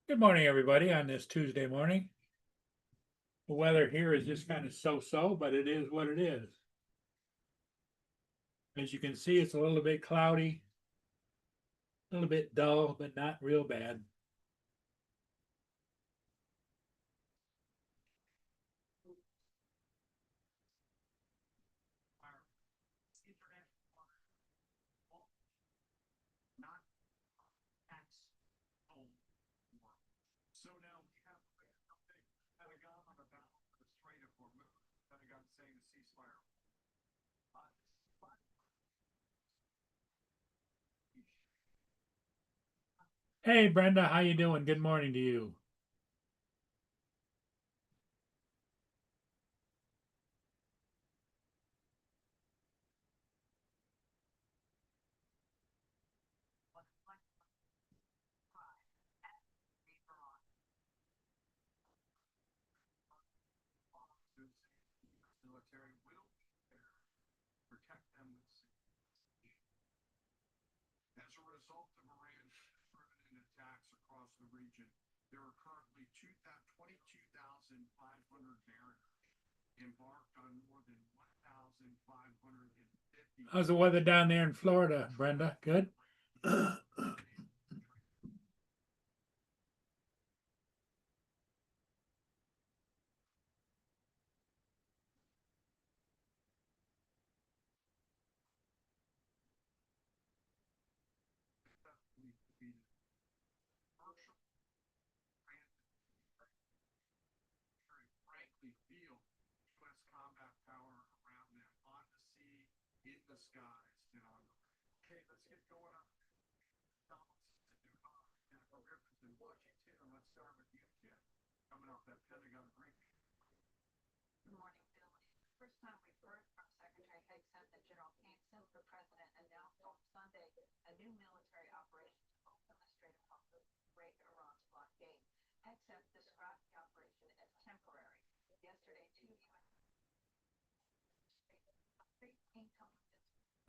Good morning, everybody, on this Tuesday morning. The weather here is just kind of so-so, but it is what it is. As you can see, it's a little bit cloudy, a little bit dull, but not real bad. Hey, Brenda, how you doing? Good morning to you. How's the weather down there in Florida, Brenda? Good?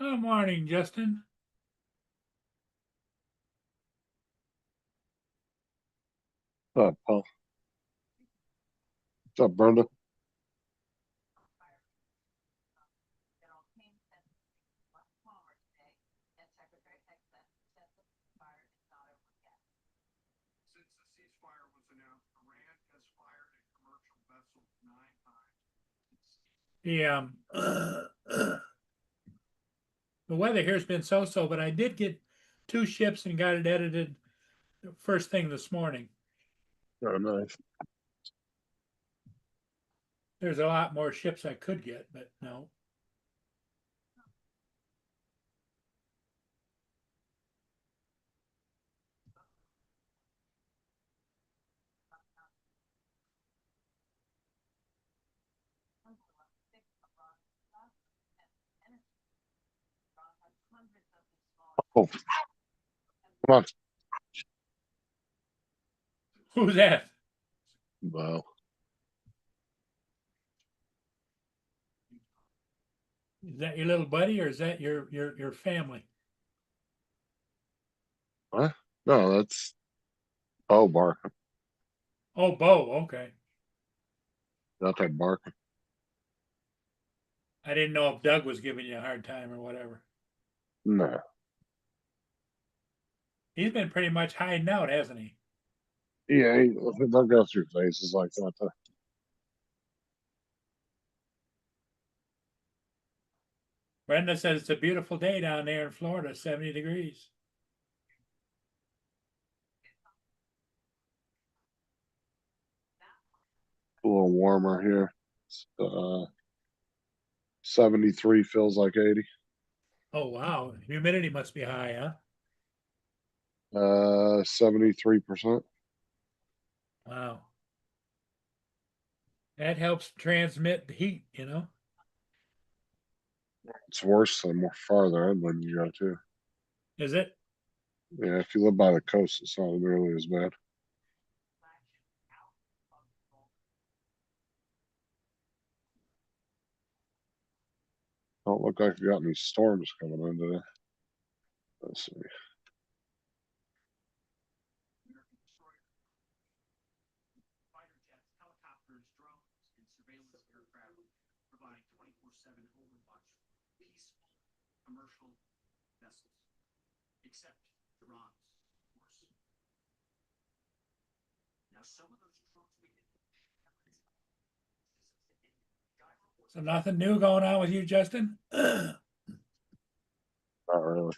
Oh, morning, Justin. What's up, Paul? What's up, Brenda? The the weather here's been so-so, but I did get 2 ships and got it edited first thing this morning. Oh, nice. There's a lot more ships I could get, but no. Oh, come on. Who's that? Wow. Is that your little buddy or is that your family? What? No, that's Bo barking. Oh, Bo, okay. Not that barking. I didn't know if Doug was giving you a hard time or whatever. No. He's been pretty much hiding out, hasn't he? Yeah, they'll go through phases like that. Brenda says it's a beautiful day down there in Florida, 70 degrees. A little warmer here. 73 feels like 80. Oh, wow. Humidity must be high, huh? 73%. Wow. That helps transmit the heat, you know? It's worse the more farther inland you go to. Is it? Yeah, if you live by the coast, it's not nearly as bad. Don't look like you got any storms coming in today. Let's see. So nothing new going on with you, Justin? Not really.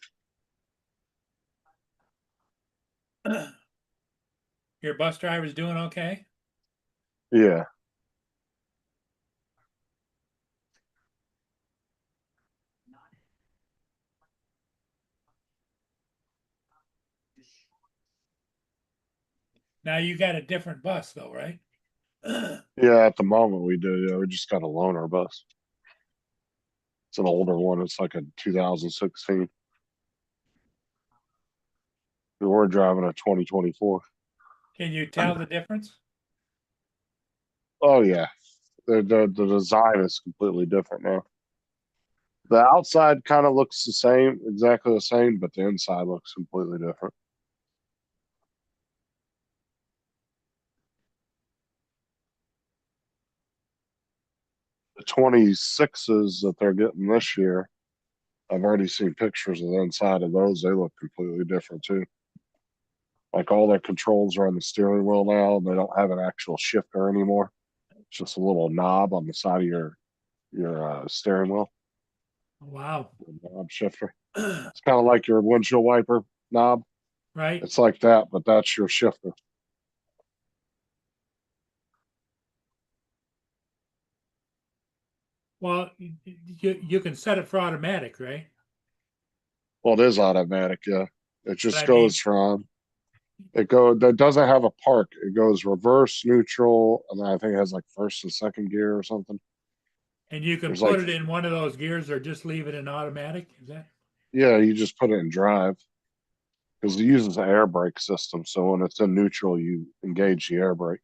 Your bus driver's doing okay? Yeah. Now you got a different bus though, right? Yeah, at the moment we do. Yeah, we just got a loaner bus. It's an older one. It's like a 2016. We're driving a 2024. Can you tell the difference? Oh yeah, the design is completely different now. The outside kind of looks the same, exactly the same, but the inside looks completely different. The 26s that they're getting this year, I've already seen pictures of the inside of those. They look completely different too. Like all their controls are on the steering wheel now. They don't have an actual shifter anymore. It's just a little knob on the side of your steering wheel, Wow. knob shifter. It's kind of like your windshield wiper knob. Right? It's like that, but that's your shifter. Well, you can set it for automatic, right? Well, it is automatic, yeah. It But just I mean, goes from that doesn't have a park. It goes reverse, neutral, and then I think it has like first and second gear or something. and you can There's like put it in one of those gears or just leave it in automatic. Is that yeah, you just put it in drive because it uses an air brake system. So when it's in neutral, you engage the air brake.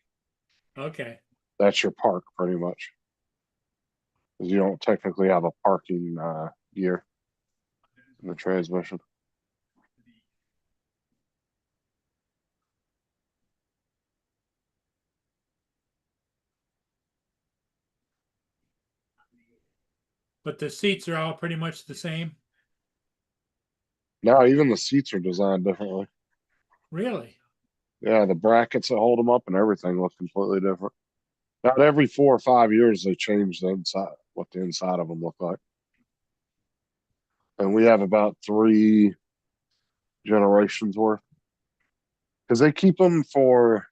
okay? That's your park pretty much. Because you don't technically have a parking gear in the transmission. But the seats are all pretty much the same. Now even the seats are designed differently. Really? Yeah, the brackets that hold them up and everything look completely different. About every 4 or 5 years, they change the inside, what the inside of them look like. And we have about 3 generations worth because they keep them for.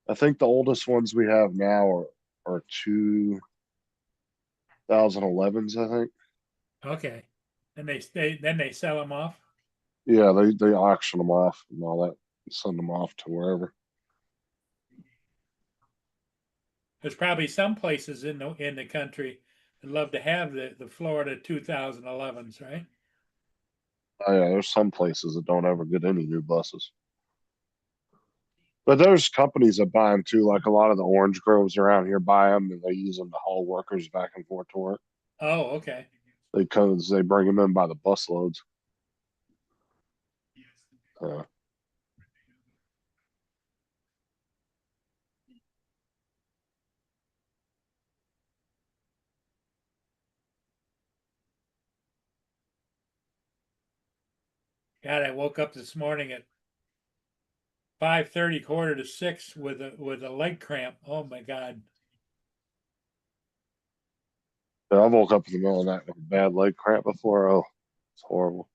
I think the oldest ones we have now are 2011s. I think. Okay. And then they sell them off. Yeah, they auction them off and all that, send them off to wherever. There's probably some places in the country that love to have the Florida 2011s, right? Oh yeah, there's some places that don't ever get any new buses. But there's companies that buy them too, like a lot of the orange groves around here buy them and they use them to haul workers back and forth to work. Oh, okay. Because they bring them in by the busloads. Uh, God, I woke up this morning at 5:30, quarter to 6 with a leg cramp. Oh my God. I woke up in the middle of the night with a bad leg cramp before. Oh, it's horrible.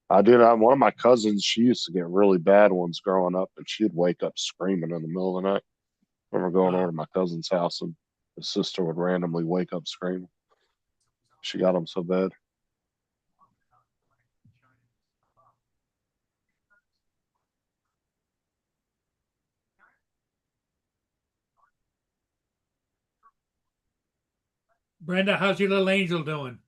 I did. One of my cousins, she used to get really bad ones growing up, and she'd wake up screaming in the middle of the night. I remember going over Wow. to my cousin's house, and his sister would randomly wake up screaming. She got them so bad. Brenda, how's your little angel doing?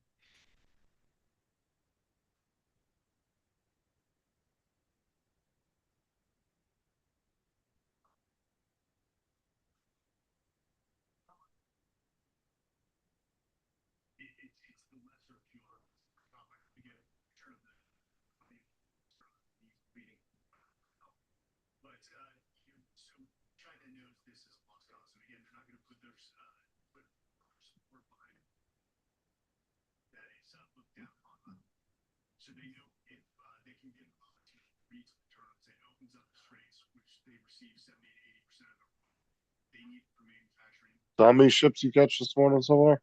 So how many ships you catch this morning so far?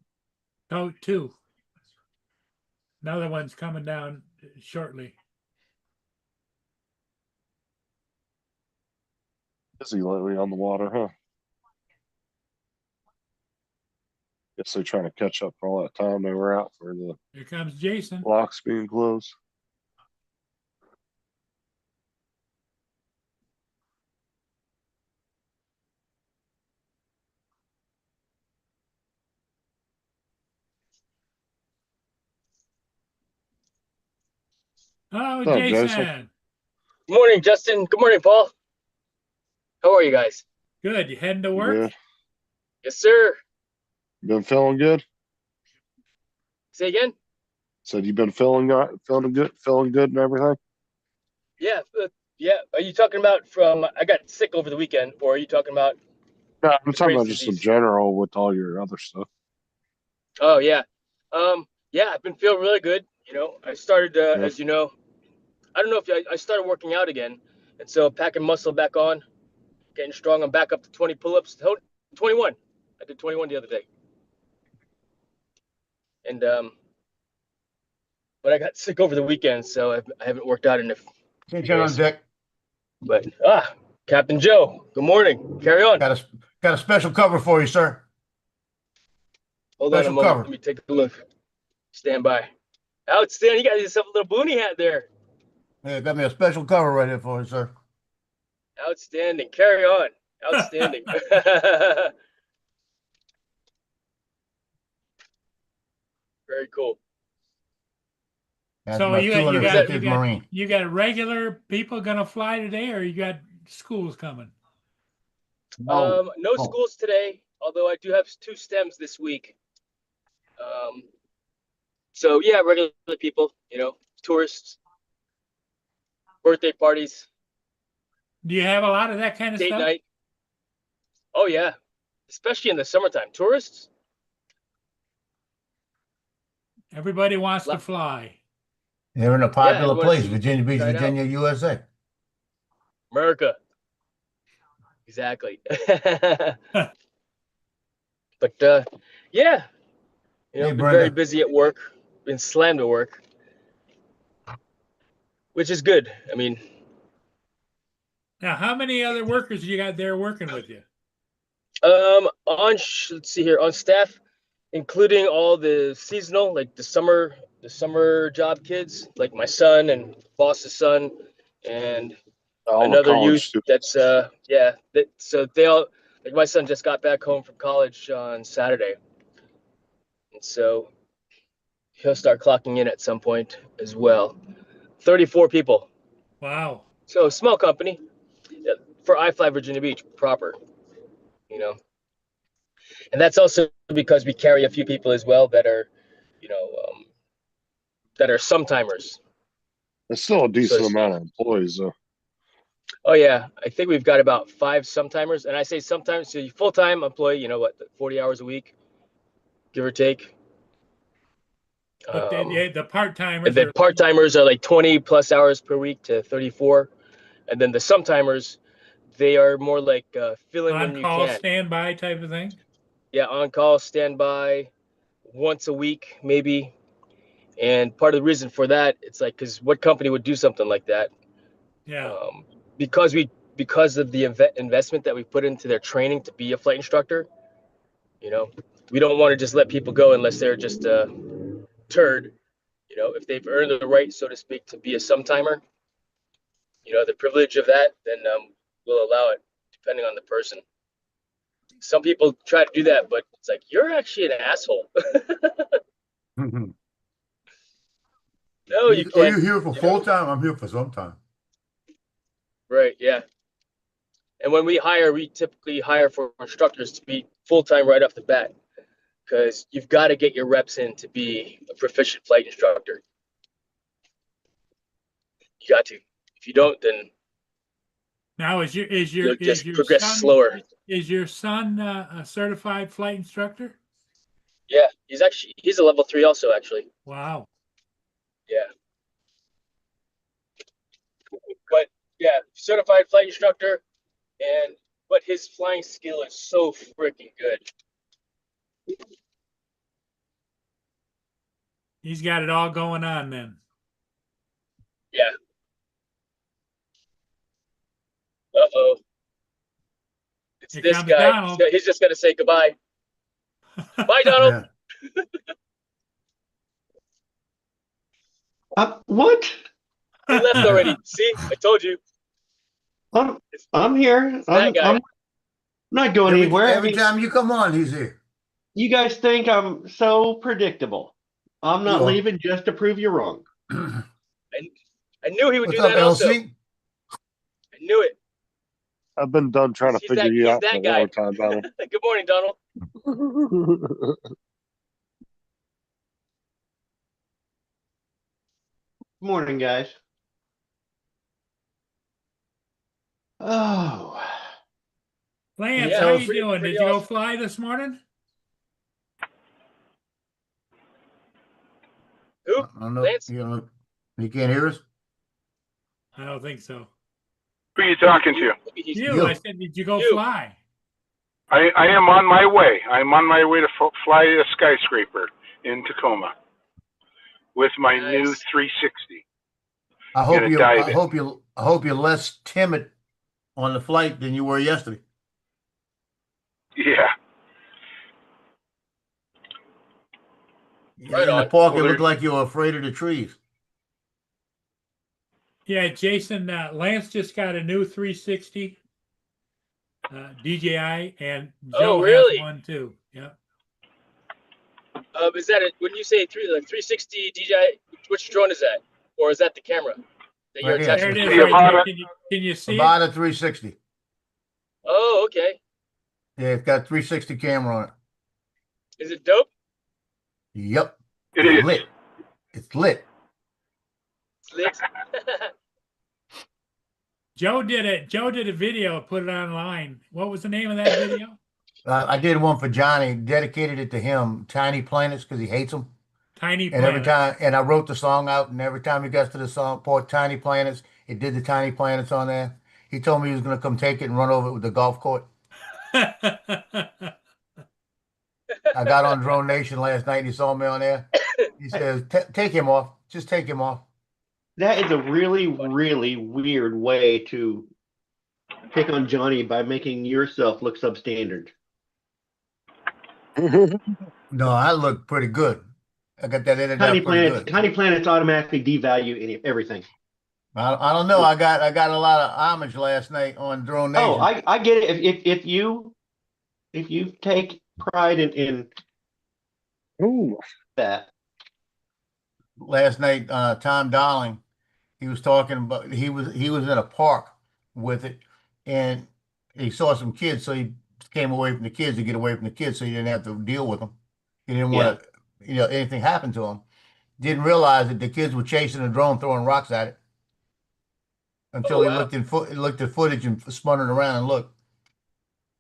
Oh, two. Another one's coming down shortly. Busy lately on the water, huh? Guess they're trying to catch up for all that time they were out for the Here comes Jason. locks being closed. Oh, What's up, Jason? Jason. Good morning, Justin. Good morning, Paul. How are you guys? Good. You heading to You work? good? Yes, sir. Been feeling good? Say again? Said you been feeling good and everything? Yeah, yeah. Are you talking about from I got sick over the weekend, or are you talking about No, I'm the talking Graves' about just in disease? general with all your other stuff. Oh, yeah. Yeah, I've been feeling really good. I started, Yeah. as you know, I don't know if I started working out again, and so packing muscle back on, getting strong. I'm back up to 20 pull-ups. 21. I did 21 the other day, and but I got sick over the weekend, so I haven't worked out in a Hey, few John, days. Dick. But Captain Joe, good morning. Carry on. Got a special cover for you, sir. Hold on a Special moment. cover. Let me take a look. Stand by. Outstanding. You got yourself a little boonie hat there. Yeah, got me a special cover right here for you, sir. Outstanding. Carry on. Outstanding. Very cool. That's So my you got you got you 250th got Marine. you got regular people gonna fly today, or you got schools coming? No Oh. schools today, although I do have 2 stems this week. So yeah, regular people, tourists, birthday parties, Do you have a lot of that kind of date stuff? night. Oh yeah, especially in the summertime. Tourists. Everybody wants to fly. They're in a Yeah, popular everyone place, see, Virginia Beach, try it out. Virginia, USA. America. Exactly. But yeah, Hey, been very Brenda. busy at work, been slammed at work, which is good. I mean, Now, how many other workers you got there working with you? let's see here, on staff, including all the seasonal, like the summer job kids, like my son and boss's son, and All the another college youth students. that's yeah, so they all, like my son just got back home from college on Saturday, and so he'll start clocking in at some point as well. 34 people. Wow. So small company for iFly Virginia Beach proper, you know. And that's also because we carry a few people as well that are, you know, that are sometimers, It's still a so to decent speak. amount of employees, though. Oh yeah, I think we've got about 5 sometimers, and I say sometimes, so you full-time employee, 40 hours a week, give or take. But the part-timers And the are part-timers are like 20 plus hours per week to 34. And then the sometimers, they are more like fill in when you on-call, can. standby type of thing. Yeah, on call, standby, once a week, maybe. And part of the reason for that, it's like, because what company would do something like that? Yeah. Um, because of the investment that we put into their training to be a flight instructor, you know, we don't want to just let people go unless they're just a turd. You know, if they've earned the right, so to speak, to be a sometimer, you know, the privilege of that, then we'll allow it, depending on the person. Some people try to do that, but it's like you're actually an asshole. No, you Are you can't. here for You know? full time? I'm here for some time. Right? Yeah. And when we hire, we typically hire for instructors to be full time right off the bat, because you've got to get your reps in to be a proficient flight instructor. You got to. If you don't, then Now you'll just your progress son slower. is your son a certified flight instructor? Yeah, he's a level 3 also, actually. Wow. Yeah. But yeah, certified flight instructor, but his flying skill is so freaking good. He's got it all going on then. Yeah. Uh-oh. It's Here this comes guy. Donald. He's just gonna say goodbye. Bye, Donald. Yeah. What? He left already. See, I told you. I'm here. It's that guy. I'm not going anywhere. I Every mean, time you come on, he's here. you guys think I'm so predictable. I'm not You are. leaving just to prove you wrong. I knew he would What's do up, that also. I LC? knew it. I've been done trying to He's figure that- you he's out for that a guy. long time, Donald. Good morning, Donald. Morning, guys. Oh, Lance, Yeah, how you pretty- doing? pretty Did you go awesome. fly this morning? Who? I don't know. Lance? You can't hear us? I don't think so. Who are you talking to? Maybe he's You, You. I said, did you go You. fly? I am on my way. I'm on my way to fly a skyscraper in Tacoma with my new Nice. 360. I hope Gonna dive in. I hope you're less timid on the flight than you were yesterday. Yeah. Right In the on. park, it Well, looked like you were afraid of the trees. Yeah, Jason, Lance just got a new 360 DJI, and Joe really? has one too. Yeah. Is that it? When you say 360 DJI, which drone is that? Or is that the camera that you're Right here. There attaching? it See is right about there. it? Can you see it? About a 360. Oh, okay. Yeah, it's got a 360 camera on it. Is it dope? Yep. It It's is. lit. It's lit. It's lit. Joe did it. Joe did a video, put it online. What was the name of that video? I did one for Johnny, dedicated it to him, Tiny Planets, because he hates them. Tiny And every Planet. time, and I wrote the song out, and every time he got to the song part, Tiny Planets, it did the Tiny Planets on there. He told me he was going to come take it and run over it with the golf cart. I got on Drone Nation last night, and he saw me on there. He says, "Take him off. Just take him off." that is a really, really weird way to pick on Johnny by making yourself look substandard. No, I look pretty good. I got that edited Tiny out pretty planets, good. tiny planets automatically devalue everything. I don't know. I got a lot of homage last night on Drone Nation. Oh, I get it. If you take pride in Ooh. that, Last night, Tom Darling, he was talking about he was in a park with it, and he saw some kids, so he came away from the kids to get away from the kids, so he didn't have to deal with them. He didn't want to, anything happen to him. Didn't realize that the kids were chasing a drone, throwing rocks at it, until Oh, he wow. looked at footage and spun it around and looked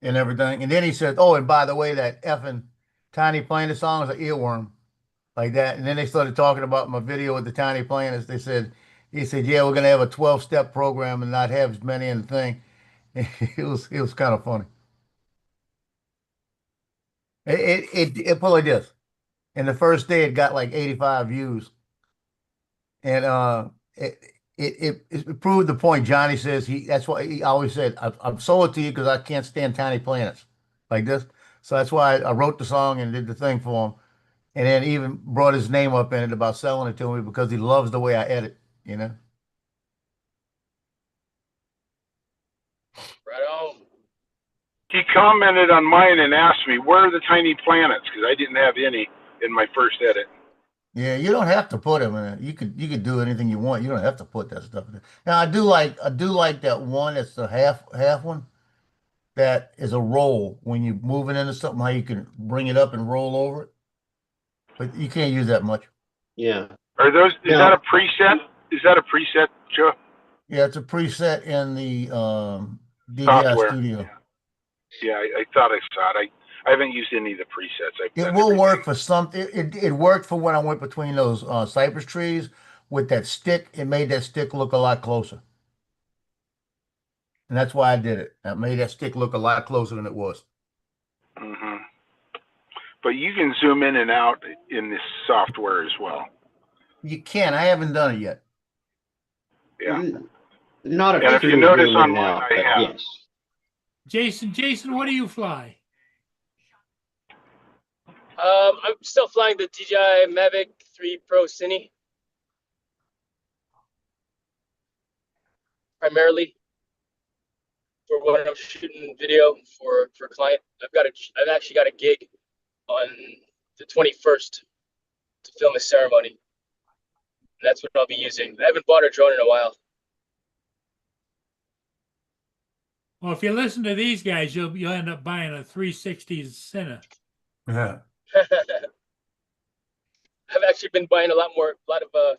and everything. And then he said, "Oh, and by the way, that effing Tiny Planet song is an earworm." like that. And then they started talking about my video with the tiny planets. He said, yeah, we're gonna have a 12-step program and not have as many in the thing. It was kind of funny. It put like this. And the first day it got like 85 views. And it proved the point. Johnny says that's why he always said, I've sold it to you because I can't stand tiny planets like this. So that's why I wrote the song and did the thing for him. And then even brought his name up in it about selling it to me because he loves the way I edit, you know? Right on. He commented on mine and asked me, where are the tiny planets? Because I didn't have any in my first edit. Yeah, you don't have to put them in it. You could do anything you want. You don't have to put that stuff in there. Now I do like that one that's the half one. That is a roll when you move it into something, how you can bring it up and roll over it. But you can't use that much. Yeah. Are those? Is Yeah. that a preset? Is that a preset, Joe? Yeah, it's a preset in the DJI Software. Studio. Yeah, I thought I saw it. I haven't used any of the presets. I've It done will everything. work for some. It worked for when I went between those cypress trees with that stick. It made that stick look a lot closer, and that's why I did it. That made that stick look a lot closer than it was. Hmm. But you can zoom in and out in this software as well. You can. I haven't done it yet. Yeah. Not a And if you true notice zoom on in and mine, out, I but have. yes. Jason, what do you fly? I'm still flying the DJI Mavic 3 Pro Cine. Primarily for when I'm shooting video for client. I've actually got a gig on the 21st to film a ceremony. And that's what I'll be using. I haven't bought a drone in a while. Well, if you listen to these guys, you'll end up buying a 360 Cine. Yeah. I've actually been buying a lot of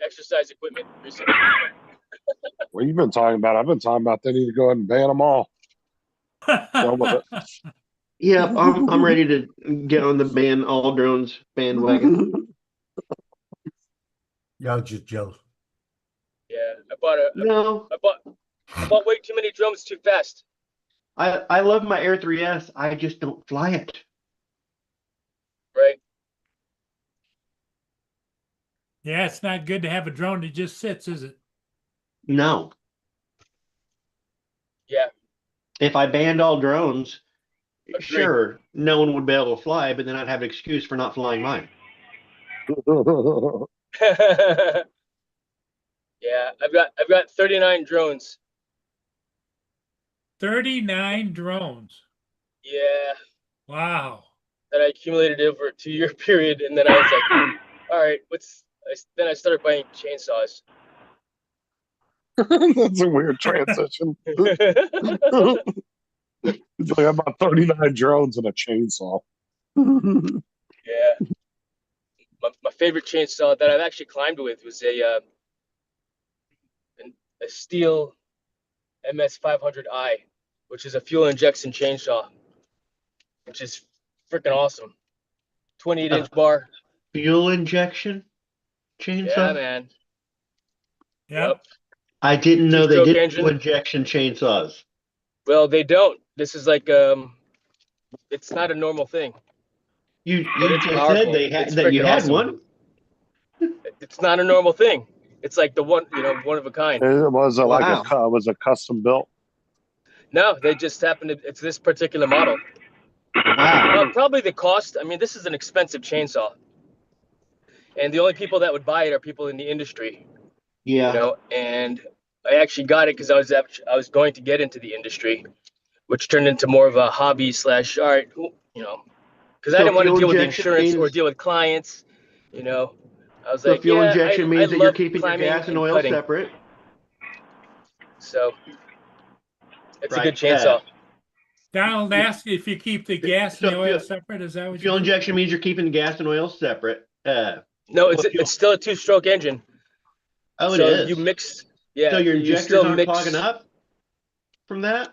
exercise equipment recently. Well, you've been talking about, I've been talking about they need to go ahead and ban them all. Done with it. Yeah, I'm ready to get on the ban all drones bandwagon. Y'all just jealous. Yeah, No, I bought way too many drones too fast. I love my Air 3S. I just don't fly it. Right? Yeah, it's not good to have a drone that just sits, is it? No. Yeah. If I banned all drones, Agreed. sure, no one would be able to fly, but then I'd have an excuse for not flying mine. Yeah, I've got 39 drones. 39 drones. Yeah, Wow. that I accumulated over a 2-year period, and then I was like, all right, then I started buying chainsaws. That's a weird transition. It's like about 39 drones and a chainsaw. Yeah. My favorite chainsaw that I've actually climbed with was a Steel MS500i, which is a fuel injection chainsaw, which is freaking awesome. 28-inch bar. Fuel injection chainsaw? Yeah, man. Yep. I didn't know they Two-stroke did engine. fuel injection chainsaws. Well, they don't. This is like it's not a normal thing. You It's just powerful. said It's that you freaking had awesome. one. It's not a normal thing. It's like the one of a kind. Was it like Wow. was it custom built? No, they just happen to. It's this particular model. Wow. Probably the cost. I mean, this is an expensive chainsaw, and the only people that would buy it are people in the industry. Yeah. And I actually got it because I was going to get into the industry, which turned into more of a hobby / all right, because I So didn't want to fuel deal with the injection insurance or means- deal with clients. I was So like, fuel yeah, injection I means that you're love keeping your climbing gas and oil cutting. separate. So it's Right. a good chainsaw. Donald asked if you keep the gas and the So oil fuel- separate. Is that what Fuel you do? injection means you're keeping the gas and oil separate. No, Well, fuel- it's still a 2-stroke engine. Oh, So it is. you mix. Yeah. So your you injectors still aren't mix. clogging up from that?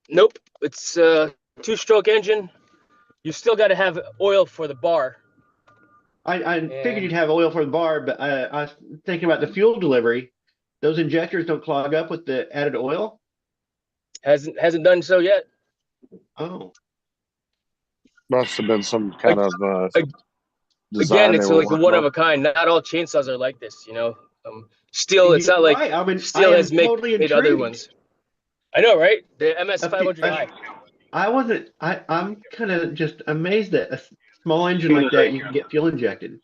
Nope. It's a 2-stroke engine. You still got to have oil for the bar. I Yeah. figured you'd have oil for the bar, but I was thinking about the fuel delivery. Those injectors don't clog up with the added oil. Hasn't done so yet. Oh, Must have been some kind of ag- design Again, they it's were like a working one on. of a kind. Not all chainsaws are like this, you know. Steel, it's you're not like right. I mean, I Steel am has totally made other intrigued. ones. I know, right? The MS A few- 500i. I wasn't. I'm kind of just amazed that a small engine like that you can get fuel injected.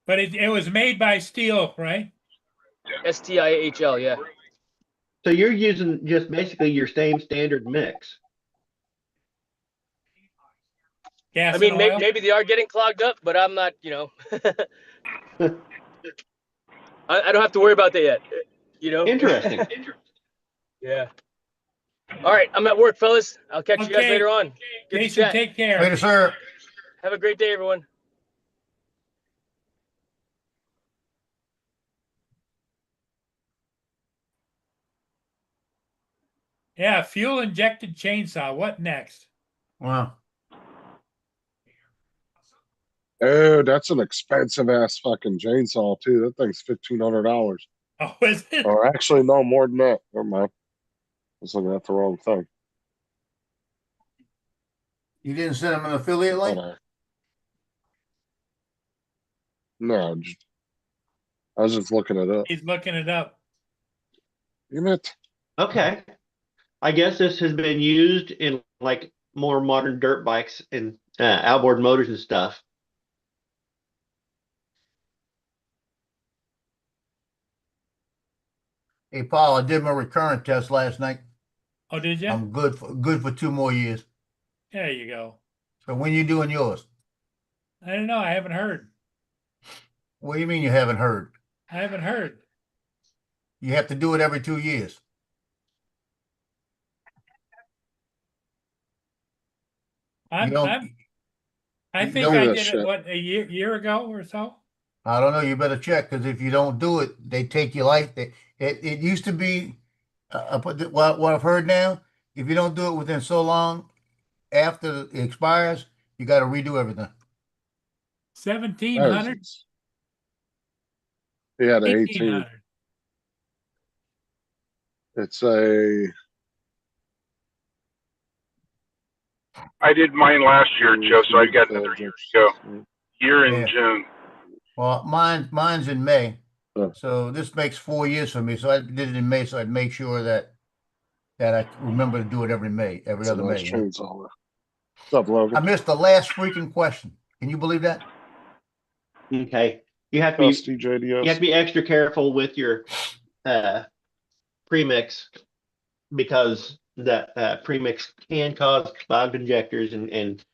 But it was made by Steel, right? STIHL, yeah. So you're using just basically your same standard mix. Gas I mean, and oil. maybe they are getting clogged up, but I'm not, I don't have to worry about that yet, you know? Interesting. Yeah. All right, I'm at work, fellas. I'll catch you guys Okay. later on. Good to Jason, chat. take care. Later, sir. Have a great day, everyone. Yeah, fuel injected chainsaw. What next? Wow. Oh, that's an expensive ass fucking chainsaw too. That thing's $1,500. Oh, is it? Or actually, no more than that. Never mind. I was looking at the wrong thing. You didn't send him an affiliate link? Hold on. No, I was just looking it up. He's looking it up. Damn it. Okay. I guess this has been used in like more modern dirt bikes and outboard motors and stuff. Hey, Paul, I did my recurrent test last night. Oh, did you? I'm good for 2 more years. There you go. So when you doing yours? I don't know. I haven't heard. What do you mean you haven't heard? I haven't heard. You have to do it every 2 years. You don't, I you think don't- I Look at did that it, shit. what, a year ago or so? I don't know. You better check, because if you don't do it, they take your life. It used to be, but what I've heard now, if you don't do it within so long after it expires, you got to redo everything. 1,700? He had an 18. 1,800. It's a I did mine last year, Joe, so I got another year to go. Year in Yeah. June. Well, mine's in May, Yeah. so this makes 4 years for me. So I did it in May, so I'd make sure that I remember to do it every May, every It's a other nice May. You know? chainsaw. What's up, Logan? I missed the last freaking question. Can you believe that? Okay. You have to be Dusty JDS. you have to be extra careful with your premix because the premix can cause clogged injectors and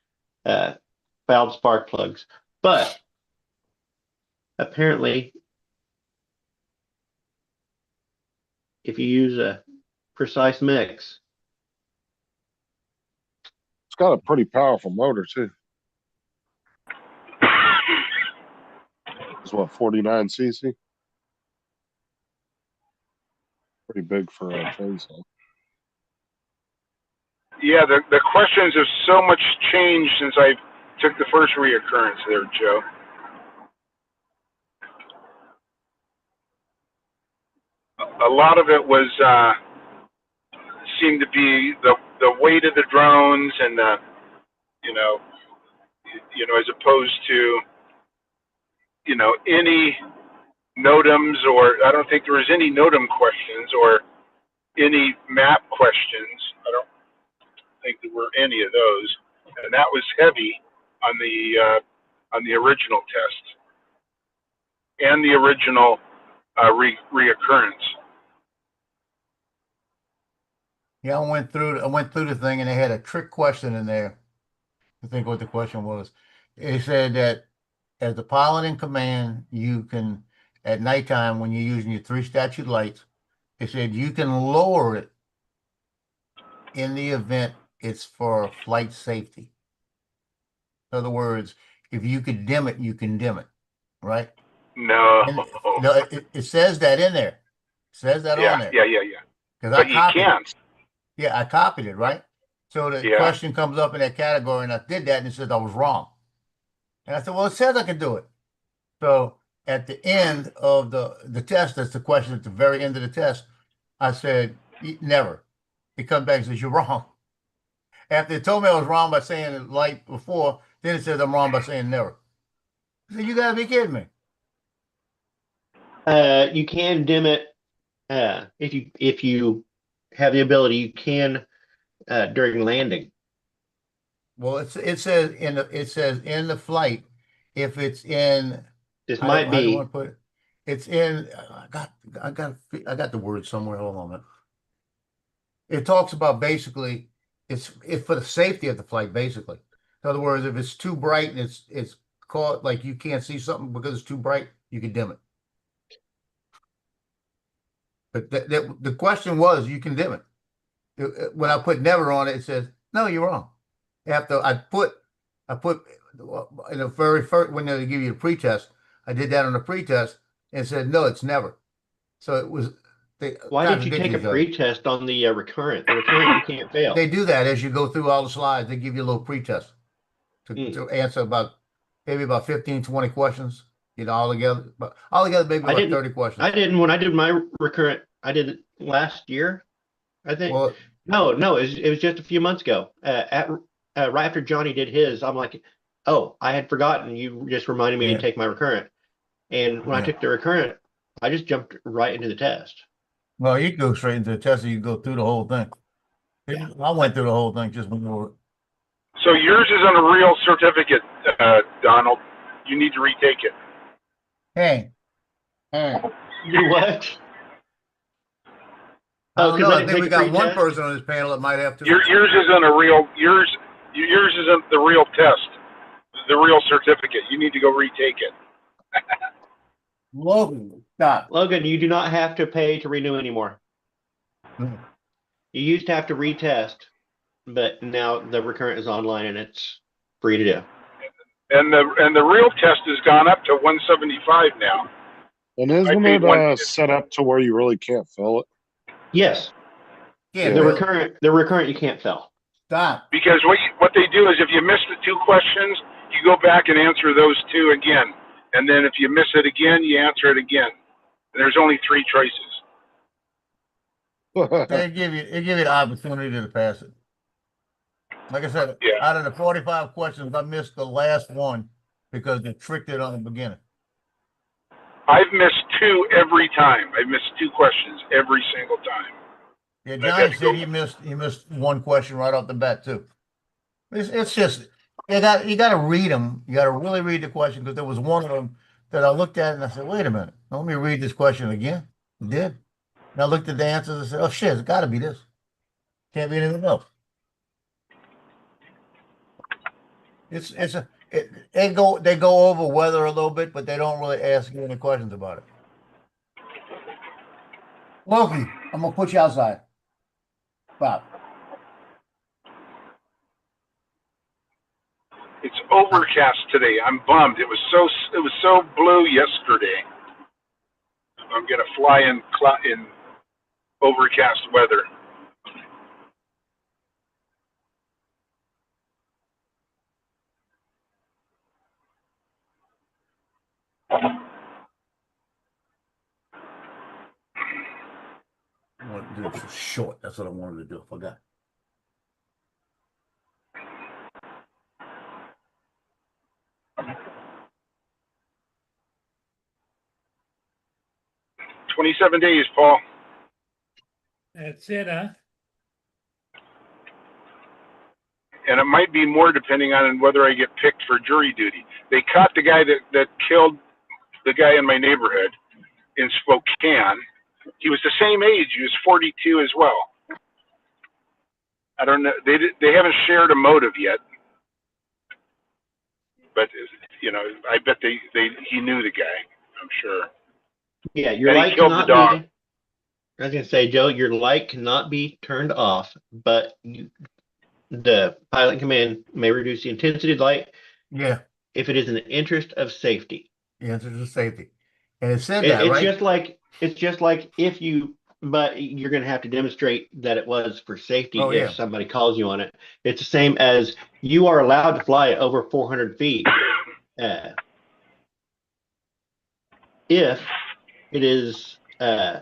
fouled spark plugs. But apparently, if you use a precise mix, It's got a pretty powerful motor too. It's what, 49 cc? Pretty big for a chainsaw. Yeah, the questions have so much changed since I took the first reoccurrence there, Joe. A lot of it was seemed to be the weight of the drones and the as opposed to any NOTAMs, or I don't think there was any NOTAM questions or any map questions. I don't think there were any of those, and that was heavy on the original test and the original reoccurrence. Yeah, I went through the thing, and they had a trick question in there. I think what the question was. It said that as the pilot in command, you can, at nighttime when you're using your 3 statute lights, it said you can lower it in the event it's for flight safety. In other words, if you could dim it, you can dim it, right? No. And no, it says that in there. It says that Yeah, on there. yeah. Because But you can't. Yeah, I copied it, right? So the Yeah. question comes up in that category, and I did that, and it says I was wrong. And I said, well, it says I can do it. So at the end of the test, that's the question at the very end of the test, I said, never. It comes back and says, you're wrong. After it told me I was wrong by saying it light before, then it says I'm wrong by saying never. I said, you gotta be kidding me. You can dim it if you have the ability. You can during landing. Well, it says in the flight, if it's in, This I might don't, I don't be. want to put it. It's in. I got the word somewhere. Hold on a minute. It talks about basically it's for the safety of the flight. Basically, in other words, if it's too bright and it's caught like you can't see something because it's too bright, you can dim it. But the question was, you can dim it. When I put never on it, it says no, you're wrong. After I put in the very first when they give you the pretest, I did that on the pretest and said no, it's never. So it was. Why did you take a pre-test on the recurrent? The recurrent you can't fail. They do that as you go through all the slides. They give you a little pretest to answer maybe about 15, 20 questions. You know, all together maybe about 30 questions. I didn't when I did my recurrent. I did it last year, I think. Well, no, it was just a few months ago. Right after Johnny did his, I'm like, oh, I had forgotten. You just reminded me to take my recurrent. And when I took the recurrent, I just jumped right into the test. well, you go straight into the test and you go through the whole thing. I went through the whole thing just before. So yours is on a real certificate, Donald. You need to retake it. Hey. You what? I don't know. I think take we a got one pre-test? person on this panel that might have to. Yours is on a real yours isn't the real test, the real certificate. You need to go retake it. Logan, stop. Logan, you do not have to pay to renew anymore. Hmm. You used to have to retest, but now the recurrent is online and it's free to do. And the real test has gone up to 175 now. And isn't paid it one- set up to where you really can't fill it? Yes, Yeah, the recurrent you can't fail. stop. Because what they do is if you miss the 2 questions, you go back and answer those 2 again. And then if you miss it again, you answer it again. And there's only 3 choices. They give you the opportunity to pass it. Like I said, Yeah. out of the 45 questions, I missed the last one because they tricked it on the beginning. I've missed 2 every time. I've missed 2 questions every single time. Yeah, Okay, Johnny said cool. he missed one question right off the bat too. It's just you got to read them. You got to really read the question because there was one of them that I looked at and I said, wait a minute, let me read this question again. I did. And I looked at the answers and said, oh shit, it's got to be this. Can't be anything else. They go over weather a little bit, but they don't really ask you any questions about it. Loki, I'm gonna put you outside. Bob. It's overcast today. I'm bummed. It was so blue yesterday. I'm gonna fly in overcast weather. I want to do it for short. That's what I wanted to do. I forgot. "27 days, Paul." That's it, huh? And it might be more depending on whether I get picked for jury duty. They caught the guy that killed the guy in my neighborhood in Spokane. He was the same age. He was 42 as well. I don't know. They haven't shared a motive yet. But I bet he knew the guy. I'm sure. Yeah, your And he light killed the cannot dog. be. I was gonna say, Joe, your light cannot be turned off, but the pilot in command may reduce the intensity of the light Yeah, if it is in the interest of safety. the answer is safety. And it said It- that, it's right? just like if you, but you're going to have to demonstrate that it was for safety Oh, if yeah. somebody calls you on it. It's the same as you are allowed to fly over 400 feet. if it is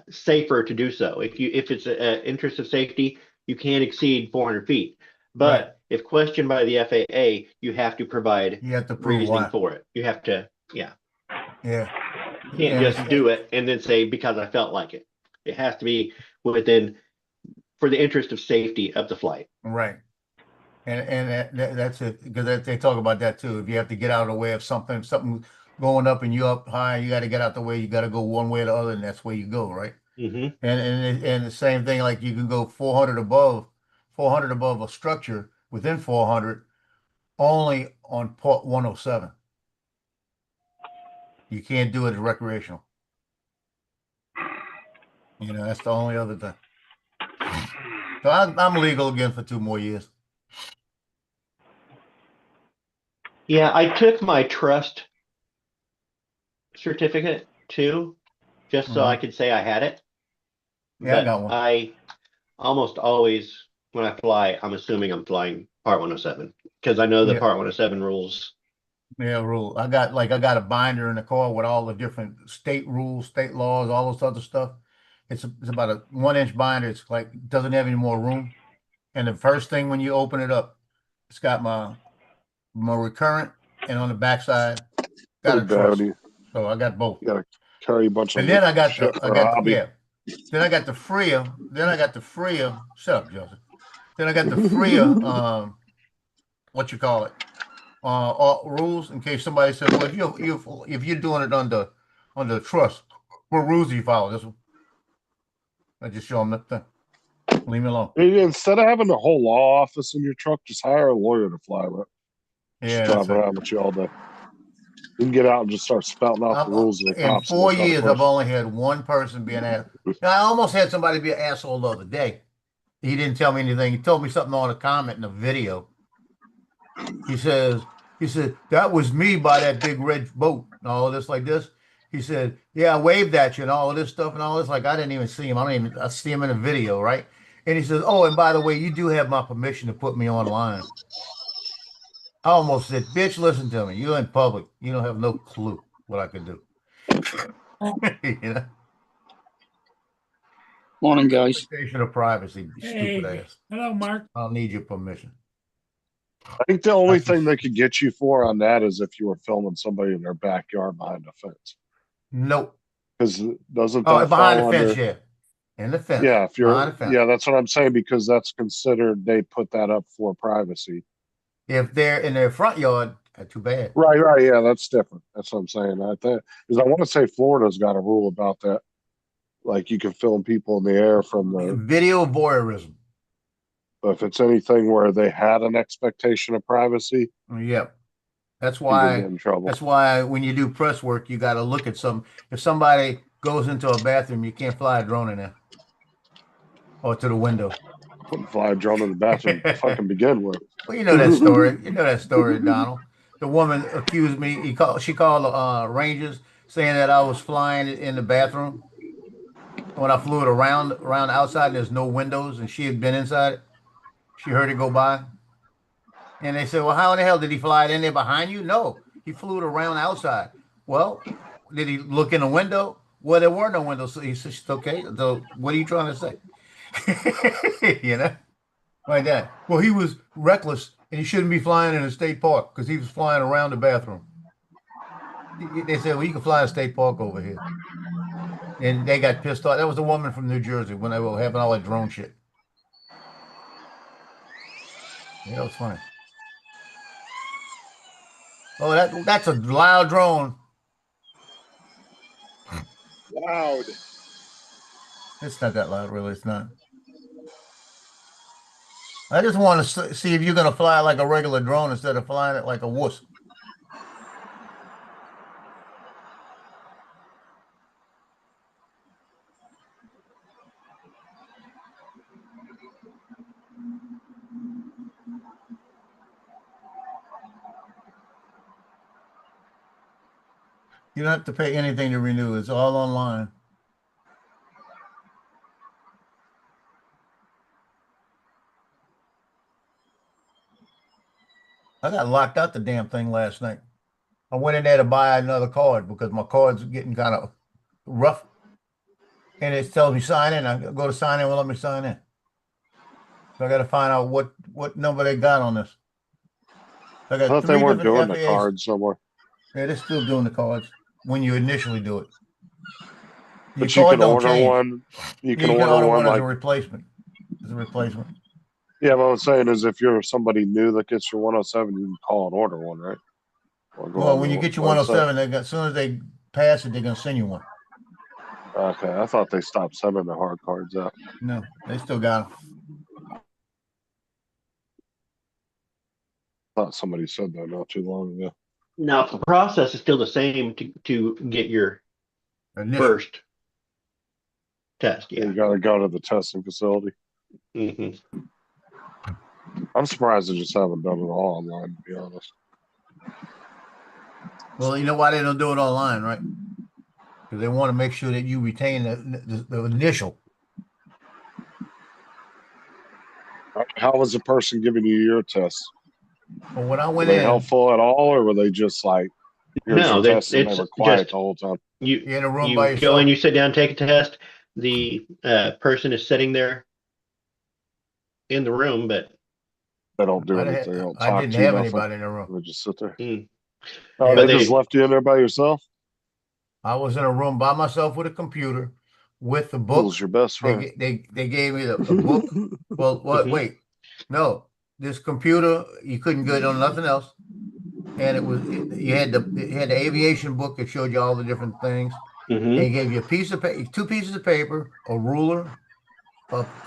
safer to do so. If it's an interest of safety, you can't exceed 400 feet. But Right. if questioned by the FAA, you have to provide You have to prove reasoning why. for it. You have to, yeah. Yeah. You can't And just do it and then say because I felt like it. It has to be within for the interest of safety of the flight. right. And that's it, because they talk about that too. If you have to get out of the way of something going up and you up high, you got to get out the way. You got to go one way or the other, and that's where you go, right? Mm-hmm. And the same thing, like you can go 400 above a structure within 400 only on Part 107. You can't do it as recreational. That's the only other thing. So I'm legal again for 2 more years. Yeah, I took my trust certificate too, just so I could say I had it. Yeah, I But got one. I almost always, when I fly, I'm assuming I'm flying Part 107 because I know the Yeah. Part 107 rules. Yeah, rule. I got a binder in the car with all the different state rules, state laws, all this other stuff. It's about a 1-inch binder. It's like doesn't have any more room. And the first thing when you open it up, it's got my recurrent, and on the backside got Pretty a bad. trust. You So I got both. gotta carry a bunch of And then I got shit for a hobby. yeah. Then I got the Freer. Then I got the Freer. Shut up, Joseph. Then I got the Freer. What you call it? Rules in case somebody said, well, if you're doing it under trust, what rules do you follow? This one. I just show them that thing. Leave me alone. Instead of having a whole law office in your truck, just hire a lawyer to fly with. Yeah, Just that's drive it. around with you all day. You can get out and just start spouting out the rules of the In cops. and 4 there's not a years, I've question. only had one person be an ass. Now, I almost had somebody be an asshole the other day. He didn't tell me anything. He told me something on a comment in a video. He said, that was me by that big red boat and all of this like this. He said, yeah, I waved at you and all of this stuff and all this. Like, I didn't even see him. I see him in a video, right? And he says, oh, and by the way, you do have my permission to put me online. I almost said, bitch, listen to me. You're in public. You don't have no clue what I could do. You know? Morning, guys. Expectation of privacy, you stupid Hey, ass. hello, Mark. I don't need your permission. I think the only That's thing they just- could get you for on that is if you were filming somebody in their backyard behind a fence. Nope. Because doesn't Oh, that behind fall the fence, under? yeah. In the fence. Yeah, if Behind you're, the fence. yeah, that's what I'm saying, because that's considered, they put that up for privacy. If they're in their front yard, too bad. Right, yeah, that's different. That's what I'm saying. I think, because I want to say Florida's got a rule about that. Like you can film people in the air from the, Video voyeurism. but if it's anything where they had an expectation of privacy, Yep. That's you can get why in trouble. that's why when you do press work, you got to look at if somebody goes into a bathroom, you can't fly a drone in there or to the window. Wouldn't fly a drone in the bathroom to fucking begin with. Well, you know that story. You know that story, Donald. The woman accused me. She called Rangers saying that I was flying it in the bathroom when I flew it around outside. And there's no windows, and she had been inside it. She heard it go by, and they said, "Well, how in the hell did he fly it in there behind you?" No, he flew it around outside. Well, did he look in the window? Well, there were no windows. So he said, "Okay, so what are you trying to say?" You know. Like that. Well, he was reckless, and he shouldn't be flying in a state park because he was flying around the bathroom. They said, "Well, you can fly in a state park over here," and they got pissed off. That was a woman from New Jersey when they were having all that drone shit. Yeah, that was funny. Oh, that's a loud drone. Loud. It's not that loud, really. It's not. I just want to see if you're gonna fly like a regular drone instead of flying it like a wuss. You don't have to pay anything to renew. It's all online. I got locked out the damn thing last night. I went in there to buy another card because my card's getting kind of rough, and it tells me sign in. I go to sign in, won't let me sign in. So I got to find out what number they got on this. So I I got thought they three weren't different doing the FAAs. cards somewhere. Yeah, they're still doing the cards when you initially do it. Your But you card can don't order change. one. You You can can order order one one as like a replacement. As a replacement. yeah. What I'm saying is, if you're somebody new that gets your 107, you can call and order one, right? Or go Well, on when the you get your website. 107, as soon as they pass it, they're gonna send you one. Okay, I thought they stopped sending the hard cards out. No, they still got them. I thought somebody said that not too long ago. Now, the process is still the same to get your Initial. first test. Yeah. You got to go to the testing facility. hmm I'm surprised they just haven't done it all online, to be honest. Well, you know why they don't do it online, right? Because they want to make sure that you retain the initial. How was the person giving you your test? But when I Were went they in, helpful at all, or were they just like, here's No, your test, and they it's were quiet just the whole time? you you're in a room by you go in, yourself. you sit down, take a test. The person is sitting there in the room, but They don't do I anything. They don't I talk didn't to you, have nothing. anybody in the room. They just sit there. mm, Oh, Yeah, they but just they left you in there by yourself? I was in a room by myself with a computer, with the book. Who's your best friend? They gave me the book. Well, what? Mhm. Wait, no, this computer you couldn't get on nothing else, and you had the aviation book that showed you all the different things. And he gave you a piece of two pieces of paper, a ruler,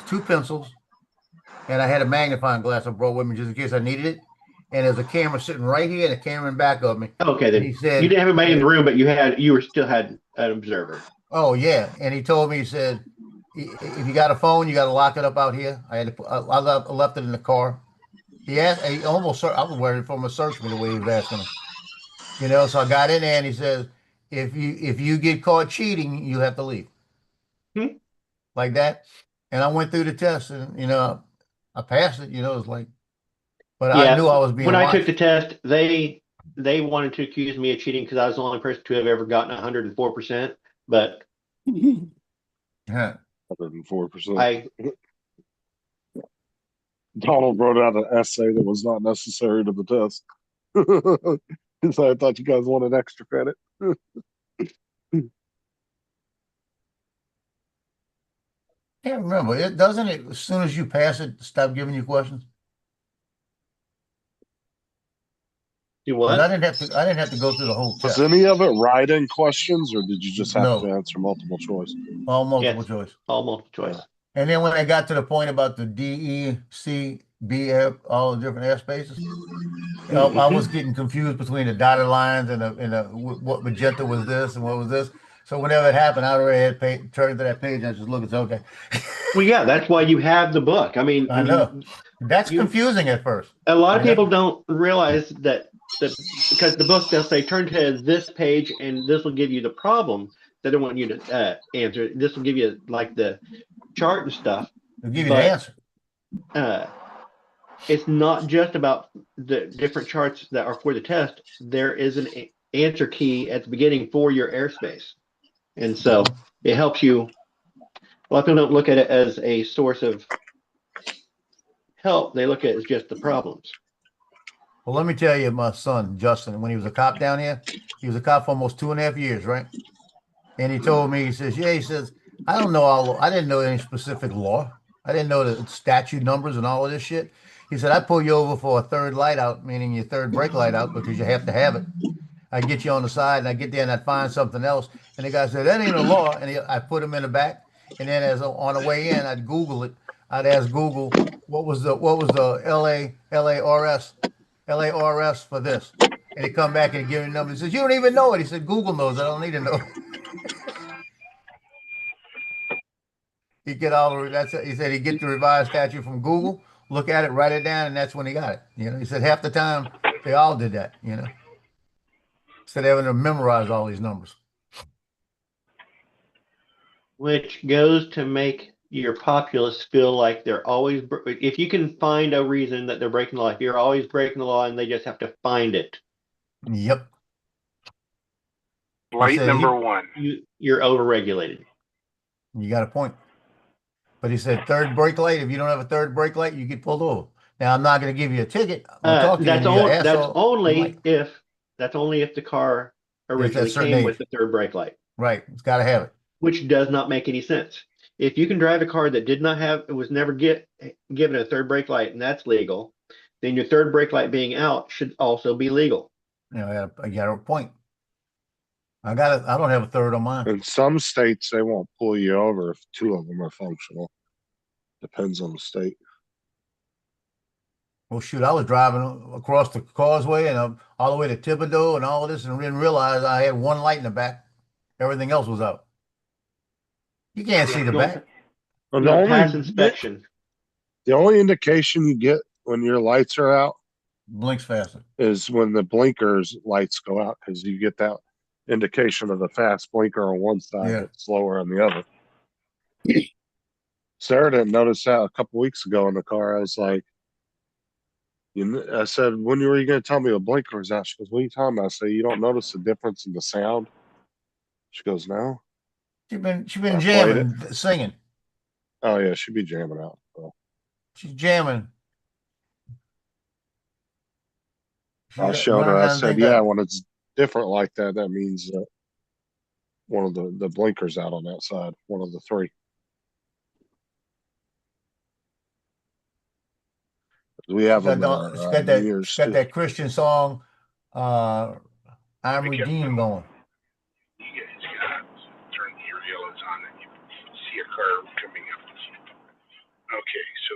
two pencils, and I had a magnifying glass I brought with me just in case I needed it. And there's a camera sitting right here and a camera in back of me. Okay, And then he said, you didn't have anybody in the room, but you still had an observer. "Oh yeah," and he told me, he said, "If you got a phone, you got to lock it up out here." I had to. I left it in the car. He asked. He almost. I was worried for him to search me the way he was asking him. You know, so I got in there and he says, if you get caught cheating, you have to leave." Hmm. Like that. And I went through the test and I passed it, it's like, but I Yeah, knew I was being when I took watched. the test, they wanted to accuse me of cheating because I was the only person to have ever gotten 104%. But Yeah. 104%. I Donald wrote out an essay that was not necessary to the test. So I thought you guys wanted extra credit. Can't remember. It doesn't it as soon as you pass it, stop giving you questions? do Because what? I didn't have to go through the whole Was test. any of it write-in questions, or did you just have to No, answer multiple choice? all multiple Yes, choice. all multiple choice. And then when I got to the point about the D, E, C, B, F, all the different air spaces, I was getting confused between the dotted lines what magenta was this and what was this. So whenever it happened, I already had turned to that page and I just look, it's okay. Well, yeah, that's why you have the book. I mean, I know. That's you confusing at first. a lot of You know? people don't realize that because the book they'll say turn to this page and this will give you the problem that they want you to answer. This will give you like the chart and stuff. They'll give you the But answer. it's not just about the different charts that are for the test. There is an answer key at the beginning for your airspace, and so it helps you. A lot of people don't look at it as a source of help. They look at it as just the problems. Well, let me tell you, my son, Justin, when he was a cop down here, he was a cop for almost 2.5 years, right? And he told me, he says, yeah, he says, I don't know I didn't know any specific law. I didn't know the statute numbers and all of this shit. He said, I pull you over for a third light out, meaning your third brake light out, because you have to have it. I get you on the side and I get there and I'd find something else. And the guy said, that ain't a law. And I put him in the back. And then on the way in, I'd Google it. I'd ask Google, what was the LARS for this? And he'd come back and give me a number. He says, you don't even know it. He said, Google knows. I don't need to know. He get all the he said he'd get the revised statute from Google, look at it, write it down, and that's when he got it. He said half the time they all did that, instead of having to memorize all these numbers. Which goes to make your populace feel like they're always, if you can find a reason that they're breaking the law, if you're always breaking the law and they just have to find it. Yep. Light said number one. You're overregulated. You got a point. But he said third brake light, if you don't have a third brake light, you get pulled over. Now, I'm not gonna give you a ticket. I'm gonna talk to you and you're an That's asshole. only if the car originally certain came age. with the third brake light, Right, it's gotta have it. which does not make any sense. If you can drive a car that did not have, it was never given a third brake light, and that's legal, then your third brake light being out should also be legal. You know, I got a point. I don't have a third on mine. In some states, they won't pull you over if two of them are functional. Depends on the state. Well, shoot, I was driving across the causeway and all the way to Thibodeau and all of this and didn't realize I had one light in the back. Everything else was out. You can't see the You back. But don't pass inspection. the only indication you get when your lights are out Blinks faster. is when the blinkers lights go out, because you get that indication of the fast blinker on one side, Yeah. but slower on the other. Sarah didn't notice that a couple weeks ago in the car. I was like, I said, when were you going to tell me the blinker was out? She goes, what are you talking about? I say, you don't notice the difference in the sound? She goes, no. She been I played jamming, singing. Oh yeah, she'd be jamming out. So. She's jamming. I She's showed her. running I down said, the thing yeah, up. when it's different like that, that means that one of the blinkers out on that side, one of the three. We have them in our She's got mirrors, she's got too. that Christian song, I'm redeemed going. You guys gotta turn your yellows on and you see a car coming up. Okay, so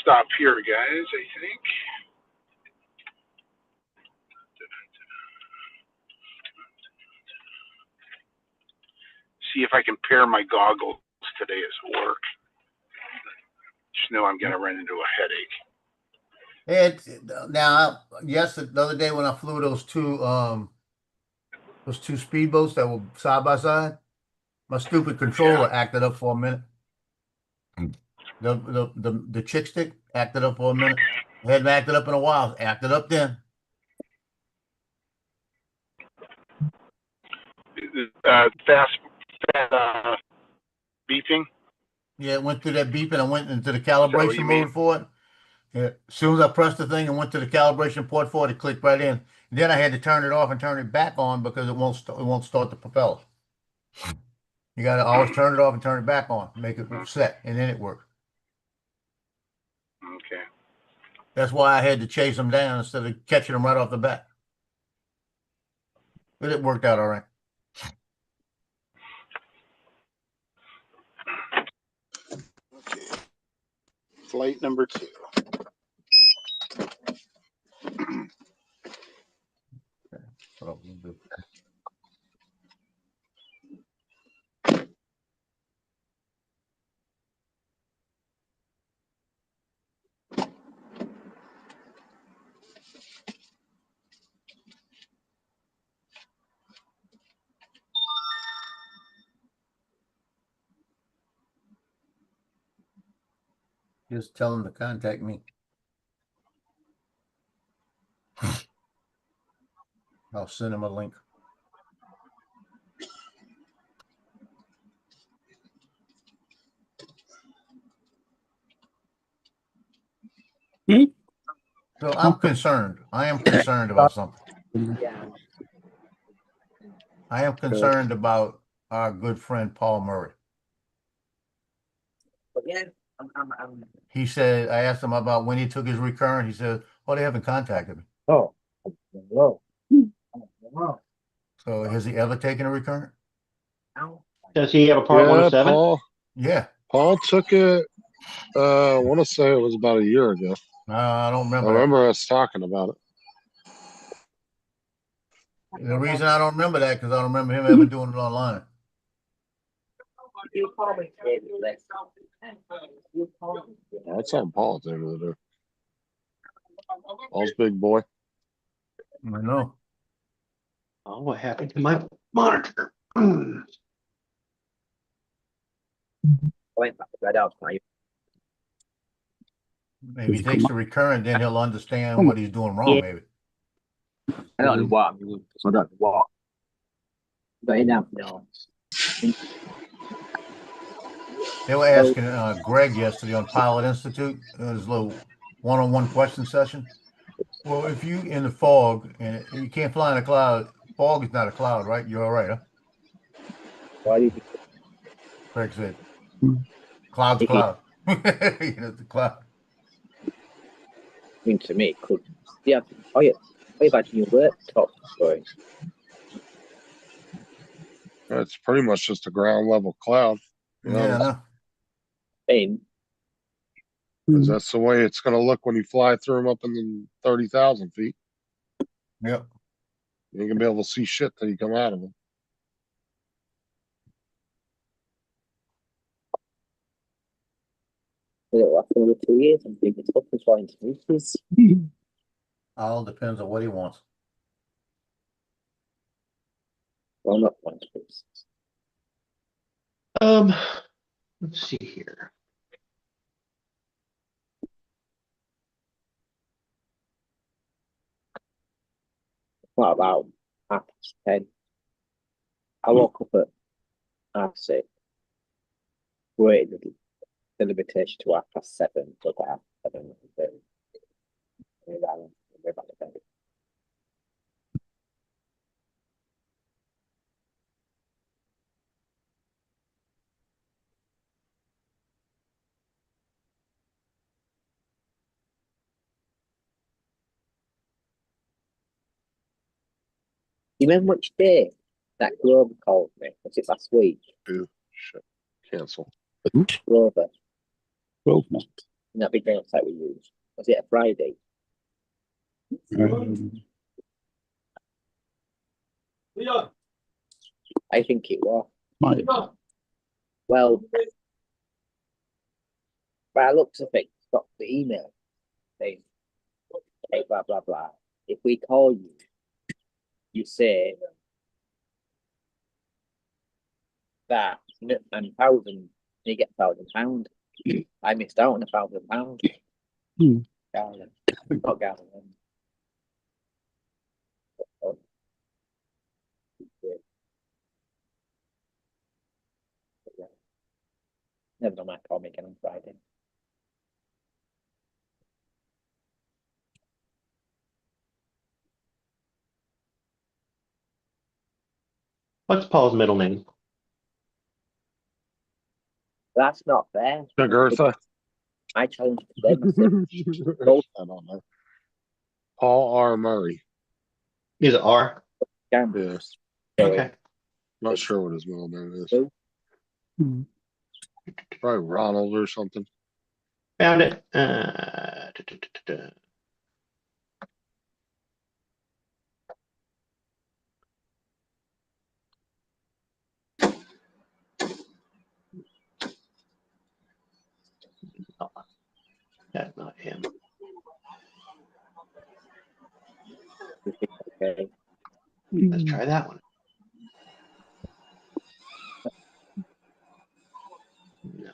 stop here, guys, I think. See if I can pair my goggles today at work. Just know I'm gonna run into a headache. Now, yes, the other day when I flew those two speedboats that were side by side, my stupid controller acted up for a minute. The chick stick acted up for a minute. It hadn't acted up in a while. Acted up then. Fast beeping. Yeah, it went through that beep and I went into the what calibration you mean? mode for it. Yeah. As soon as I pressed the thing and went to the calibration port for it, it clicked right in. Then I had to turn it off and turn it back on because it won't start the propellers. You got to always turn it off and turn it back on, make it set, and then it works. Okay. That's why I had to chase them down instead of catching them right off the bat. But it worked out all right. Flight number 2. So we'll do- Just tell them to contact me. I'll send them a link. So I'm concerned. I am concerned about something. I am concerned about our good friend Paul Murray. He said, I asked him about when he took his recurrent. He said, oh, they haven't contacted me. Oh, hello. So has he ever taken a recurrent? Does he have a part Yeah, 107? Yeah. Paul took it. I want to say it was about a year ago. I don't I remember. that. remember us talking about it. The reason I don't remember that because I don't remember him ever doing it online. That's on Paul at the end of the day. Paul's big boy. I know. Oh, what happened to my monitor? Maybe he takes the recurrent, then he'll understand what he's doing wrong, maybe. I got to walk. So I got to walk. Got it now? No. They were asking Greg yesterday on Pilot Institute, his little one-on-one question session. Well, if you in the fog and you can't fly in a cloud, fog is not a cloud, right? You're all right, huh? Why did you Greg said, cloud's a Icky. cloud. You know, the cloud. mean to me? Could yeah. Oh yeah. What about your laptop going? It's pretty much just a ground level cloud. to be Yeah, I honest. know. In 'Cause that's the way it's gonna look when you fly through them up in the 30,000 feet. Yep. You ain't gonna be able to see shit till you come out of them. after another 2 years, I'm thinking it's up and flying to pieces. All depends on what he wants. Well, not flying to pieces. Let's see here. What about 10:30? I woke up at 6:30. Waited the limitation to 7:30, so about 7:30. We're back to bed. You remember which day that Grover called me? Was it last week? Ew, shit. Cancel. Grover, Grosvenor. in that big website we used. Was it a Friday? I think it was. Might Well, by the looks of it, got the email saying, hey, blah, blah, blah. If we call you, you say that and £1,000, you get £1,000. I missed out on £1,000. Hmm. Garland. Not Garland. Never done my call me again on Friday. What's Paul's middle name? That's not fair. Jagurtha. I challenged them. I said, I don't know. Paul R. Murray. Is it R? Yes. Okay. Not sure what his middle name is. Who? Hmm. Probably Ronald or something. Found it. That's not him. Okay. Let's try that one.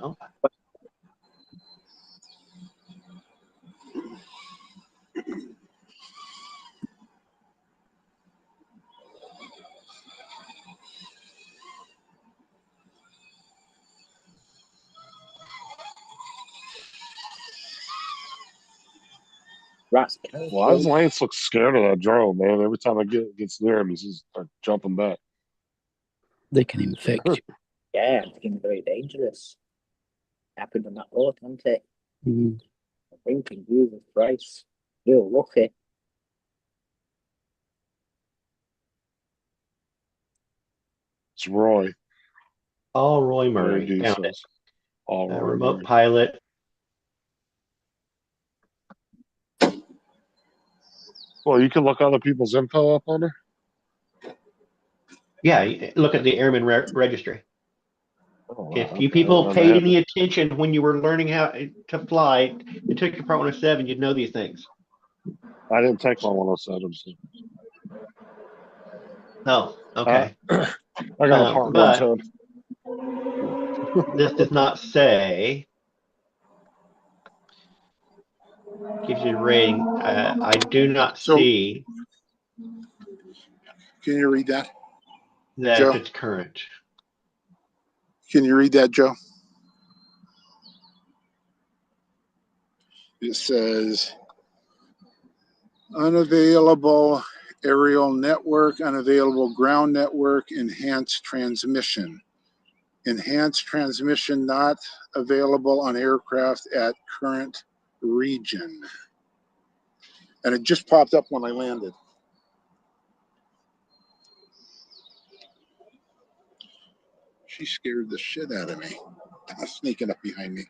No. Rats. Why does Lance look scared of that drone, man? Every time I gets near him, he's just jumping back. They can infect you. Yeah, it's getting very dangerous. Happened on that boat, hasn't it? Hmm. I'm thinking, Jesus Christ. You're lucky. It's Roy. Paul Roy Roy Murray. D Found it. says. All Roy Remote Murray. pilot. Well, you can look other people's info up on there. Yeah, look at the Airman Registry. Oh, wow. If Okay. you I people didn't know paid they had any attention when you were learning how to fly, and took your Part 107, you'd know these things. that. I didn't take my 107. So. Oh, okay. I got a Part But 110. this does not say. Gives you a rating. I do not So- see. Can you read that? that Joe? if it's current. Can you read that, Joe? It says unavailable aerial network, unavailable ground network, enhanced transmission. Enhanced transmission not available on aircraft at current region. And it just popped up when I landed. She scared the shit out of me. Sneaking up behind me.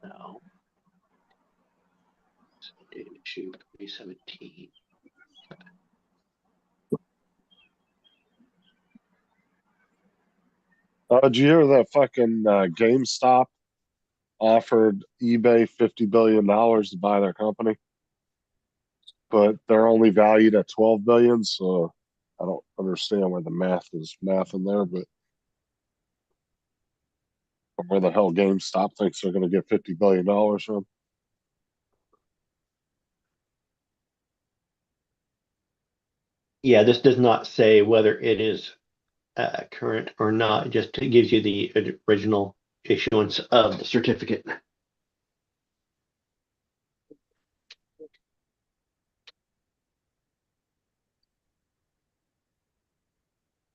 No. Data issue 2017. Did you hear that fucking GameStop offered eBay $50 billion to buy their company? But they're only valued at 12 billion, so I don't understand where the math in there, but where the hell GameStop thinks they're gonna get $50 billion from. Yeah, this does not say whether it is current or not. It just gives you the original issuance of the certificate.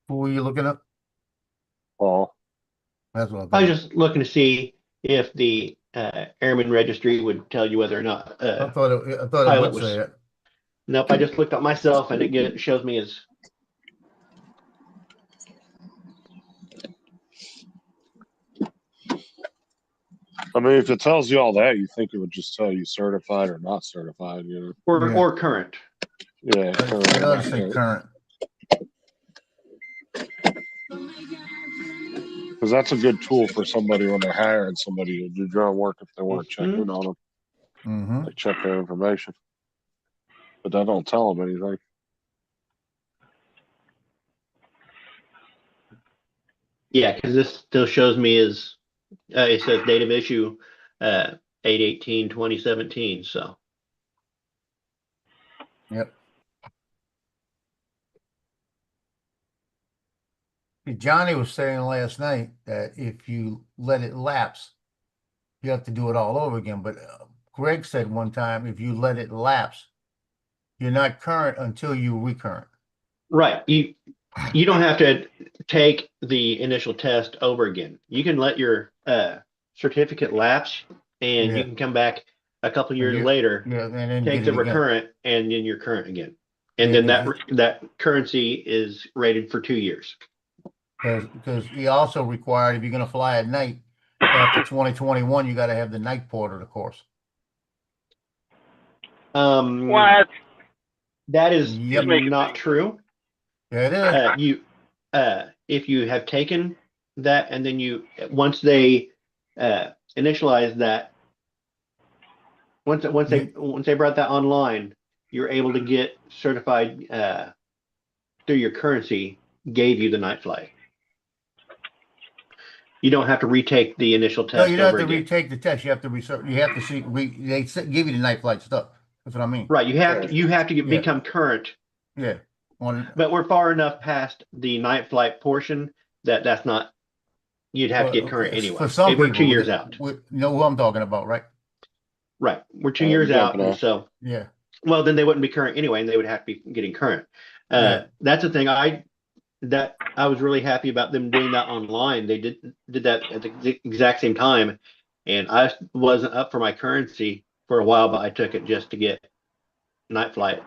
Who were you looking up? Paul. That's what I I thought. was just looking to see if the Airman Registry would tell you whether or not I thought it pilot would was. say it. Nope, I just looked up myself and it shows me as. I mean, if it tells you all that, you think it would just tell you certified or not certified, you know? Or, Yeah. or current. Yeah. It does say current. Because that's a good tool for somebody when they're hiring somebody to do drone work if they want to check in on them. Mm-hmm. Like check their information. But that don't tell them anything. Yeah, because this still shows me as it says date of issue 8/18/2017. So Yep. Johnny was saying last night that if you let it lapse, you have to do it all over again. But Greg said one time, if you let it lapse, you're not current until you recurrent. right, you don't have to take the initial test over again. You can let your certificate lapse, and you Yeah. can come back a couple years Yeah, later, yeah, and then take get the it again. recurrent, and then you're current again. And Yeah, then that currency is rated for 2 years. Because he also required, if you're going to fly at night after 2021, you got to have the night port of the course. What? That is Yep. not true. Yeah, it is. If you have taken that and then once they initialize that, once they brought that online, you're able to get certified through your currency gave you the night flight. You don't have to retake the initial test. No, you don't have to again. retake the test. You have to give you the night flight stuff. That's what I mean. Right. You have to become current. Yeah. But we're far enough past the night flight portion that's not. You'd have to get current anyway. For some we're people, 2 years out. You know who I'm talking about, right? Right. We're 2 years out, and so yeah. Well, then they wouldn't be current anyway, and they would have to be getting current. Yeah. That's the thing. I was really happy about them doing that online. They did that at the exact same time, and I wasn't up for my currency for a while, but I took it just to get night flight.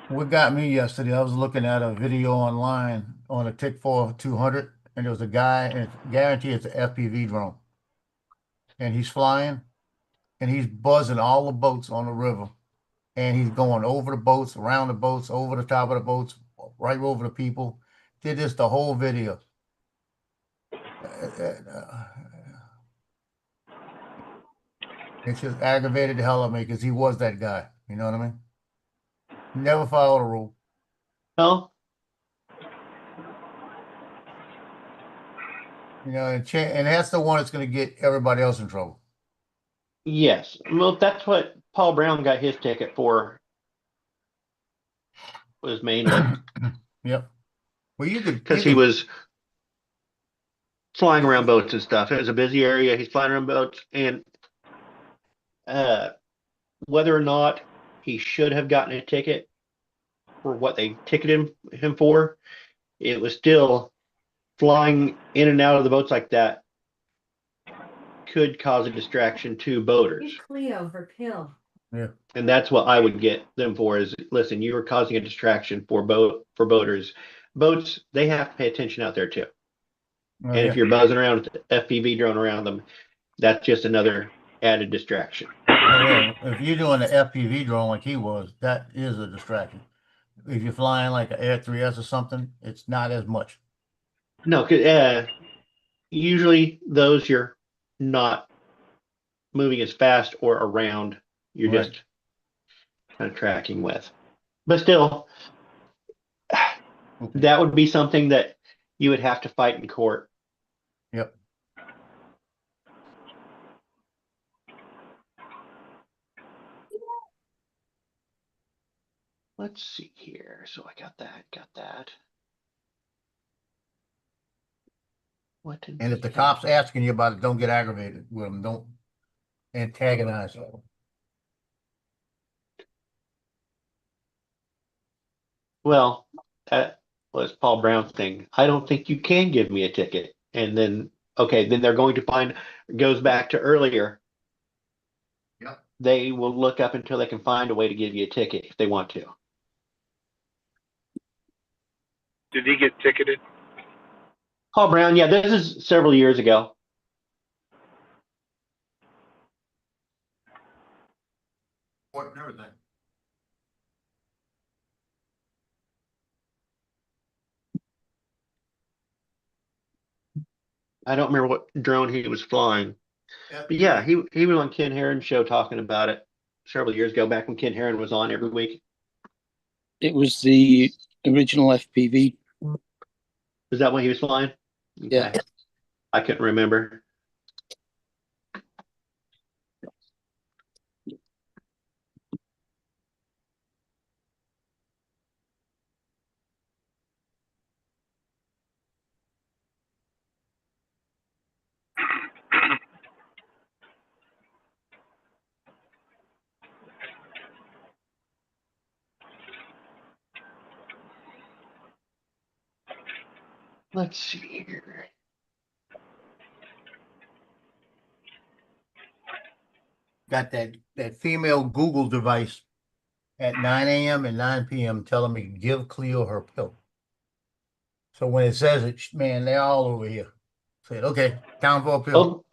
What got me yesterday, I was looking at a video online on a TIC-4 200, and there was a guy, and it's guaranteed it's an FPV drone. And he's flying, and he's buzzing all the boats on the river. And he's going over the boats, around the boats, over the top of the boats, right over the people. Did this the whole video. It just aggravated the hell out of me because he was that guy. You know what I mean? Never follow the rule. No, You know, and that's the one that's going to get everybody else in trouble. yes. Well, that's what Paul Brown got his ticket for, was mainly Yep. Well, you could because he was flying around boats and stuff. It was a busy area. He's flying around boats, and whether or not he should have gotten a ticket for what they ticketed him for, it was still flying in and out of the boats like that could cause a distraction to boaters. Give Cleo her pill. And that's what I would get them for is, listen, you are causing a distraction for boaters. Boats, they have to pay attention out there too. And if you're buzzing around with the FPV drone around them, that's just another added distraction. If you're doing an FPV drone like he was, that is a distraction. If you're flying like an Air 3S or something, it's not as much. No, usually those you're not moving as fast or around. You're Right. just kind of tracking with. But still, that would be something that you would have to fight in court. Yep. Let's see here. So I got that. What did And if we the have? cop's asking you about it, don't get aggravated with them. Don't antagonize them. Well, that was Paul Brown's thing. I don't think you can give me a ticket. And then, okay, then they're going to find, goes back to earlier. Yep. They will look up until they can find a way to give you a ticket if they want to. Did he get ticketed? Paul Brown, yeah, this is several years ago. What and everything. I don't remember what drone he was flying. But yeah, he was on Ken Heron's show talking about it several years ago, back when Ken Heron was on every week. It was the original FPV. Is that what he was flying? Yeah. Okay. I couldn't remember. Let's see here. Got that female Google device at 9 a.m. and 9 p.m. telling me give Cleo her pill. So when it says it, man, they're all over here. Said, okay, time for a pill. Oh,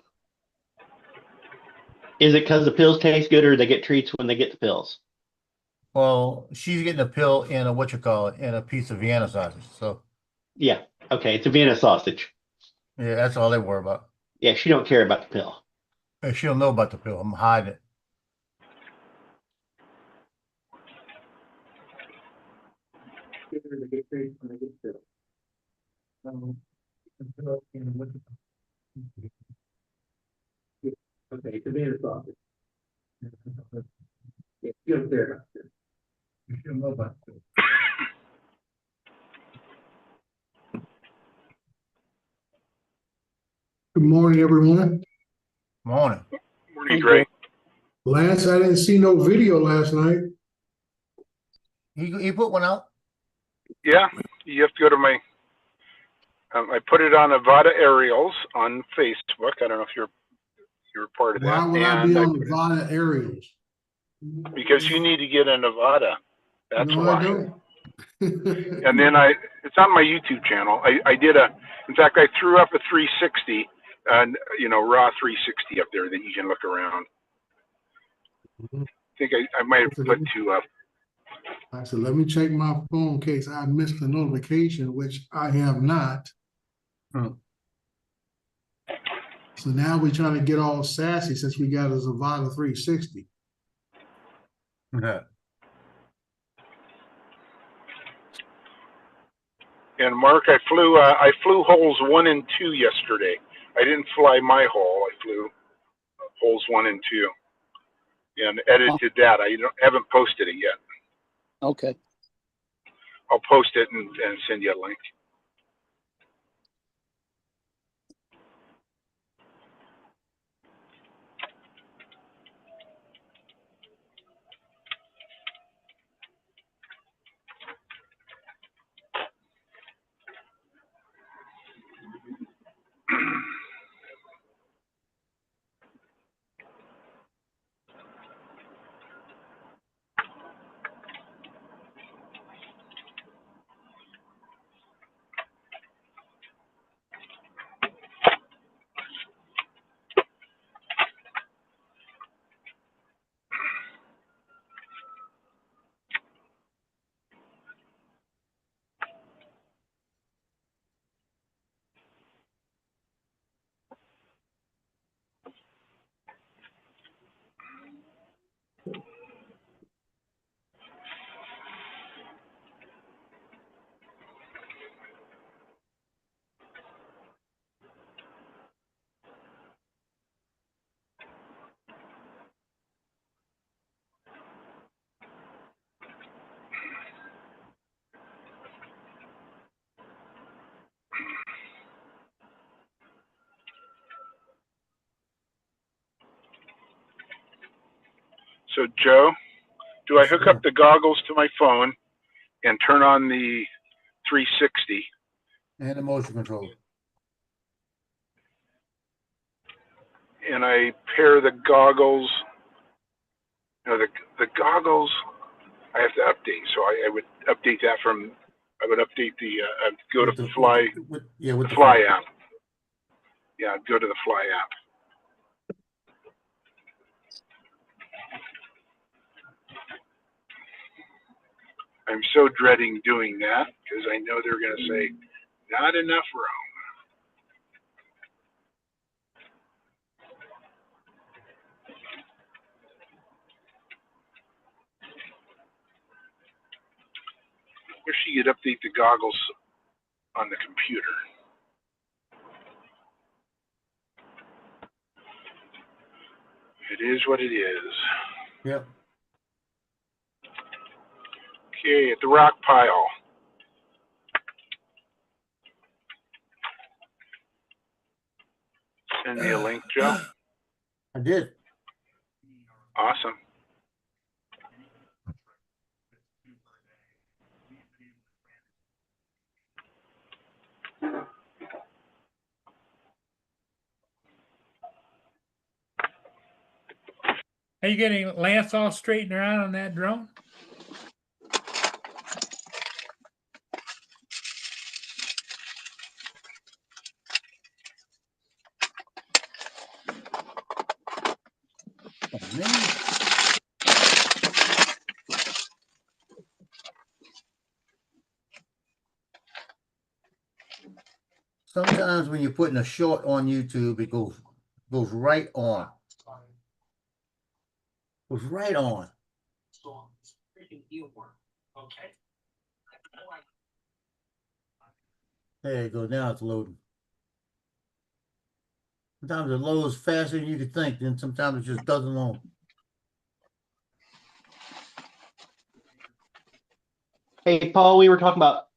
is it because the pills taste good, or they get treats when they get the pills? Well, she's getting a pill in a in a piece of Vienna sausage. So Yeah. Okay, it's a Vienna sausage. yeah, that's all they worry about. Yeah, she don't care about the pill. And she'll know about the pill. I'm hiding it. Okay, it's a Vienna sausage. Yeah, she don't care about the pill. She'll know about the pill. Good morning, everyone. Morning. Morning, Greg. Lance, I didn't see no video last night. He put one out. Yeah, you have to go to my. I put it on Avada Aerials on Facebook. I don't know if you're part of that. Why would I be And on Nevada Aerials? because you need to get a Nevada. That's No, why. I don't. And then it's on my YouTube channel. In fact, I threw up a 360, and raw 360 up there that you can look around. I think I might have put two up. I said, let me check my phone in case I missed the notification, which I have not. Hmm. So now we're trying to get all sassy since we got a Zavada 360. Yeah. And Mark, I flew holes 1 and 2 yesterday. I didn't fly my hole. I flew holes 1 and 2, and edited that. Haven't posted it yet. Okay. I'll post it and send you a link. So Joe, do I hook up the goggles to my phone and turn on the 360? And the motion control. And I pair the goggles. The goggles I have to update, so I would update that from. I would update the. I'd go to Fly. With the Fly app. Yeah, I'd go to the Fly app. I'm so dreading doing that because I know they're going to say not enough room. Wish you could update the goggles on the computer. It is what it is. Yep. Okay, at the rock pile. Send me a link, Joe. I did. Awesome. Are you getting Lance all straightened around on that drone? Oh, man. Sometimes when you're putting a short on YouTube, it goes right on. Goes right on. There you go. Now it's loading. Sometimes it loads faster than you could think, then sometimes it just doesn't load. Hey, Paul, we were talking about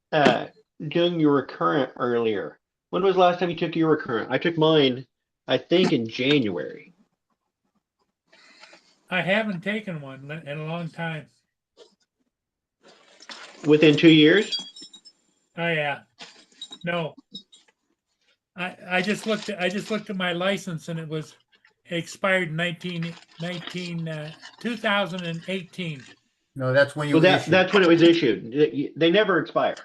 doing your recurrent earlier. When was the last time you took your recurrent? I took mine, I think, in January. I haven't taken one in a long time. Within 2 years? Oh yeah. No. I just looked at my license and it expired in 2018. No, that's when you Well, issue. that's when it was issued. They never expire.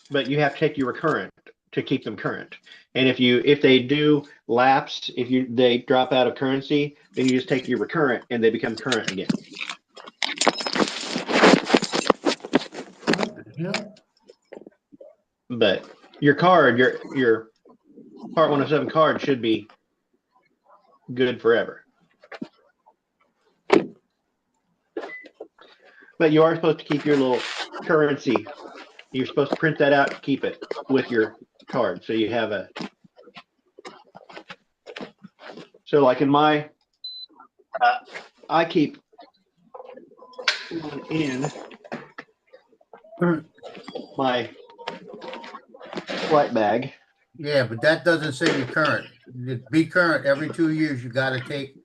But you have to take your recurrent to keep them current. And if they do lapse, they drop out of currency, then you just take your recurrent and they become current again. Yeah. But your card, your Part 107 card should be good forever. But you are supposed to keep your little currency. You're supposed to print that out to keep it with your card. So you have a. So like in my, I keep in my flight bag. Yeah, but that doesn't say you're current. To be current, every 2 years, you gotta take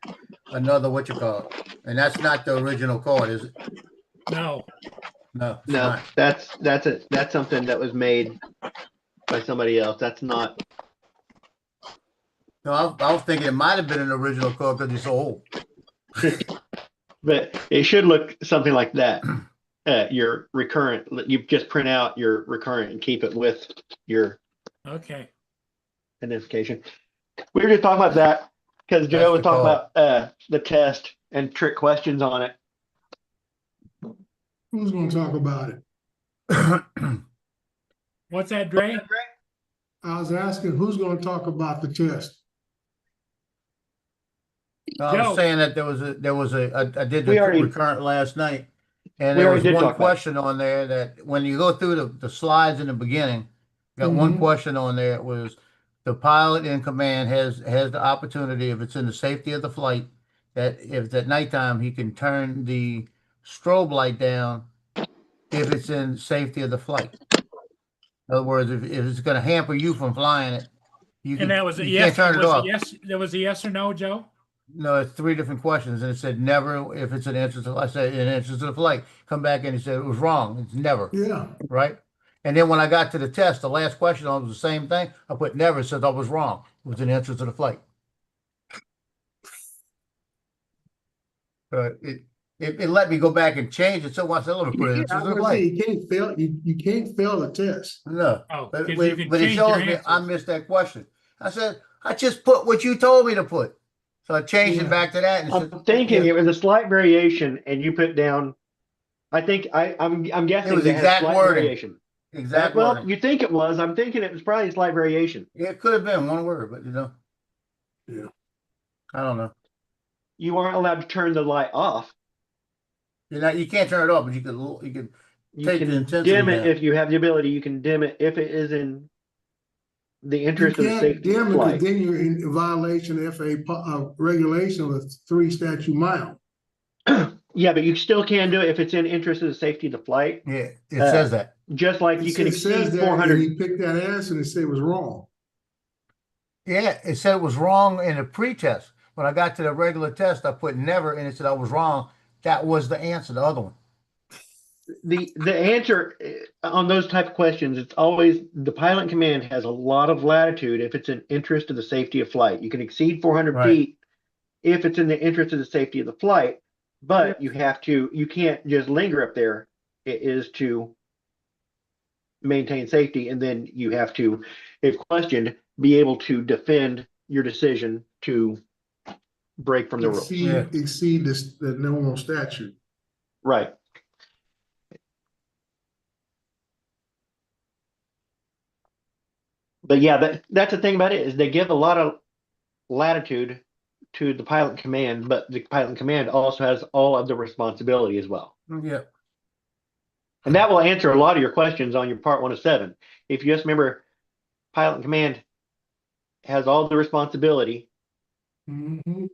another, what you call it, and that's not the original card, is it? No, No, it's No, not. that's something that was made by somebody else. That's not. No, I was thinking it might have been an original card because it's so old. But it should look something like that. Your recurrent, you just print out your recurrent and keep it with your okay. identification. We were just talking about that because That's Joe was the talking call. about the test and trick questions on it. Who's gonna talk about it? What's that, Dre? I was asking, who's gonna talk about the test? I Joe. was saying that I did We the already- recurrent last night. And we there already was did one talk about it. question on there that when you go through the slides in the beginning, got one Mhm. question on there. It was the pilot in command has the opportunity, if it's in the safety of the flight, that if it's at nighttime, he can turn the strobe light down if it's in safety of the flight. In other words, if it's going to hamper you from flying it, you And that was a you yes. can't turn it off. Yes, there was a yes or no, Joe? No, it's 3 different questions, and it said never if it's an interest of. I said in interest of the flight. Come back and he said it was wrong. It's never. Yeah, Right? And then when I got to the test, the last question on it was the same thing. I put never, said I was wrong. It was an answer to the flight. It let me go back and change it. So I said, let me put it yeah, into I the was gonna say, flight. you can't fail, you can't fail the test. No. Oh, But, 'cause but, you can but it change your shows me I answers. missed that question. I said, I just put what you told me to put. So I changed Yeah. it back to that. And it I'm said, thinking yeah, it was a slight variation, and you put down. I'm guessing It was they had a exact slight wording. variation. exact Well, wording. you think it was. I'm thinking it was probably a slight variation. It could have been one word, but Yeah. I don't know. You aren't allowed to turn the light off. You can't turn it off, but you could You take the can intensity dim it down. if you have the ability. You can dim it if it is in the You interest of the can't safety dim of it, flight. because then you're in violation of FAA regulation with 3 statute mile. Yeah, but you still can do it if it's in interest of the safety of the flight. Yeah, it says that. Just like you can It says exceed that, and 400. he picked that answer and said it was wrong. Yeah, it said it was wrong in the pre-test. When I got to the regular test, I put never, and it said I was wrong. That was the answer, the other one. The answer on those type of questions, it's always the pilot in command has a lot of latitude if it's in interest of the safety of flight. You can exceed 400 Right. feet if it's in the interest of the safety of the flight, but you can't just linger up there. It is to maintain safety, and then you have to, if questioned, be able to defend your decision to break from the rules. Exceed the normal statute. Right. But yeah, that's the thing about it, is they give a lot of latitude to the pilot in command, but the pilot in command also has all of the responsibility as well. Yeah. And that will answer a lot of your questions on your part 107. If you just remember, pilot in command has all the responsibility. Mhm.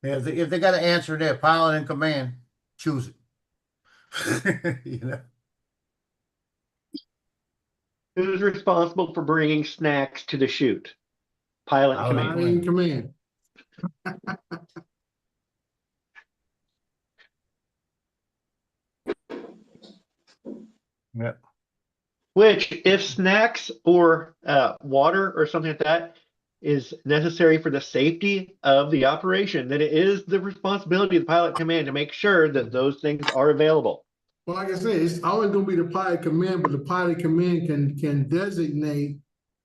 Yeah, if they got an answer there, pilot in command, choose it. You know. Who's responsible for bringing snacks to the chute? Pilot in Pilot command. In command. Yeah. Which, if snacks or water or something like that is necessary for the safety of the operation, then it is the responsibility of the pilot in command to make sure that those things are available. Well, like I said, it's always gonna be the pilot command, but the pilot command can designate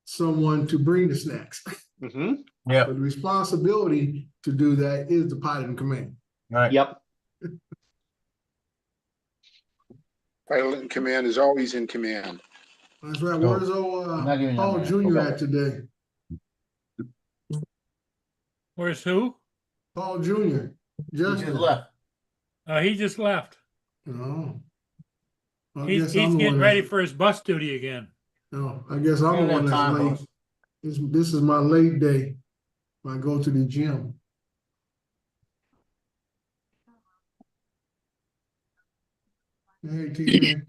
someone to bring the snacks. Mm-hmm. Yeah. But the responsibility to do that is the pilot in command. Right. Yep. Pilot in command is always in command. That's right. So, Where's old not even Paul on that. Jr. at today? Where's who? Paul Jr. He just Justin. left. He just left. Oh. I He's guess I'm the getting one ready that's, for his bus duty again. no, I guess I'm the one that's Time late. goes. This is my late day. When I go to the gym. Hey, TJ.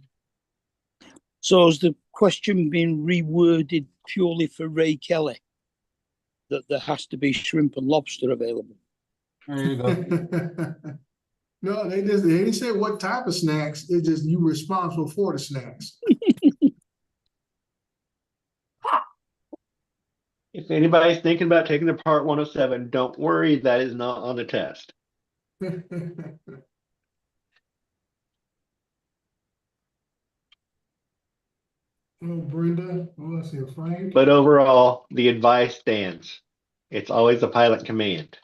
So has the question been reworded purely for Ray Kelly? That there has to be shrimp and lobster available? There you go. No, they didn't say what type of snacks. It's just you responsible for the snacks. If anybody's thinking about taking the Part 107, don't worry, that is not on the test. Oh, Brenda, oh, I see Frank. But overall, the advice stands. It's always a pilot command.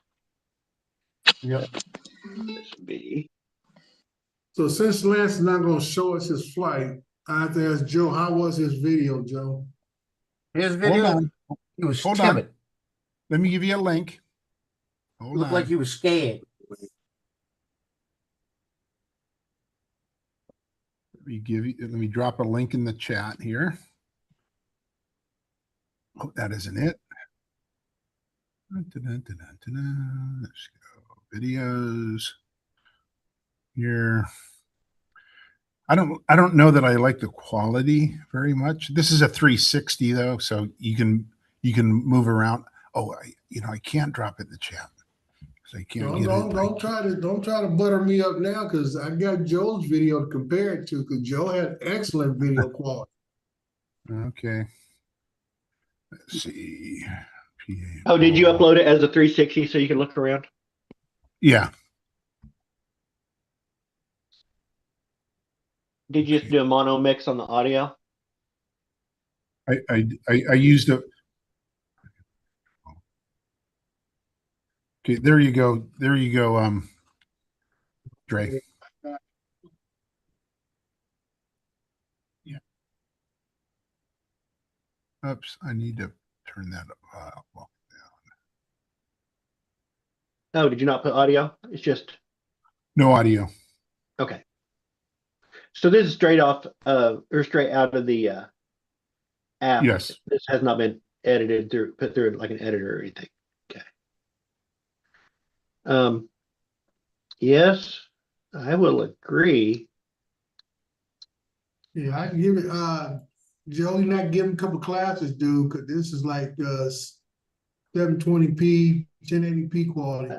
Yep. This would be. So since Lance is not gonna show us his flight, I have to ask Joe, how was his video, Joe? His Hold video, on. he was Hold on. timid. Let me give you a link. Hold Looked on. like he was scared. Let me drop a link in the chat here. Oh, that isn't it. Let's go. Videos. Here. I don't know that I like the quality very much. This is a 360 though, so you can move around. Oh, I can't drop it in the chat. So I can't get it. Don't try to butter me up now, because I got Joe's video to compare it to, because Joe had excellent video quality. Okay. Let's see. Oh, did you upload it as a 360 so you can look around? Yeah. Did you just do a mono mix on the audio? I used a. Okay, there you go. There you go. Dre. Yeah. Oops, I need to turn that up. Well, Oh, did you not put audio? It's just no audio. okay. So this is straight off or straight out of the app. Yes. This has not been edited through, put through like an editor or anything. Okay. Yes, I will agree. Yeah, I can give it, Joe, you not give him a couple classes, dude, because this is like 720p, 1080p quality.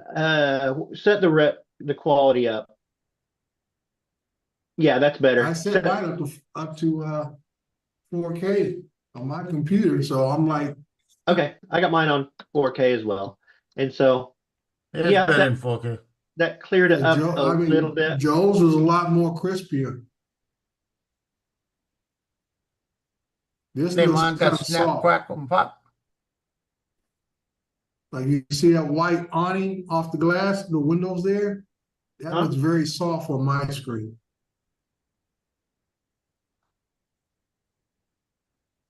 Set the quality up. Yeah, that's better. I set mine up to 4K on my computer, so I'm like, Okay, I got mine on 4K as well, and so It's yeah, better than 4K. that cleared it up Joe, a little bit. Joe's was a lot more crispier. This Say looks mine kind got of snap, soft. crackle, and pop. Like you see that white awning off the glass, the windows there? That Huh? looks very soft on my screen.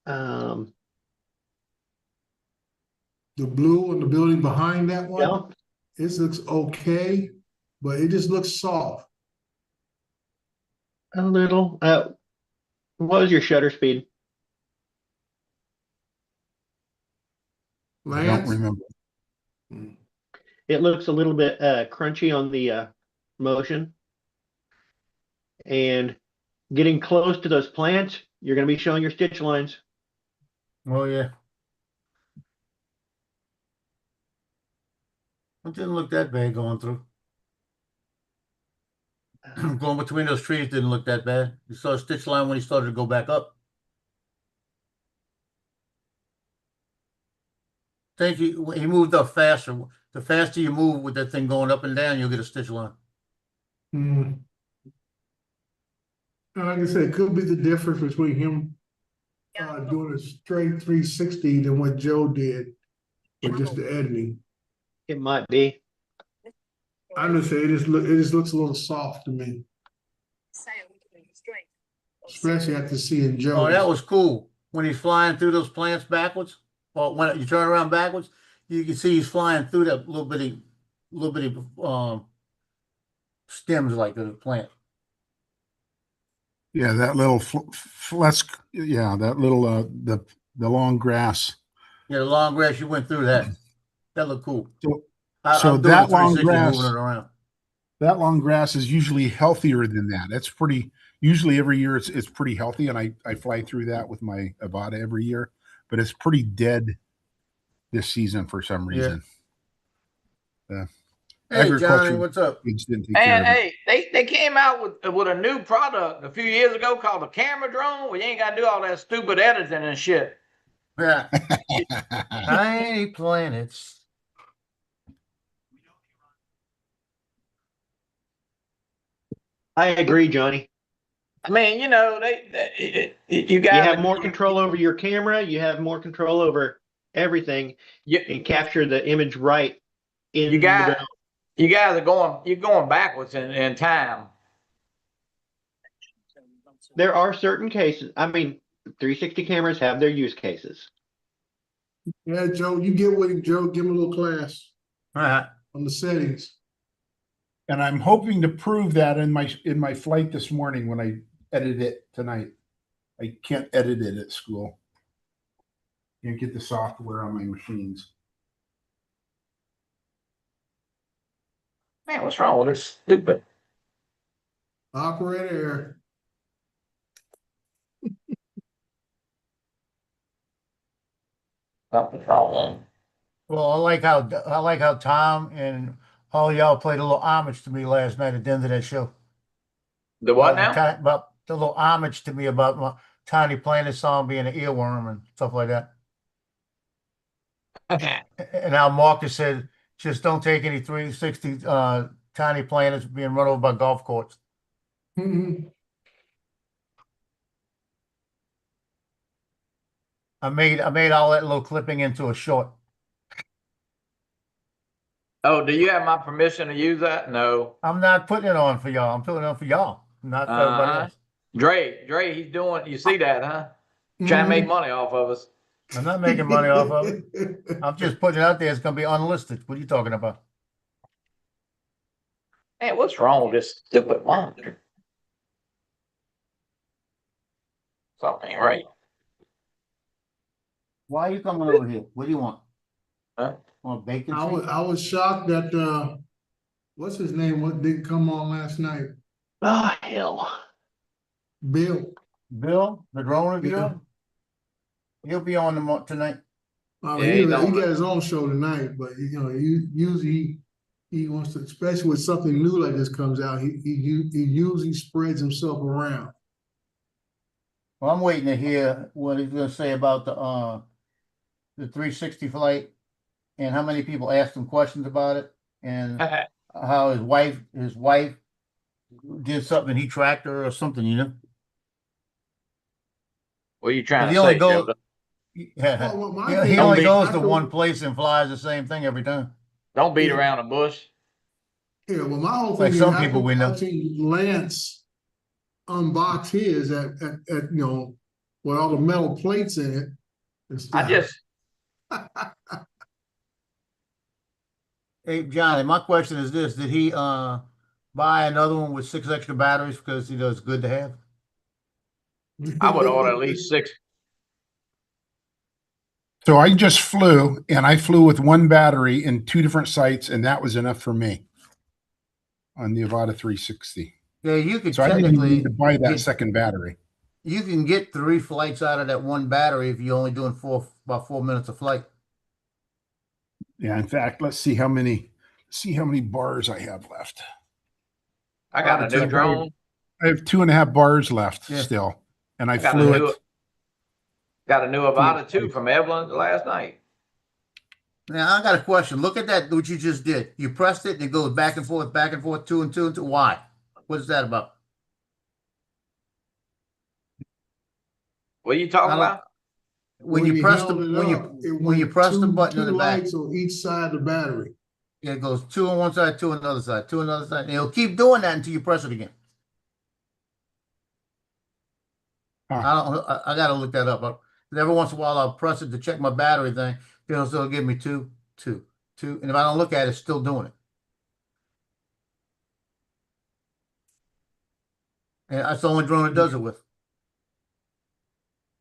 Um, The blue on the building behind that one, yeah, it looks okay, but it just looks soft. a little. What was your shutter speed? I don't Lance? remember. It looks a little bit crunchy on the motion. And getting close to those plants, you're going to be showing your stitch lines. Oh, yeah. It didn't look that bad going through. Going between those trees didn't look that bad. You saw a stitch line when he started to go back up. Think he moved up faster. The faster you move with that thing going up and down, you'll get a stitch line. Like I said, it could be the difference between him doing a straight 360 than what Joe did with just the editing. It might be. I'm gonna say it just looks a little soft to me. Especially after seeing Joe. Oh, that was cool. When he's flying through those plants backwards, or when you turn around backwards, you can see he's flying through that little bitty stems like of the plant. Yeah, that little that little the long grass. Yeah, the long grass, you went through that. That looked cool. So, I'm doing the that long 360, grass, moving it around. that long grass is usually healthier than that. It's pretty usually every year it's pretty healthy, and I fly through that with my Avata every year, but it's pretty dead this season for some Yeah. reason. Hey, Agriculture Johnny, what's up? kids didn't take care And of it. hey, they came out with a new product a few years ago called the camera drone, where you ain't got to do all that stupid editing and shit. Yeah. Tiny planets. I agree, Johnny. I mean, you know, you You got have more control over your camera. You have more control over everything and capture the image right in You the got drone. you guys you're going backwards in time. There are certain cases. I mean, 360 cameras have their use cases. Yeah, Joe, you get with him, Joe. Give him a little class All right. on the settings. And I'm hoping to prove that in my flight this morning when I edit it tonight. I can't edit it at school. Can't get the software on my machines. Man, what's wrong with this stupid? Operator error. Something's wrong. Well, I like how Tom and all y'all played a little homage to me last night at the end of that show. The what About now? about the little homage to me about my Tiny Planet song being an earworm and stuff like that. And how Marcus said, just don't take any 360 Tiny Planets being run over by golf carts. Mhm. I made all that little clipping into a short. Oh, do you have my permission to use that? No. I'm not putting it on for y'all. I'm putting it on for y'all, not for everybody Uh-huh. else. Dre, he's doing. You see that, huh? Trying to make money off of us. I'm not making money off of it. I'm just putting it out there. It's going to be unlisted. What are you talking about? Man, what's wrong with this stupid monitor? Something ain't right. Why are you coming over here? What do you want? Huh? Want bacon? I was shocked that what's his name? What didn't come on last night? Oh, hell. Bill. Bill, the drone reviewer? Yeah. He'll be on the tonight. I Yeah, mean, he he don't. got his own show tonight, but you know, usually he wants to, especially when something new like this comes out, he usually spreads himself around. Well, I'm waiting to hear what he's going to say about the 360 flight and how many people asked him questions about it and how his wife did something, he tracked her or something, you know? What are you trying But to he only say, goes, Joe? yeah, Well, my he thing- only be- goes I to could- one place and flies the same thing every time. Don't beat Yeah. around the bush. Yeah, well, my whole Like thing some is people we know. watching Lance unbox his at you know, with all the metal plates in it. And stuff. I just Hey, Johnny, my question is this: did he buy another one with 6 extra batteries because he does good to have? I would order at least 6. So I just flew, and I flew with one battery in 2 different sites, and that was enough for me on the Avata 360. Yeah, you could So I didn't even technically need to buy that get- second battery. You can get 3 flights out of that one battery if you're only doing about 4 minutes of flight. Yeah, in fact, let's see how many bars I have left. I got a Probably new check. drone. I have 2.5 bars left Yeah. still, and I I got flew a new- it. Got a new Avata too from Evelyn last night. Now I got a question. Look at that, what you just did. You pressed it and it goes back and forth, 2 and 2 and 2. Why? What is that about? What are you talking I don't- about? When you press the held it when up, it you went press the two- button on two the back, lights on each side of the battery. it goes 2 on one side, 2 on the other side, 2 on the other side. And it'll keep doing that until you press it again. Huh. I gotta look that up. Every once in a while I'll press it to check my battery thing. It'll still give me 2, 2, 2. And if I don't look at it, it's still doing it. And that's the only drone that does it with.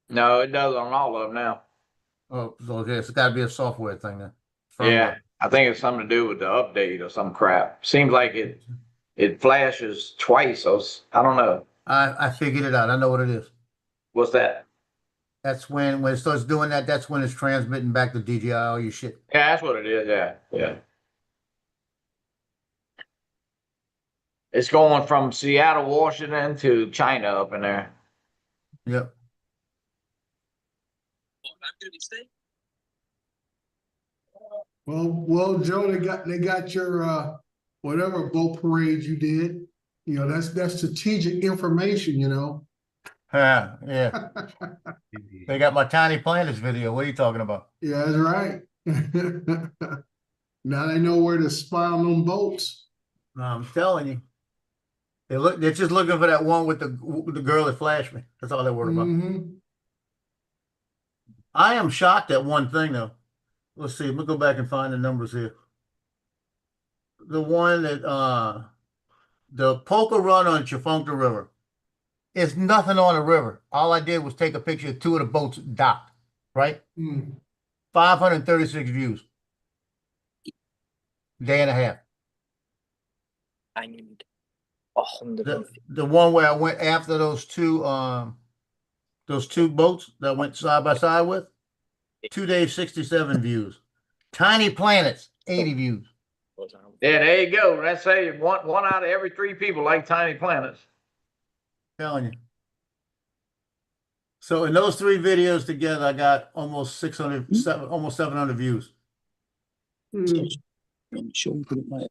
No, it does on all of them now. Oh, so okay, it's got to be a software thing then. Yeah, I think it's something to do with the update or some crap. Seems like it flashes twice. So I don't know. I figured it out. I know what it is. What's that? That's when it starts doing that. That's when it's transmitting back to DJI all your shit. Yeah, that's what it is. Yeah, yeah. It's going from Seattle, Washington to China up in there. Yep. Well, Joe, they got your whatever boat parade you did. You know, that's strategic information, you know. Yeah. They got my Tiny Planets video. What are you talking about? Yeah, that's right. Now they know where to spy on them boats. I'm telling you. They're just looking for that one with the girl that flashed me. That's all they're worried about. Mm-hmm. I am shocked at one thing though. Let's see. Let me go back and find the numbers here. The one that the Polka Run on Chafunka River. It's nothing on the river. All I did was take a picture of two of the boats docked, right? 536 views. Day and a half. I need 100. The one where I went after those two boats that I went side by side with, 2 days, 67 views. Tiny Planets, 80 views. Yeah, there you go. Let's say one out of every 3 people like Tiny Planets. Telling you. So in those 3 videos together, I got almost almost 700 views. I'm sure it might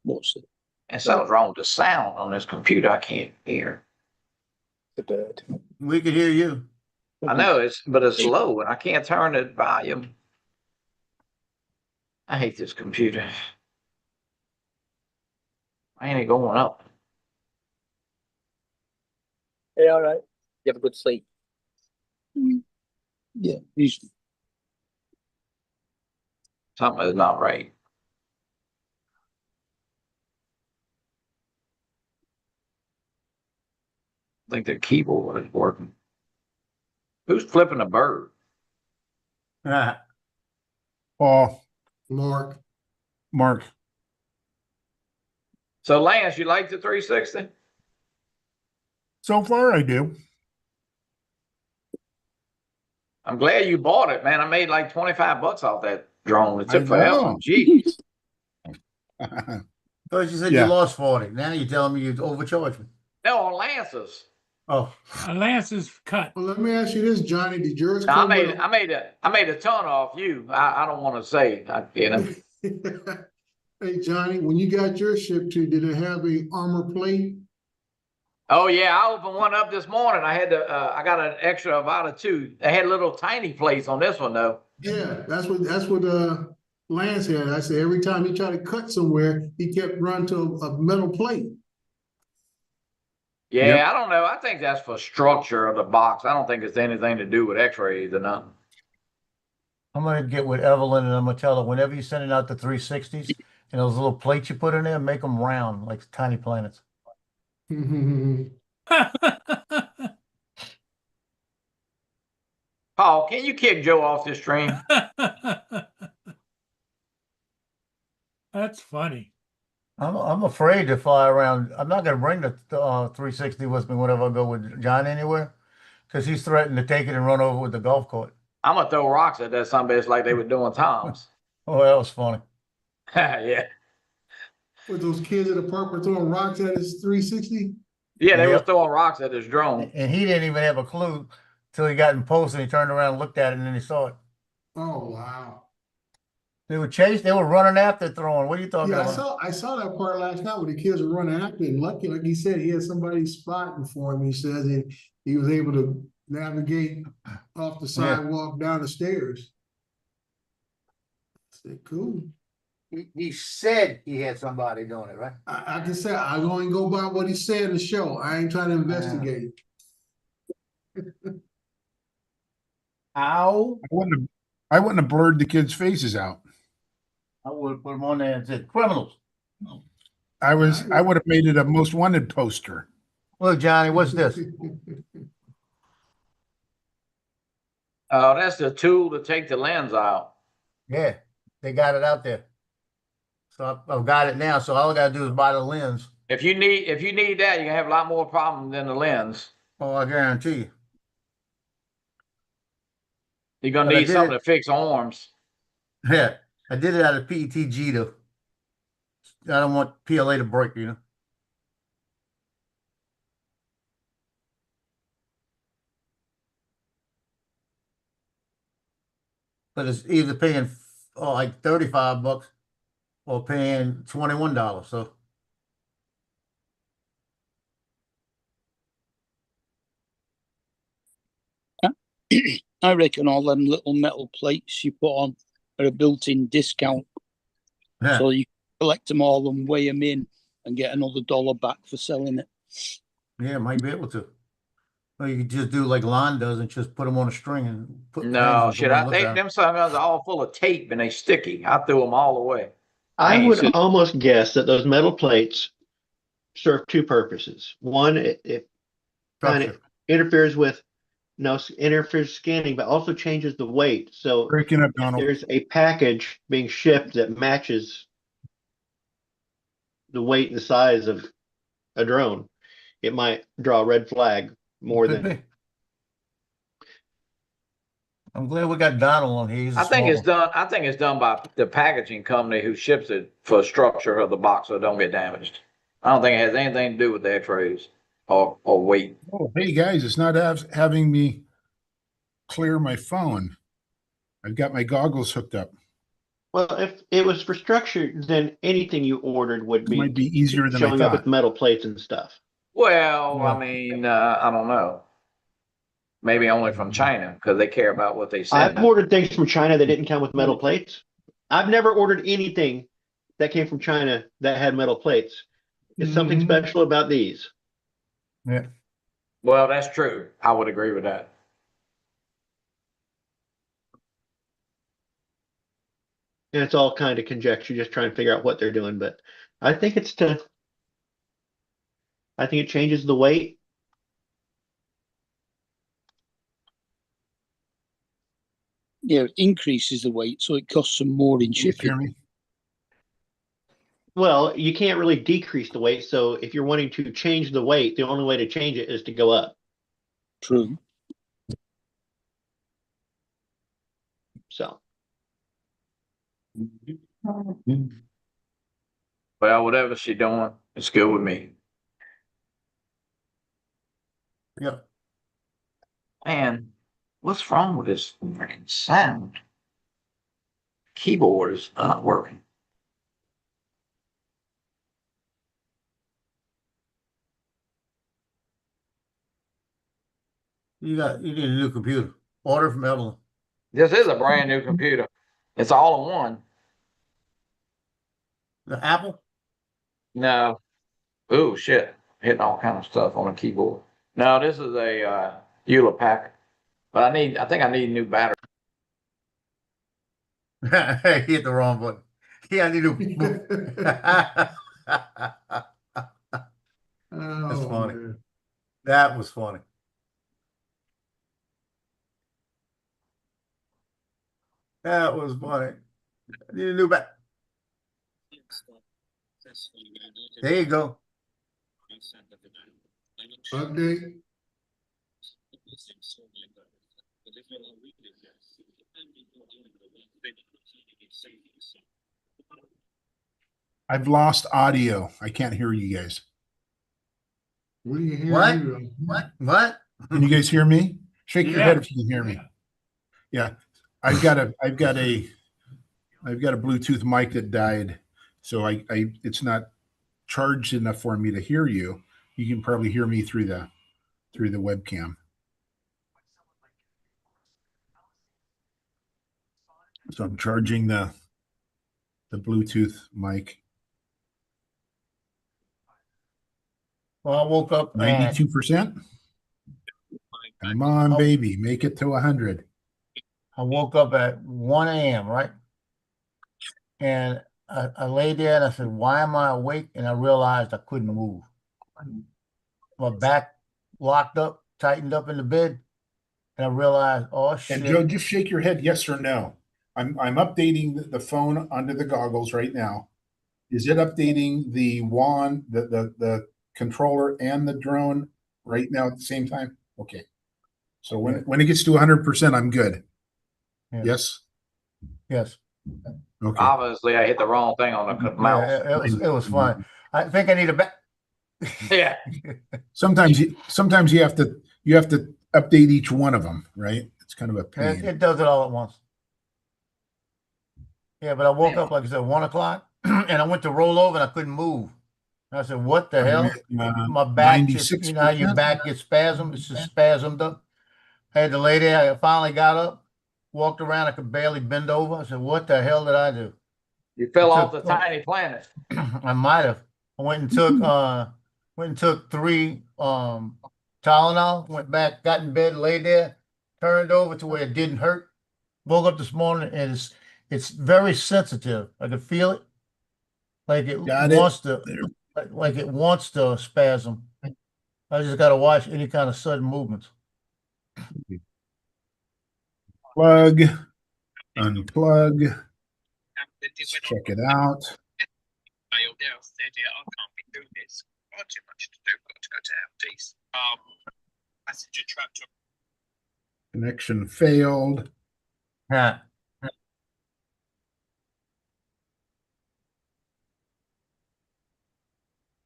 what's it? And something's wrong with the sound on this computer. I can't hear. The bird. We could hear you. I know but it's low and I can't turn the volume. I hate this computer. Why ain't it going up? Yeah, all right. You have a good sleep. Yeah, Something is not right. I think the keyboard is working. Who's flipping a bird? Paul, Mark. So Lance, you like the 360? so far I do. I'm glad you bought it, man. I made like $25 off that drone. It I took forever. know. Jeez. First you said Yeah. you lost 40. Now you're telling me you overcharged me. No, on Lance's. Oh. Lance's cut. Well, let me ask you this, Johnny. Did yours No, come I made a ton off you. I don't want to say, you know. Hey, Johnny, when you got your ship to, did it have a armor plate? Oh yeah, I opened one up this morning. I had to. I got an extra about a 2. They had little tiny plates on this one though. Yeah, that's what Lance had. I said every time he tried to cut somewhere, he kept running to a metal plate. Yeah, Yep. I don't know. I think that's for structure of the box. I don't think it's anything to do with X-rays or nothing. I'm gonna get with Evelyn and I'm gonna tell her whenever you're sending out the 360s and those little plates you put in there, make them round like Tiny Planets. Paul, can you kick Joe off this stream? That's funny. I'm afraid to fly around. I'm not gonna bring the 360 with me whenever I go with John anywhere, because he's threatened to take it and run over with the golf cart. I'm gonna throw rocks at that sunbase like they were doing Tom's. Oh, that was funny. Yeah. With those kids at the park were throwing rocks at his 360? Yeah, they were Yep. throwing rocks at his drone. And he didn't even have a clue till he got in post and he turned around and looked at it and then he saw it. Oh, wow. They were chased. They were running after throwing. What are you talking Yeah, about? I saw that part last night where the kids were running after him. Lucky, like he said, he had somebody spotting for him. He says, and he was able to navigate off the sidewalk down the stairs. I said, cool. He said he had somebody doing it, right? I can say I only go by what he said in the show. I ain't trying to investigate. Ow. I wouldn't have blurred the kids' faces out. I would have put them on there and said criminals. I would have made it a most wanted poster. Look, Johnny, what's this? That's the tool to take the lens out. Yeah, they got it out there. So I've got it now. So all I gotta do is buy the lens. If you need that, you're gonna have a lot more problem than the lens. Oh, I guarantee you. You're gonna But I need did something it- to fix arms. Yeah, I did it out of PETG though. I don't want PLA to break, you know. But it's either paying like $35 or paying $21. So I reckon all them little metal plates you put on are a built-in discount. yeah, So you collect them all and weigh them in and get another $1 back for selling it. yeah, might be able to. Or you could just do like Lon does and just put them on a string and put No, hands shit. Them sometimes are all full of tape and they sticky. I threw them all away. I ain't would seen- almost guess that those metal plates serve two purposes. One, it kind of interferes with interferes scanning, but also changes the weight. So Breaking up, if Donald. there's a package being shipped that matches the weight and the size of a drone, it might draw a red flag more Could than be. I'm glad we got Donald on here. He's a I think smart it's done. I think it's done by the packaging company who ships it for structure of the box so it don't get damaged. I don't think it has anything to do with the X-rays or weight. Oh, hey guys, it's not having me clear my phone. I've got my goggles hooked up. well, if it was for structure, then anything you ordered would It be might be easier than I showing up with thought. metal plates and stuff. Well, Yeah. I mean, I don't know. Maybe only from China because they care about what they I've send. ordered things from China that didn't come with metal plates. I've never ordered anything that came from China that had metal plates. Is something Mhm. special about these? Yeah. Well, that's true. I would agree with that. And it's all kind of conjecture, just trying to figure out what they're doing. But I think I think it changes the weight. Yeah, it increases the weight, so it costs them more in Hear shipping. me? Well, you can't really decrease the weight. So if you're wanting to change the weight, the only way to change it is to go up. True. So Well, whatever she's doing, it's good with me. Yep. Man, what's wrong with this freaking sound? Keyboard is not working. You need a new computer. Order from Evelyn. This is a brand new computer. It's all in one. The Apple? No. Ooh, shit. Hitting all kind of stuff on a keyboard. No, this is a Hewlett Packard. But I think I need a new battery. Hey, hit the wrong button. Yeah, I need to. That's Oh, funny. man. That was funny. That was funny. I need a new bat. There you go. Update. I've lost audio. I can't hear you guys. What do you hear? What? you? What? Can you guys hear me? Shake your Yeah. head if you can hear me. Yeah. I've got a Bluetooth mic that died. So it's not charged enough for me to hear you. You can probably hear me through the webcam. So I'm charging the Bluetooth mic. Well, I woke up and 92%. Come on, baby. Make it to 100. I woke up at 1 a.m., right? And I lay there and I said, why am I awake? And I realized I couldn't move. my back locked up, tightened up in the bed. And I realized, oh And Joe, shit. just shake your head, yes or no. I'm updating the phone under the goggles right now. Is it updating the wand, the controller and the drone right now at the same time? Okay. So when it gets to 100%, I'm good. Yeah. Yes. Yes. Okay. Obviously, I hit the wrong thing on the mouse. Yeah, it was fun. I think I need a back. Yeah. Sometimes you have to update each one of them, right? It's kind of a pain. It does it all at once. Yeah, but I woke up, like I said, 1 o'clock, and I went to roll over and I couldn't move. And I said, what the hell? My back just, you know how your 96%? back gets spasmed? It's just spasmed up. I had to lay there. I finally got up, walked around. I could barely bend over. I said, what the hell did I do? You fell I off the tiny planet. I might have. I went and took 3 Tylenol, went back, got in bed, laid there, turned over to where it didn't hurt. Woke up this morning and it's very sensitive. I could feel it. Like it wants to like it wants to spasm. I just gotta watch any kind of sudden movements. Plug, unplug. Let's check it out. Connection failed. Yeah.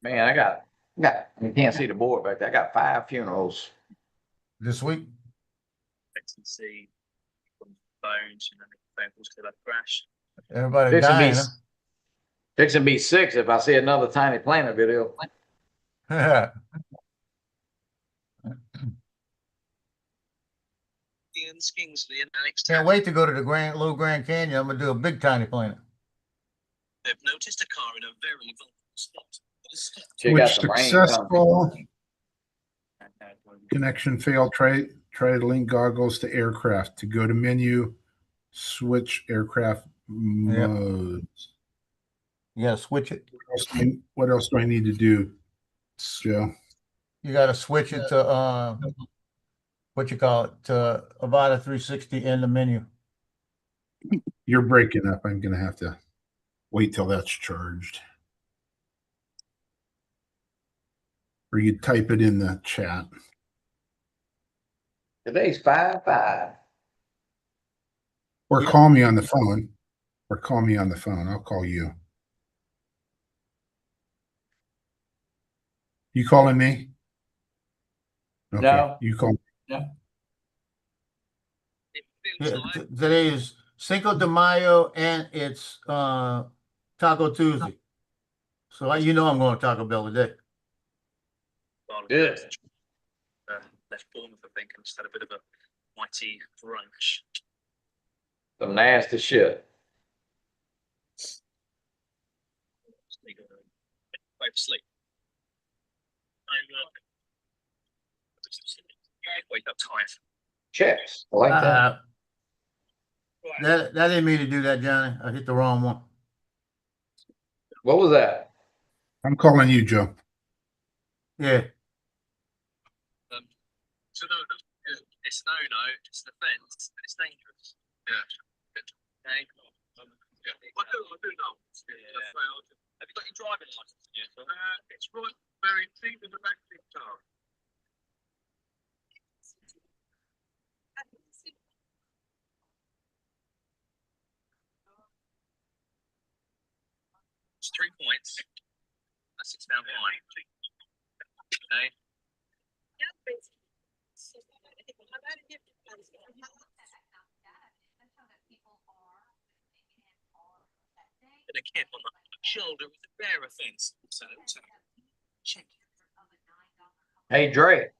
Man, I got, you can't see the board back there. I got 5 funerals this week. See phones, you know, phone calls could have crashed. Everybody dying. Fixing be 6 if I see another Tiny Planet video. Ian Kingsley and Alex. Can't wait to go to the Little Grand Canyon. I'm gonna do a big Tiny Planet. They've noticed a car in a very vulnerable spot. Switch successful. Connection failed. Try to link goggles to aircraft. To go to menu, switch aircraft modes. You gotta switch it. What else do I need to do, Joe? You gotta switch it to what you call it, to Avata 360 in the menu. You're breaking up. I'm gonna have to wait till that's charged. Or you type it in the chat. Today's 5/5. Or call me on the phone. I'll call you. You calling me? Okay. No. You call me. No. Today is Cinco de Mayo and it's Taco Tuesday. So you know I'm going to Taco Bell today. Good. Left Bournemouth, I think, and just had a bit of a mighty brunch. Some nasty shit. Go to sleep. Wake up tired. Checks. I like that. That didn't mean to do that, Johnny. I hit the wrong one. What was that? I'm calling you, Joe. Yeah. So no, it's no, it's the fence, and it's dangerous. Yeah. Okay. I do know. Have you got your driving license? Yeah. It's right, very deep in the back of the car. It's 3 points. That's £6 fine. Okay. And again, on the shoulder with the bear offense. So check. Hey, Dre.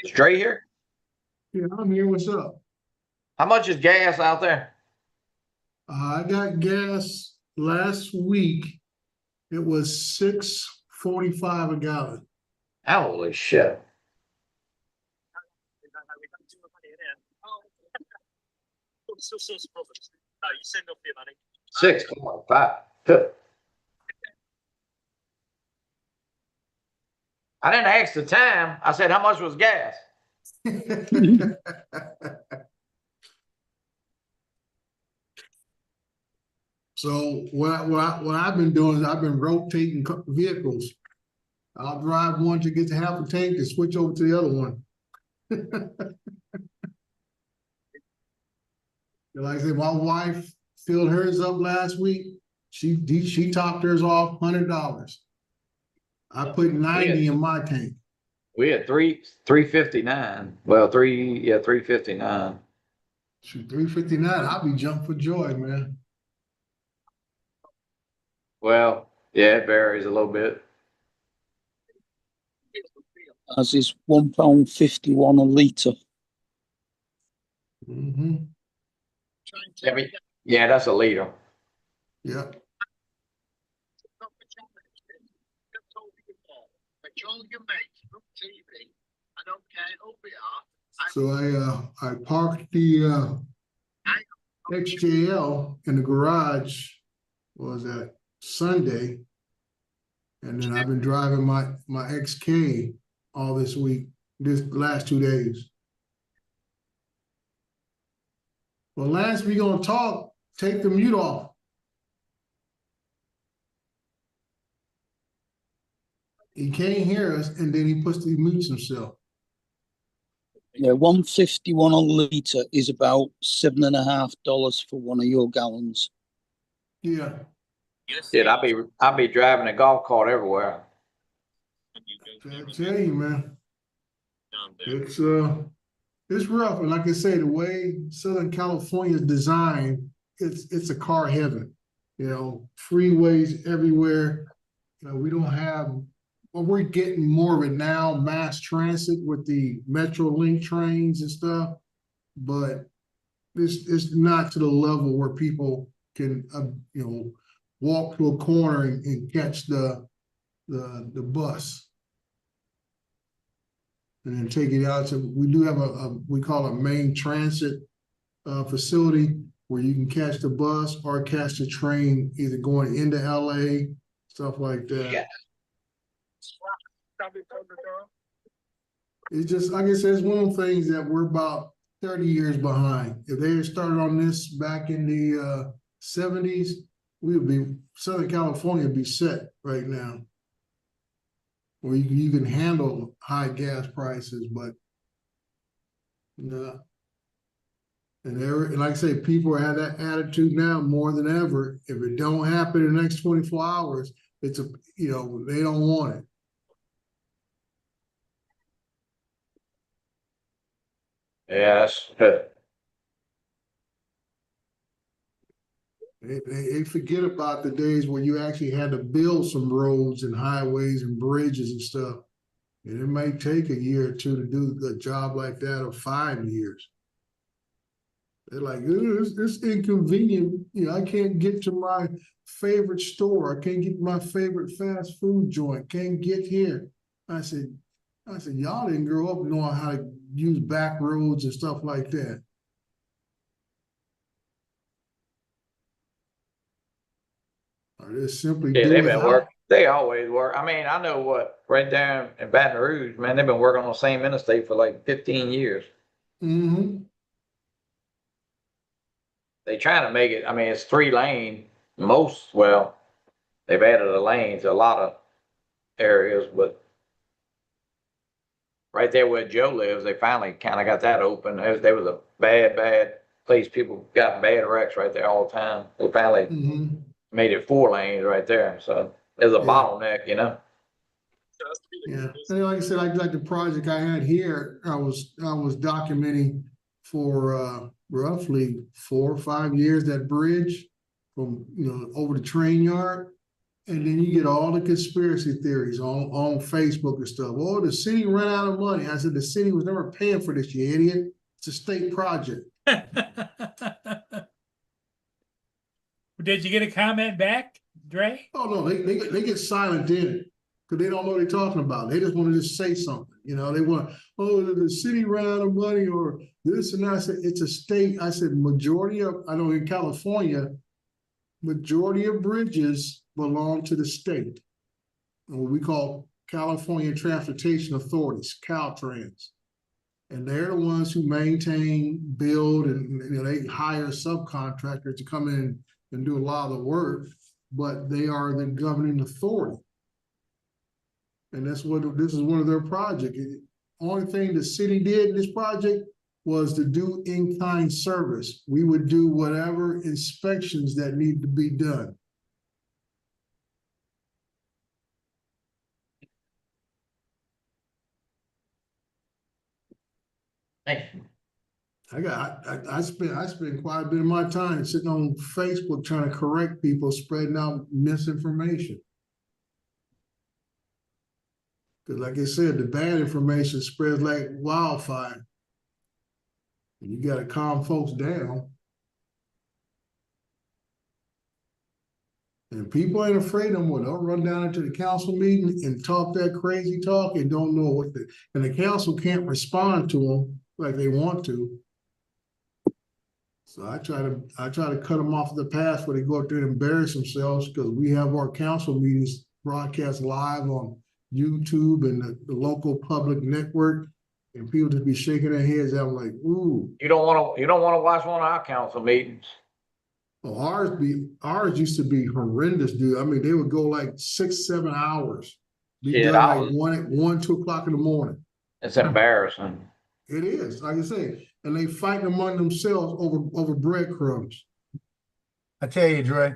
Is Dre here? Yeah, I'm here. What's up? How much is gas out there? I got gas last week. It was $6.45 a gallon. Holy shit. No, you send off your money. 6.5. Good. I didn't ask the time. I said, how much was gas? So what I've been doing is I've been rotating vehicles. I'll drive one to get to half a tank and switch over to the other one. Like I said, my wife filled hers up last week. She topped hers off $100. I put 90 in my tank. We had 359. Well, 359. Shoot, 359. I'll be jumping for joy, man. Well, yeah, it varies a little bit. As is £1.51 a litre. Mm-hmm. Yeah, that's a liter. Yeah. So I parked the XJL in the garage. What was that? Sunday. And then I've been driving my XK all this week, this last 2 days. Well, Lance, we're gonna talk. Take the mute off. He can't hear us, and then he mutes himself. Yeah, 151 a litre is about $7.50 for one of your gallons. Yeah. Yeah, I'll be driving a golf cart everywhere. I tell you, man, it's rough. And like I say, the way Southern California is designed, it's a car heaven. You know, freeways everywhere. You know, we don't have. Well, we're getting more of it now, mass transit with the Metrolink trains and stuff, but it's not to the level where people can, you know, walk to a corner and catch the bus and then take it out. So we do have we call it a main transit facility where you can catch the bus or catch the train, either going into LA, stuff like that. Yeah. It's just, like I said, it's one of the things that we're about 30 years behind. If they had started on this back in the 70s, Southern California would be set right now. Where you can handle high gas prices, but no. And like I say, people have that attitude now more than ever. If it don't happen in the next 24 hours, they don't want it. Yes. They forget about the days where you actually had to build some roads and highways and bridges and stuff. And it might take a year or two to do a job like that, or 5 years. They're like, it's inconvenient. You know, I can't get to my favorite store. I can't get to my favorite fast food joint. Can't get here. I said, y'all didn't grow up knowing how to use back roads and stuff like that. Or they simply Yeah, do they've it been working. They always work. I mean, I know what, right down in Baton Rouge, man, they've been working on the same interstate for like 15 years. Mm-hmm. They trying to make it, I mean, it's 3 lane. Well, they've added a lane to a lot of areas, but right there where Joe lives, they finally kind of got that open. There was a bad place. People got bad wrecks right there all the time. They finally made it 4 lanes right there. So there's a bottleneck, you know. Yeah, and like I said, like the project I had here, I was documenting for roughly 4 or 5 years, that bridge from, over the train yard. And then you get all the conspiracy theories on Facebook and stuff. Oh, the city ran out of money. I said, the city was never paying for this, you idiot. It's a state project. Did you get a comment back, Dre? Oh, no, they get silent then because they don't know what they're talking about. They just want to just say something. They want, the city ran out of money or this and that. I said, it's a state. I said, I know in California, majority of bridges belong to the state, and what we call California Transportation Authorities, Caltrans. And they're the ones who maintain, build, and they hire subcontractors to come in and do a lot of the work, but they are the governing authority. And this is one of their projects. Only thing the city did in this project was to do in-kind service. We would do whatever inspections that need to be done. I spend quite a bit of my time sitting on Facebook trying to correct people spreading out misinformation. Because like I said, the bad information spreads like wildfire. And you gotta calm folks down. And people ain't afraid no more. They'll run down into the council meeting and talk that crazy talk and don't know what and the council can't respond to them like they want to. So I try to cut them off the path where they go out there and embarrass themselves, because we have our council meetings broadcast live on YouTube and the local public network, and people just be shaking their heads out like, ooh. You don't want to watch one of our council meetings. Well, ours used to be horrendous, dude. I mean, they would go like 6-7 hours. Be done like 1, 2 o'clock in the morning. It's embarrassing. It is, like I say, and they fighting among themselves over breadcrumbs. I tell you, Dre,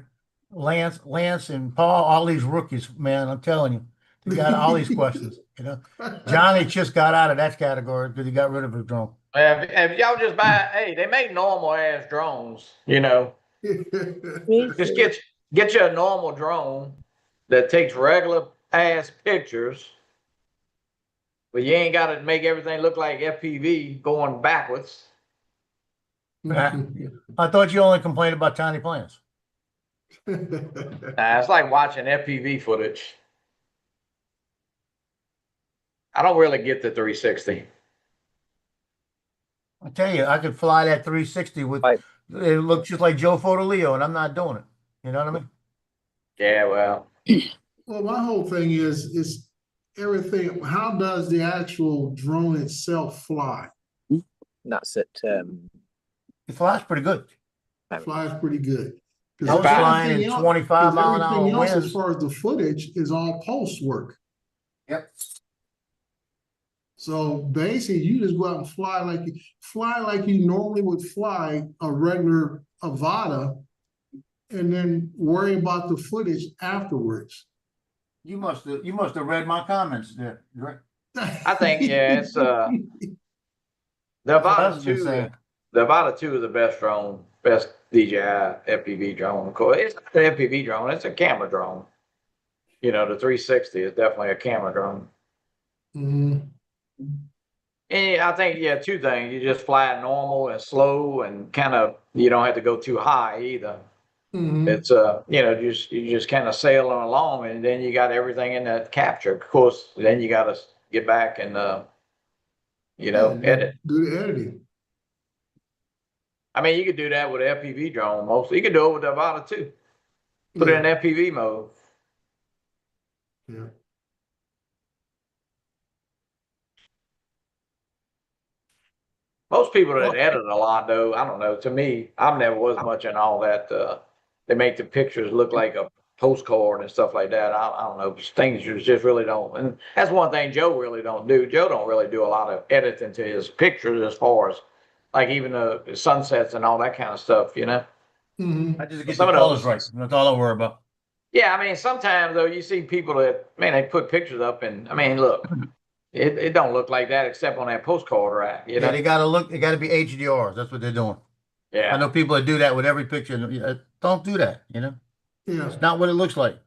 Lance and Paul, all these rookies, man, I'm telling you, they got all these questions, you know. Johnny just got out of that category because he got rid of his drone. If y'all just buy, hey, they make normal ass drones, you know. Just get you a normal drone that takes regular ass pictures, but you ain't got to make everything look like FPV going backwards. I thought you only complained about tiny planes. Nah, it's like watching FPV footage. I don't really get the 360. I tell you, I could fly that 360 with, it looks just like Joe Fotoleo, and I'm not doing it. You know what I mean? Yeah, well. Well, my whole thing is everything. How does the actual drone itself fly? That's it. It flies pretty good. It flies pretty good. I was flying in 25 mile an hour everything else, winds. as far as the footage, is all post work. Yep. So basically, you just go out and fly like you normally would fly a regular Avata, and then worry about the footage afterwards. You must have read my comments there, right? I think it's the Avata 2. The Avata 2 is the best drone, best DJI FPV drone. Of course, it's not an FPV drone; it's a camera drone. You know, the 360 is definitely a camera drone. Mm-hmm. And I think, two things. You just fly it normal and slow, and kind of, you don't have to go too high either. Mm-hmm. It's you just kind of sailing along, and then you got everything in that capture. Of course, then you got to get back and edit. Do the editing. I mean, you could do that with an FPV drone mostly. You could do it with the Avata too. Put it in FPV mode. Yeah. Most people that edit a lot, though, I don't know. To me, I've never was much in all that. They make the pictures look like a postcard and stuff like that. I don't know. Things you just really don't. And that's one thing Joe really don't do. Joe don't really do a lot of editing to his pictures, as far as like even the sunsets and all that kind of stuff, you know. Mm-hmm. I just get the colors right. That's all I worry about. Yeah, I mean, sometimes though, you see people that, man, they put pictures up, and I mean, look, it don't look like that except on that postcard rack. You know, they gotta be HDRs. That's what they're doing. Yeah, I know people that do that with every picture. Don't do that. You know, it's not what it looks like.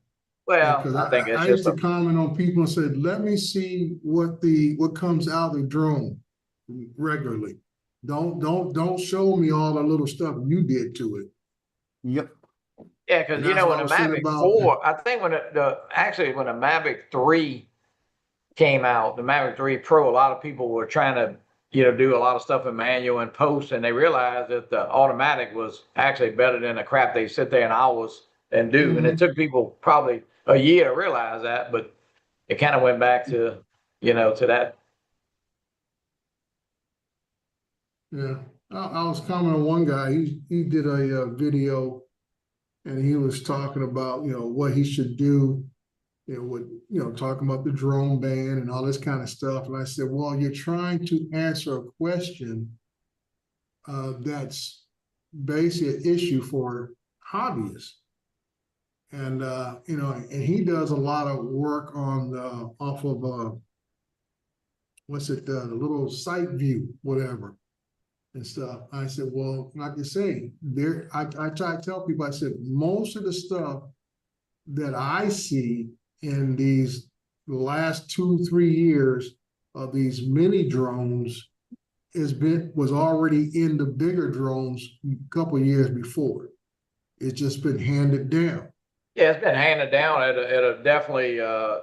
Well, I think it's I used to comment on people and said, "Let me see what comes out of the drone regularly. Don't show me all the little stuff you did to it." Yep. Yeah, because when the Mavic 4, I think when when the Mavic 3 came out, the Mavic 3 Pro, a lot of people were trying to, do a lot of stuff in manual and post, and they realized that the automatic was actually better than the crap they sit there in hours and do. Mm-hmm. And it took people probably a year to realize that, but it kind of went back to, to that. Yeah, I was commenting on one guy, he did a video and he was talking about, what he should do, talking about the drone ban and all this kind of stuff. And I said, well, you're trying to answer a question that's basically an issue for hobbyists. And, and he does a lot of work on, off of, the little site view, whatever. And stuff. I said, well, like I say, I try to tell people, I said, most of the stuff that I see in these last 2-3 years of these mini drones was already in the bigger drones a couple of years before. It's just been handed down. Yeah, it's been handed down at a definitely, a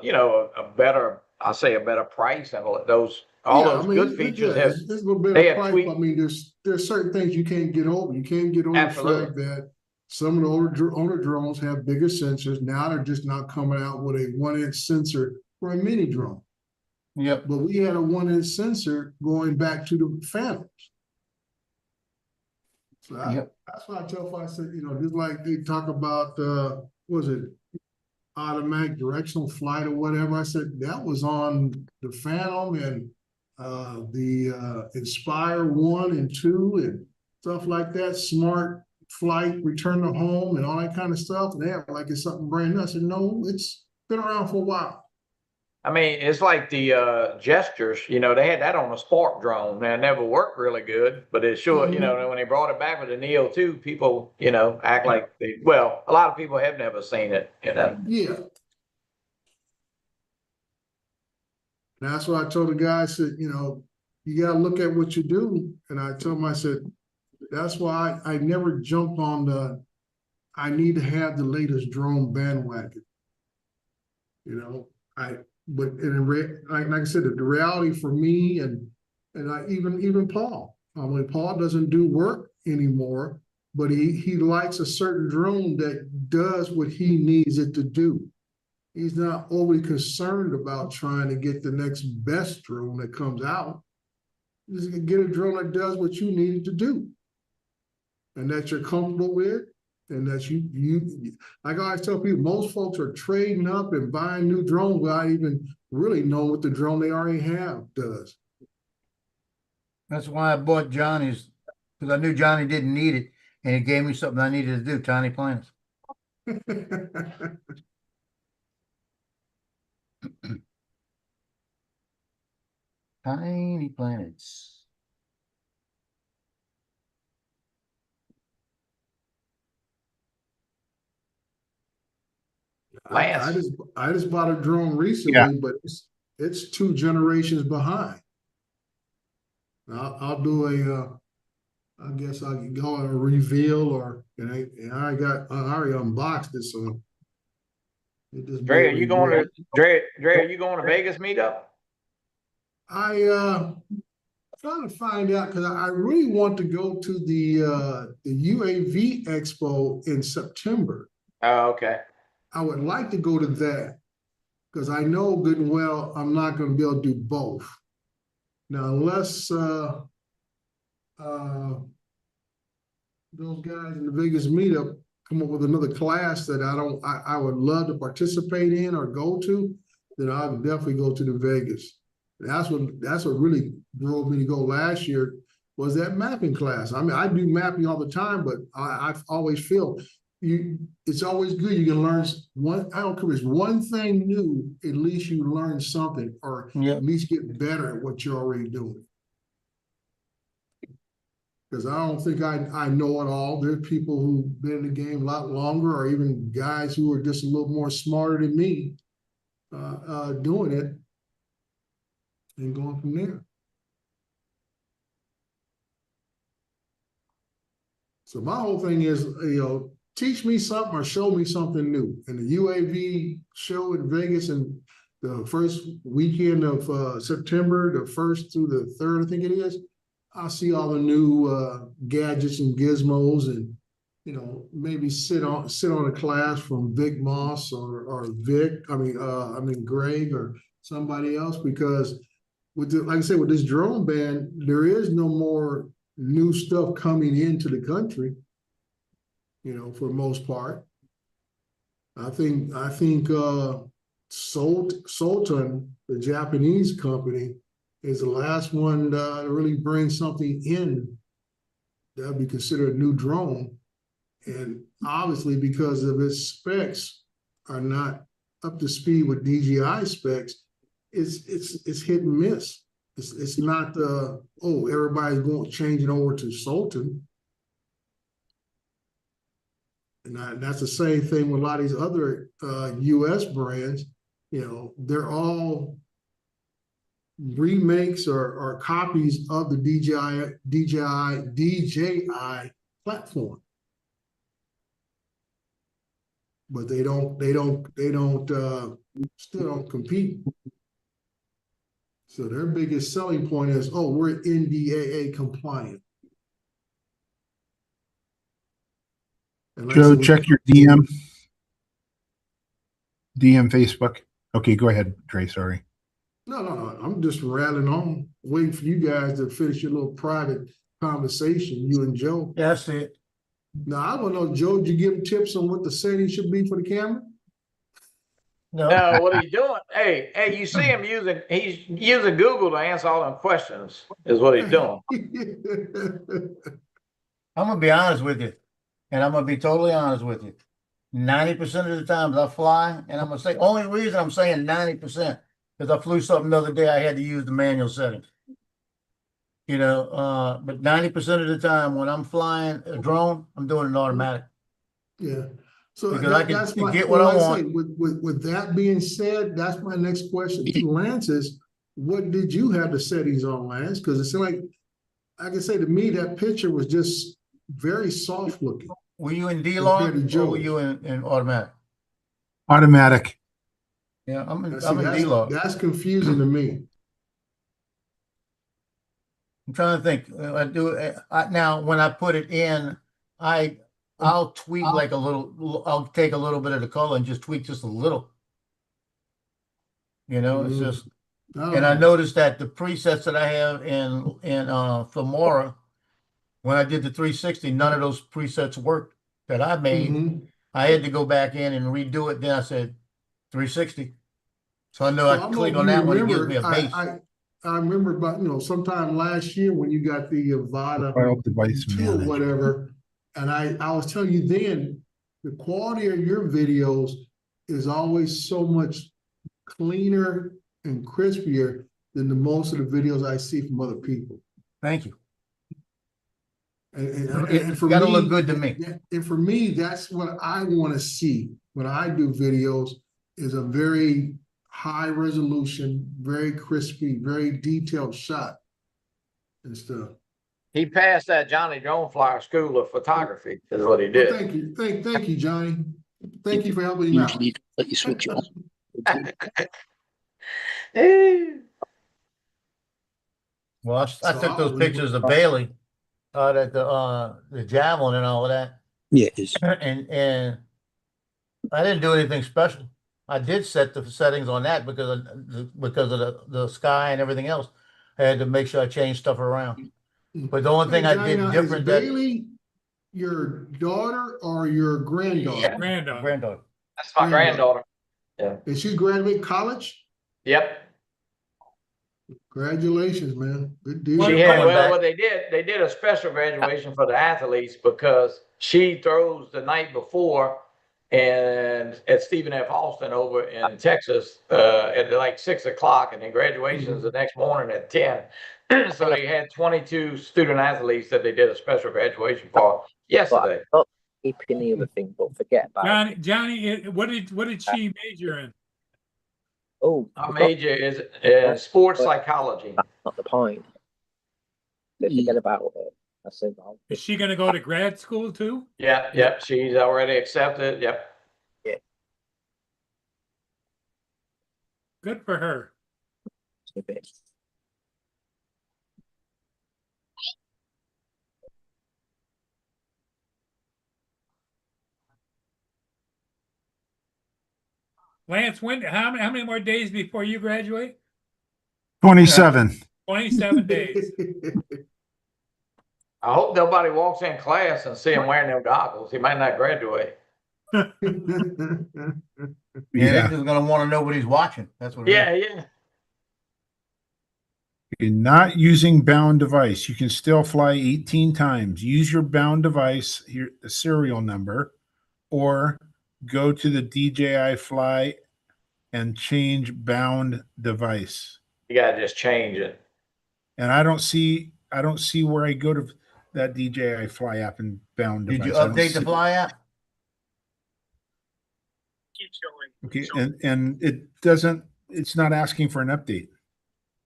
better, I'll say a better price, and those good features have. It's a little bit of price. I mean, there's certain things you can't get over. You can't get over the fact that some of the older drones have bigger sensors. Now they're just not coming out with a 1-inch sensor for a mini drone. Yep. But we had a 1-inch sensor going back to the Phantoms. So that's why I tell folks, I said, just like they talk about, automatic directional flight or whatever. I said that was on the Phantom and the Inspire 1 and 2 and stuff like that, smart flight, return to home and all that kind of stuff. And they act like it's something brand new. I said, no, it's been around for a while. I mean, it's like the gestures, they had that on a Spark drone and it never worked really good, but it sure, when they brought it back with the Neo 2, people, act like a lot of people have never seen it, Yeah. That's why I told the guy, I said, you got to look at what you do. And I told him, I said, that's why I never jumped on I need to have the latest drone bandwagon. But like I said, the reality for me and even Paul, Paul doesn't do work anymore, but he likes a certain drone that does what he needs it to do. He's not overly concerned about trying to get the next best drone that comes out. Just get a drone that does what you need it to do, and that you're comfortable with. And that you like I always tell people, most folks are trading up and buying new drones without even really knowing what the drone they already have does. That's why I bought Johnny's, because I knew Johnny didn't need it, and he gave me something I needed to do, Tiny Planets. Tiny Planets. I just bought a drone recently, but it's 2 generations behind. I'll do I guess I can go a reveal I already unboxed it, so. Dre, are you going to Vegas meetup? I'm trying to find out because I really want to go to the UAV Expo in September. Oh, okay. I would like to go to that because I know good and well I'm not going to be able to do both. Now, unless those guys in the Vegas meetup come up with another class that I would love to participate in or go to, then I would definitely go to the Vegas. That's what really drove me to go last year was that mapping class. I mean, I do mapping all the time, but I always feel it's always good. You can learn I don't care if it's one thing new, at least you learn something or at least get better at what you're already doing. Because I don't think I know it all. There are people who've been in the game a lot longer or even guys who are just a little more smarter than me doing it and going from there. So my whole thing is, teach me something or show me something new. And the UAV show in Vegas in the first weekend of September, the 1st through the 3rd, I think it is, I'll see all the new gadgets and gizmos and maybe sit on a class from Vic Moss or Greg or somebody else, because like I said, with this drone ban, there is no more new stuff coming into the country, for the most part. I think Sultan, the Japanese company, is the last one to really bring something in that would be considered a new drone. And obviously, because of its specs are not up to speed with DJI specs, it's hit and miss. It's not everybody's going changing over to Sultan. And that's the same thing with a lot of these other US brands. They're all remakes or copies of the DJI platform. But they still don't compete. So their biggest selling point is, we're NDAA compliant. And like I Joe, said, check your DM Facebook. Okay, go ahead, Trey. Sorry. No. I'm just rattling on, waiting for you guys to finish your little private conversation, you and Joe. Yeah, that's it. Now, I want to know, Joe, did you give him tips on what the settings should be for the camera? No. No, what he's doing, hey, you see him he's using Google to answer all them questions, is what he's doing. I'm gonna be honest with you, and I'm gonna be totally honest with you. 90% of the times I fly, and I'm gonna say, only reason I'm saying 90% because I flew something the other day, I had to use the manual settings. But 90% of the time when I'm flying a drone, I'm doing it automatic. Yeah. So Because I can that's my, get what I want. Say, with that being said, that's my next question to Lance is, what did you have the settings on, Lance? Because it seemed like I can say, to me, that picture was just very soft looking. Were you in D-Log or were you in automatic? Automatic. Yeah, I'm in that's, D-Log. That's confusing to me. I'm trying to think. Now when I put it in, I'll tweak like a little. I'll take a little bit of the color and just tweak just a little. It's just. And I noticed that the presets that I have in Filmora, when I did the 360, none of those presets worked that I made. I had to go back in and redo it. Then I said 360. So I know I click on that one, it gives me a base. I remember about, sometime last year when you got the Avata 2 or whatever, and I was telling you then, the quality of your videos is always so much cleaner and crispier than the most of the videos I see from other people. Thank you. And for gotta me, look good to me. And for me, that's what I want to see when I do videos, is a very high resolution, very crispy, very detailed shot and stuff. He passed that Johnny Drone Flyer School of Photography, is what he did. Well, thank you. Thank you, Johnny. Thank you for helping him out. Let you switch it on. Well, I took those pictures of Bailey at the Javelin and all of that. Yeah, it is. And I didn't do anything special. I did set the settings on that because of the sky and everything else. I had to make sure I changed stuff around. But the only thing I did different. Is Bailey your daughter or your granddaughter? Yeah. Granddaughter. That's my granddaughter. Yeah. Did she graduate college? Yep. Congratulations, man. Good deal. What they did a special graduation for the athletes because she throws the night before and at Stephen F. Austin over in Texas at like 6 o'clock, and then graduation's the next morning at 10. So they had 22 student athletes that they did a special graduation for yesterday. Not keeping the other thing, but forget about it. Johnny, what did she major in? Oh, My major is in sports psychology. That's not the point. Don't forget about it. That's it. Is she going to go to grad school too? Yep. She's already accepted. Yep. Yeah. Good for her. Lance, how many more days before you graduate? 27. 27 days. I hope nobody walks in class and see him wearing them goggles. He might not graduate. Yeah, they're just gonna want to know what he's watching. That's what it is. Yeah, yeah. You're not using bound device. You can still fly 18 times. Use your bound device, here the serial number, or go to the DJI Fly and change bound device. You gotta just change it. And I don't see where I go to that DJI Fly app and bound Did device. you I don't update the see- Fly app? Keep showing. Okay, and it doesn't. It's not asking for an update.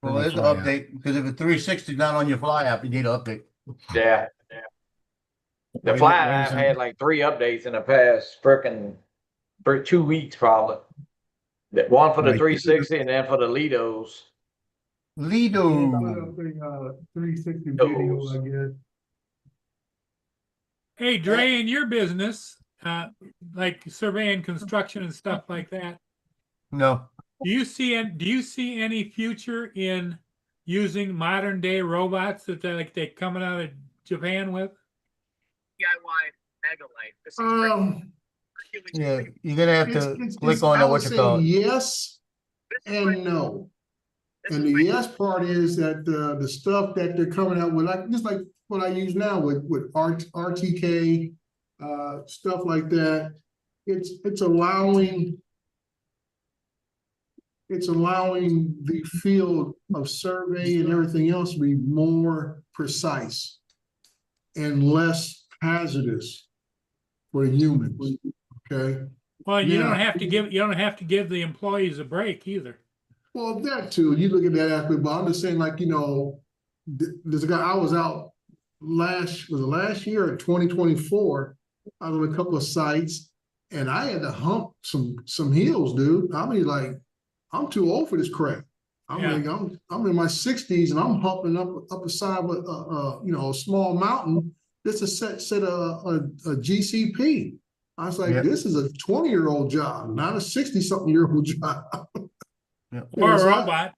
Well, my there's an Fly app. update, because if a 360 is not on your Fly app, you need an update. Yeah. The Why- Fly why app isn't- had like 3 updates in the past frickin' for 2 weeks probably. One for the Right. 360 and then for the Lidos. Lido. Put up a 360 video, I guess. Hey, Dre, in your business, like surveying construction and stuff like that, No. do you see any future in using modern day robots that they coming out of Japan with? DIY Megalite. This is great. Yeah, you're gonna have to click on I the would what you say call it. yes and no. And the yes part is that the stuff that they're coming out with, like just like what I use now with RTK, stuff like that. It's allowing the field of survey and everything else to be more precise and less hazardous for humans. Okay. Well, you Now- don't have to give the employees a break either. Well, that too, you look at that aspect, but I'm just saying, like, there's a guy, I was out last year or 2024, I was on a couple of sites, and I had to hump some hills, dude. I mean, like, I'm too old for this crap. I'm Yeah. like, I'm in my 60s and I'm humping up a side of a small mountain. Just to set a GCP. I was like, Yep. this is a 20-year-old job, not a 60-something-year-old job. Or a so robot.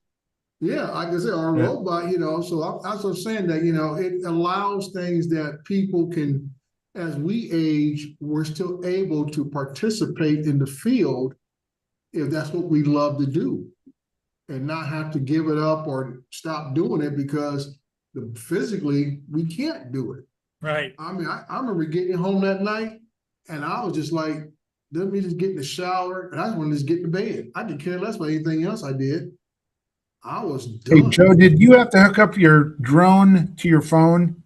Yeah, like I said, or a Yeah. robot, so that's what I'm saying, that, it allows things that people can, as we age, we're still able to participate in the field if that's what we love to do, and not have to give it up or stop doing it because physically we can't do it. Right. I mean, I remember getting home that night and I was just like, let me just get in the shower, and I just wanted to just get to bed. I didn't care less about anything else I did. I was Hey, done. Joe, did you have to hook up your drone to your phone?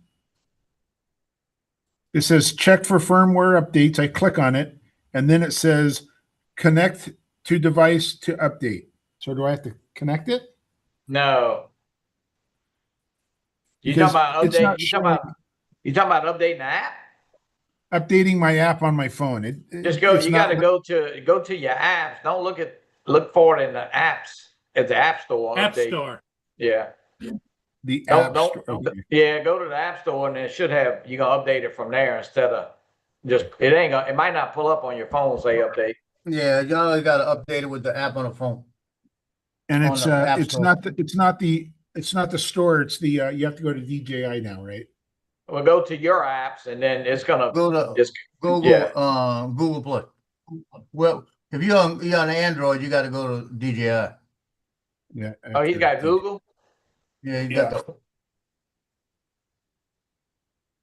It says check for firmware updates. I click on it, and then it says connect to device to update. So do I have to connect it? No. You Because talking about it's update? not You talking about updating the app? Updating my app on my phone. Just go. it's You not- got to go to your apps. Don't look for it in the apps at the App Store. App update. Store. Yeah. the Don't app don't. store. Okay. Yeah, go to the App Store and it should have. You can update it from there instead of just. It ain't gonna. It might not pull up on your phone. Say update. Yeah, you only got to update it with the app on the phone. And On it's the App it's Store. not the store. It's the you have to go to DJI now, right? Well, go to your apps and then it's gonna Go to just. Google, Yeah. Google Play. Well, if you're on Android, you got to go to DJI. Yeah. Oh, he's got Google. Yeah, you Yeah. got the.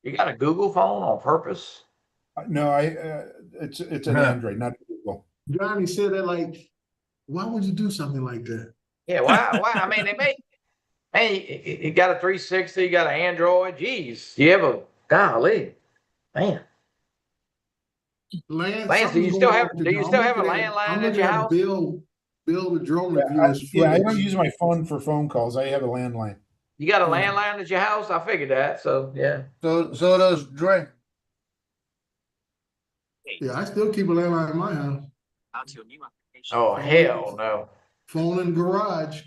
You got a Google phone on purpose. No, it's an Yeah. Android, not Google. Johnny said that, like, why would you do something like that? Yeah. Why? I mean, they make. Hey, you got a 360. You got an Android. Jeez, you have a golly, man. Lance, Lance, do you something's still going have- on do today. you I'm still have a looking landline I'm at looking your at house? Bill the drone I reviewer's don't footage. use my phone for phone calls. I have a landline. You got a Yeah. landline at your house? I figured that. So yeah. So does Dre. Yeah, I still keep a landline in my house. Out to your new application. Oh hell no. Phone in the garage.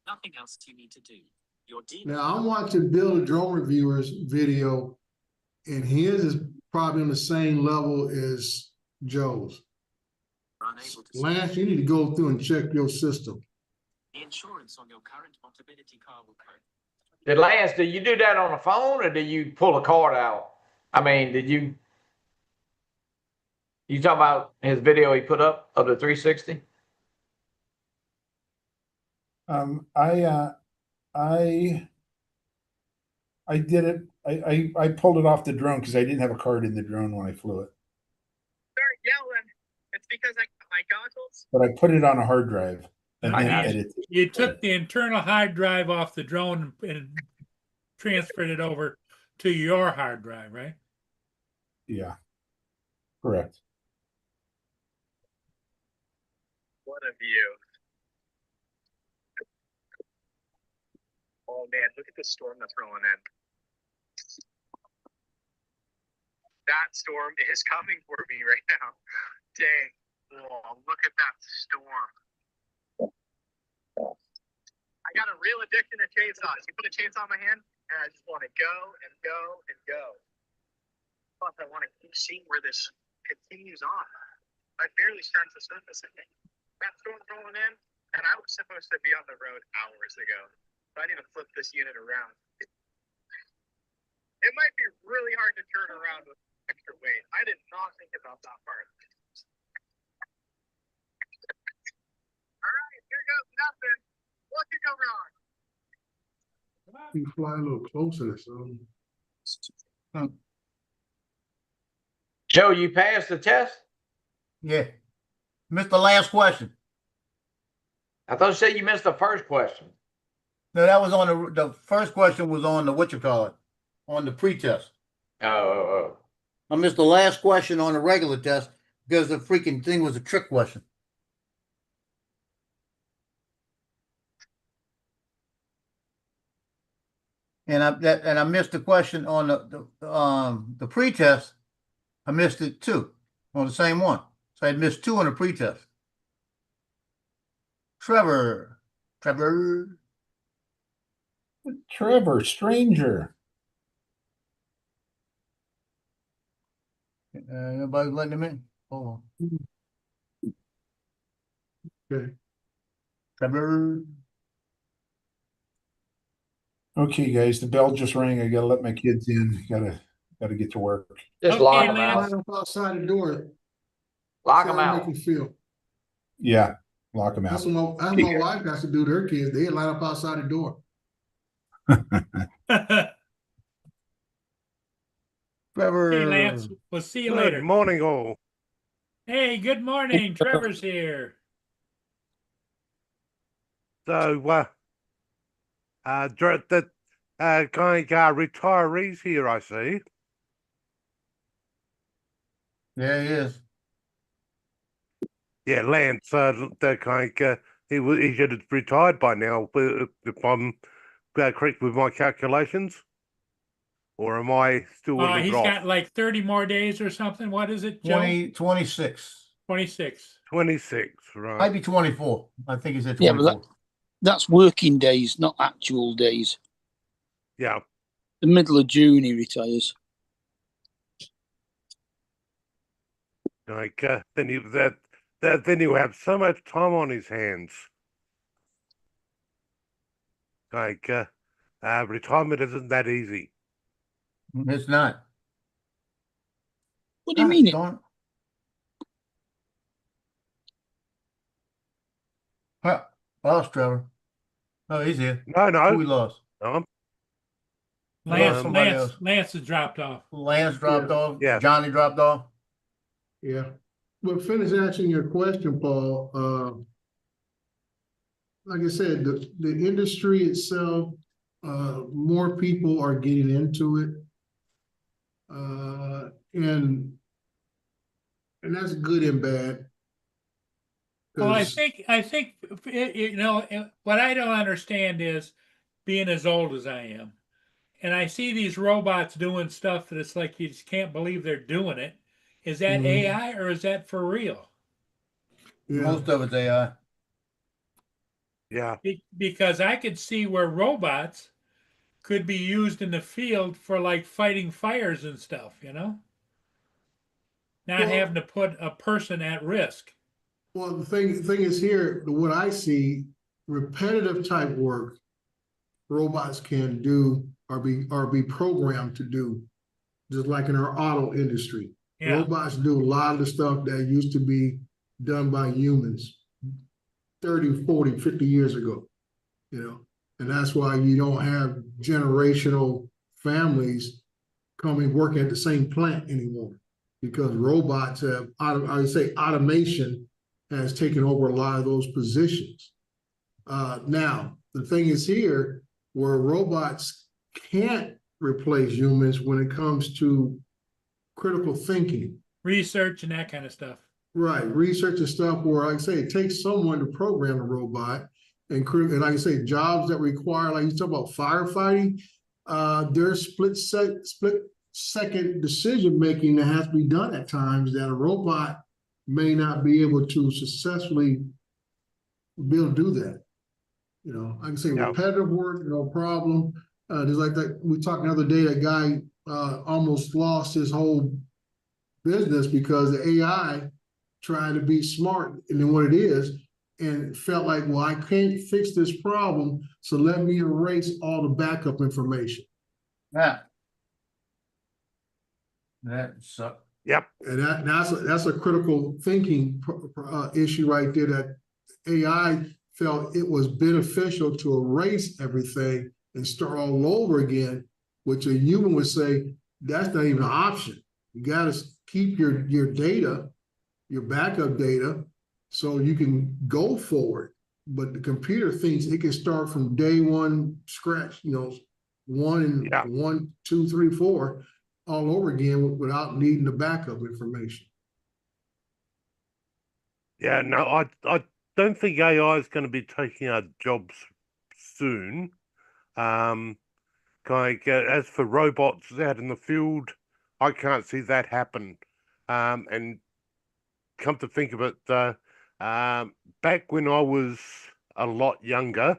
Nothing else you need to do. Your D. Now I'm watching Bill the drone reviewer's video, and his is probably on the same level as Joe's. unable to. Lance, you need to go through and check your system. The insurance on your current Mobility car will cover. Did Lance, do you do that on the phone or do you pull a card out? I mean, did you talking about his video he put up of the 360? I did it. I pulled it off the drone because I didn't have a card in the drone when I flew it. Start yelling. It's because I got my goggles. But I put it on a hard drive and I then got edited. You took the internal hard drive off the drone and transferred it over to your hard drive, right? Yeah, correct. What a view. Oh man, look at the storm that's rolling in. That storm is coming for me right now. Dang. Oh, look at that storm. I got a real addiction to chainsaws. You put a chainsaw in my hand, and I just want to go and go and go. Plus, I want to keep seeing where this continues on. I barely scratched the surface, I think. That storm's rolling in, and I was supposed to be on the road hours ago. So I need to flip this unit around. It might be really hard to turn around with extra weight. I did not think about that part. All right, here goes nothing. What could go wrong? You fly a little closer or something. Joe, you passed the test? Yeah. Missed the last question. I thought you said you missed the first question. No, that was on the first question was on the whatchamacallit, on the pre-test. Oh. I missed the last question on the regular test because the freaking thing was a trick question. And I missed the question on the pre-test. I missed it too on the same one. So I missed two on the pre-test. Trevor Stranger. Nobody letting him in. Hold on. Okay. Trevor. Okay, guys, the bell just rang. I gotta let my kids in. Gotta get to work. Just Okay, lock them Lance. out. Line up outside the door. Lock See them how they out. make you feel. Yeah, lock them out. That's what my wife has to do to her kids. They line up outside the door. Trevor. Hey, Lance, we'll see you Good later. morning, all. Hey, good morning. Trevor's here. So, the retirees here, I see. Yeah, he is. Yeah, Lance, he should have retired by now, if I'm correct with my calculations. Or am I still in the He's drop? got like 30 more days or something. What is it, Joe? 26. 26. 26, right. Might be 24. I think he said Yeah, 24. but that's working days, not actual days. Yeah. The middle of June he retires. Like, then he'll have so much time on his hands. Like, retirement isn't that easy. It's not. What do you mean? Darn. Huh, lost Trevor. Oh, he's here. No. Who we lost? No. Lance has dropped off. Lance dropped off. Yeah. Johnny dropped off. Yeah. But finish answering your question, Paul. Like I said, the industry itself, more people are getting into it. And that's good and bad. Well, I 'Cause- think what I don't understand is being as old as I am, and I see these robots doing stuff that it's like you just can't believe they're doing it. Is that AI or is that for real? Yeah. Most of it's AI. Yeah. Because I could see where robots could be used in the field for like fighting fires and stuff, not Well- having to put a person at risk. Well, the thing is here, what I see, repetitive type work, robots can do or be programmed to do, just like in our auto industry. Yeah. Robots do a lot of the stuff that used to be done by humans 30, 40, 50 years ago, you know, and that's why you don't have generational families coming working at the same plant anymore, because robots have, I would say automation has taken over a lot of those positions. Now, the thing is here, where robots can't replace humans when it comes to critical thinking. Research and that kind of stuff. Right, research and stuff where, like I say, it takes someone to program a robot, and like I say, jobs that require, like you talk about firefighting, there's split second decision making that has to be done at times that a robot may not be able to successfully be able to do that. You know, I can say repetitive work, no problem. Just like that, we talked the other day, a guy almost lost his whole business because the AI tried to be smart than what it is, and felt like, well, I can't fix this problem, so let me erase all the backup information. Yeah. That sucks. Yep. And that's a critical thinking issue right there, that AI felt it was beneficial to erase everything and start all over again, which a human would say, that's not even an option. You got to keep your data, your backup data, so you can go forward. But the computer thinks it can start from day one, scratch, you know, 1, 2, 3, 4, all over again without needing the backup information. Yeah, no, I don't think AI is going to be taking our jobs soon. As for robots out in the field, I can't see that happen. And come to think of it, back when I was a lot younger,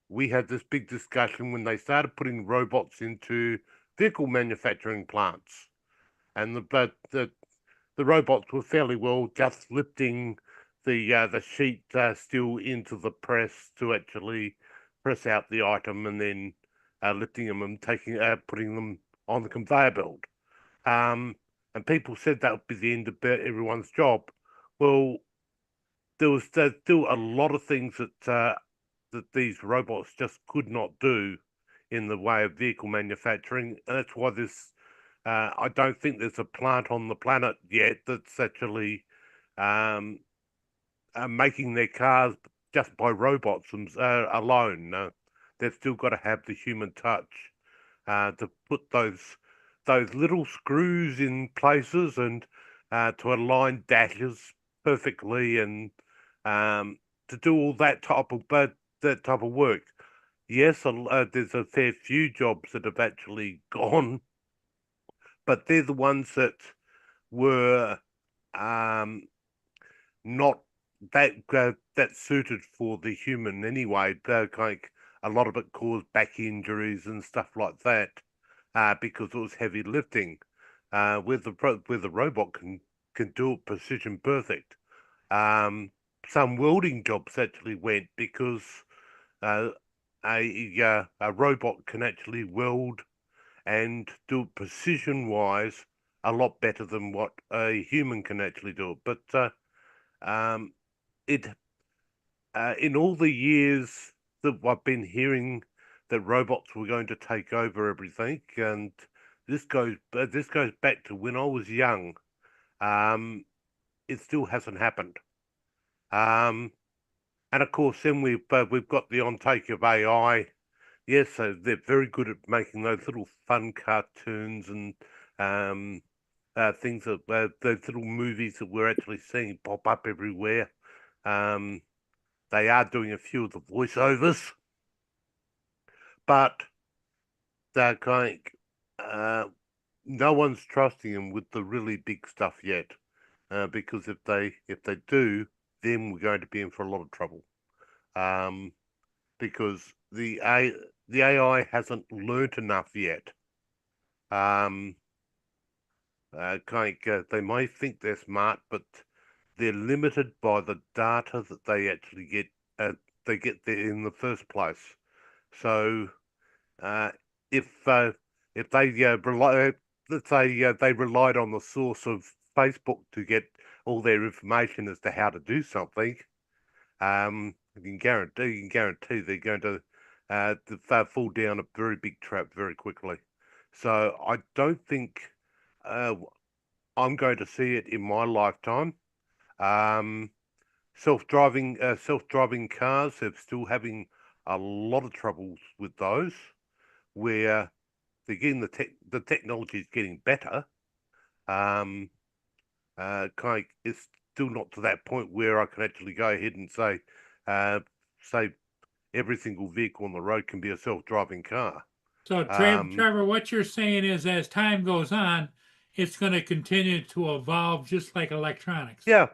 we had this big discussion when they started putting robots into vehicle manufacturing plants, and the robots were fairly well just lifting the sheet steel into the press to actually press out the item, and then lifting them and putting them on the conveyor belt. And people said that would be the end of everyone's job. Well, there's still a lot of things that these robots just could not do in the way of vehicle manufacturing, and that's why this. I don't think there's a plant on the planet yet that's actually making their cars just by robots alone. They've still got to have the human touch to put those little screws in places and to align dashes perfectly, and to do all that type of work. Yes, there's a fair few jobs that have actually gone, but they're the ones that were not that suited for the human anyway. Like a lot of it caused back injuries and stuff like that because it was heavy lifting. Where the robot can do it precision perfect. Some welding jobs actually went because a robot can actually weld and do it precision wise a lot better than what a human can actually do it. But in all the years that I've been hearing that robots were going to take over everything, and this goes back to when I was young. It still hasn't happened. And of course, then we've got the ontake of AI. Yes, so they're very good at making those little fun cartoons and things that those little movies that we're actually seeing pop up everywhere. They are doing a few of the voiceovers, but they're no one's trusting them with the really big stuff yet, because if they do, then we're going to be in for a lot of trouble, because the AI hasn't learnt enough yet. They might think they're smart, but they're limited by the data that they actually get. They get there in the first place. So if they rely, let's say they relied on the source of Facebook to get all their information as to how to do something, you can guarantee they're going to fall down a very big trap very quickly. So I don't think I'm going to see it in my lifetime. Self-driving cars are still having a lot of troubles with those, where they're getting the technology is getting better. It's still not to that point where I can actually go ahead and say every single vehicle on the road can be a self-driving car. So Trevor, what you're saying is as time goes on, it's going to continue to evolve just like electronics. Yeah,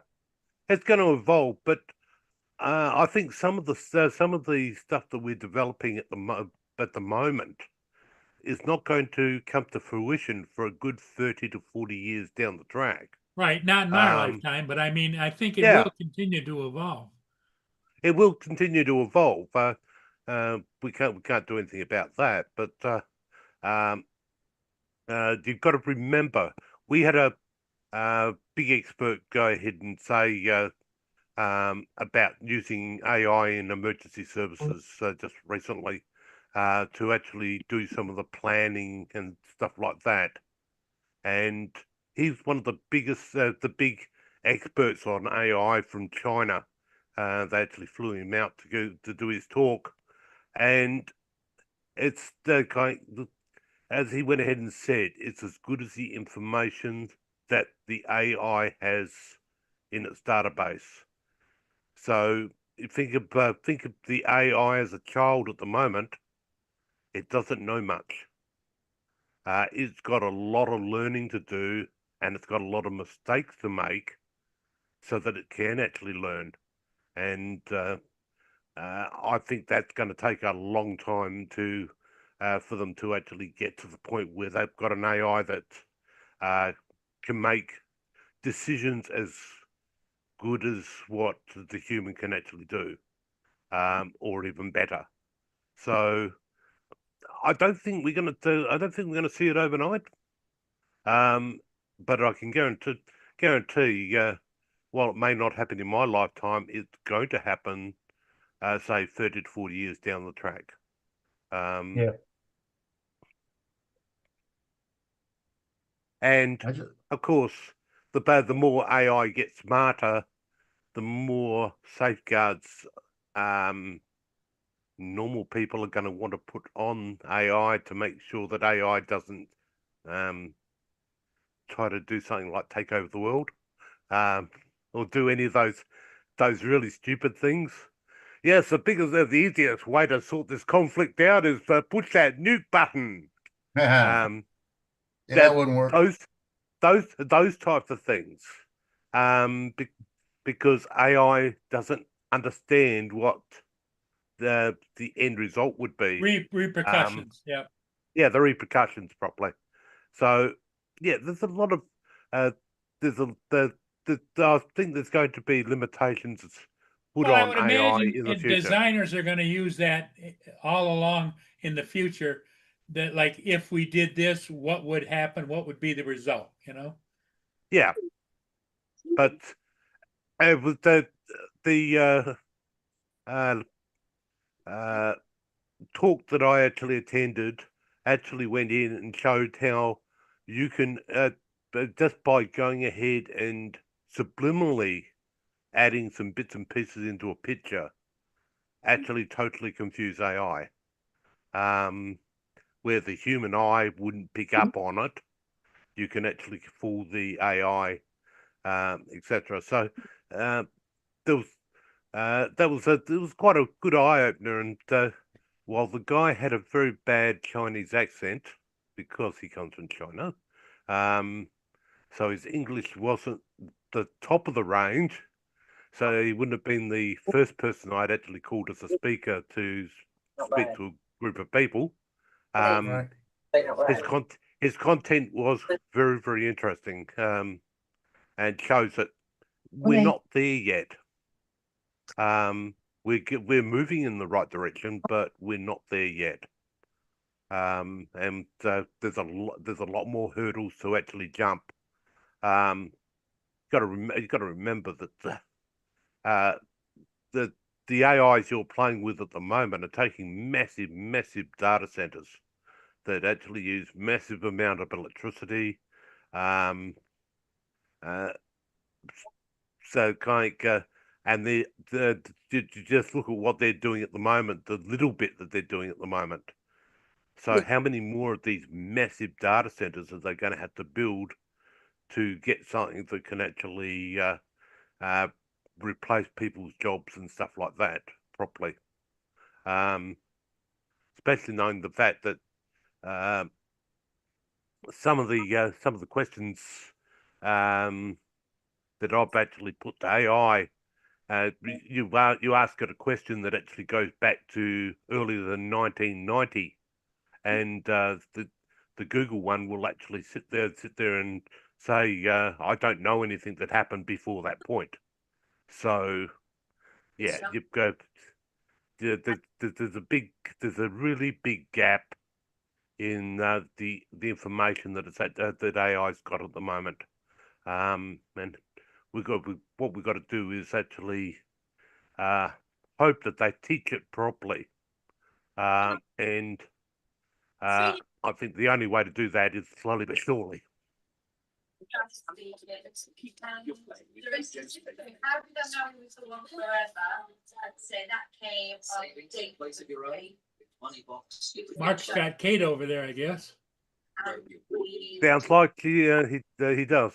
it's going to evolve, but I think some of the stuff that we're developing at the moment is not going to come to fruition for a good 30 to 40 years down the track. Right, not in our lifetime, but I mean, I think it will continue to evolve. It will continue to evolve. We can't do anything about that. But you've got to remember, we had a big expert go ahead and say about using AI in emergency services just recently to actually do some of the planning and stuff like that. And he's one of the biggest, the big experts on AI from China. They actually flew him out to do his talk, and it's the kind, as he went ahead and said, it's as good as the information that the AI has in its database. So think of the AI as a child at the moment. It doesn't know much. It's got a lot of learning to do, and it's got a lot of mistakes to make so that it can actually learn. And I think that's going to take a long time for them to actually get to the point where they've got an AI that can make decisions as good as what the human can actually do, or even better. So I don't think we're going to see it overnight. But I can guarantee, while it may not happen in my lifetime, it's going to happen, say 30 to 40 years down the track. And of course, the more AI gets smarter, the more safeguards normal people are going to want to put on AI to make sure that AI doesn't try to do something like take over the world, or do any of those really stupid things. Yes, the easiest way to sort this conflict out is to push that nuke button. That wouldn't work. Those types of things, because AI doesn't understand what the end result would be. Repercussions, yeah, the repercussions properly. So yeah, there's a lot of I think there's going to be limitations put on I would AI imagine in the future. designers are going to use that all along in the future. That, like, if we did this, what would happen? What would be the result? Yeah, but with the talk that I actually attended actually went in and showed how you can just by going ahead and subliminally adding some bits and pieces into a picture actually totally confuse AI, where the human eye wouldn't pick up on it. You can actually fool the AI, etc. So there was quite a good eye opener, and while the guy had a very bad Chinese accent because he comes from China, so his English wasn't the top of the range, so he wouldn't have been the first person I'd actually called as a speaker to speak to a group of people. His content was very, very interesting, and shows that we're Okay. not there yet. We're moving in the right direction, but we're not there yet. And there's a lot more hurdles to actually jump. You got to remember that the AIs you're playing with at the moment are taking massive data centers that actually use massive amount of electricity. So kind of, and you just look at what they're doing at the moment, the little bit that they're doing at the moment. So Yeah. how many more of these massive data centers are they going to have to build to get something that can actually replace people's jobs and stuff like that properly? Especially knowing the fact that some of the questions that I've actually put to AI, you ask it a question that actually goes back to earlier than 1990, and the Google one will actually sit there and say, I don't know anything that happened before that point. So yeah, you've got there's a really big gap in the information that AI's got at the moment, and what we've got to do is actually hope that they teach it properly, and I think the only way to do that is slowly but surely. How did I know it was the one forever? I'd say that came Mark's got Kate over there, I guess. Sounds like he does.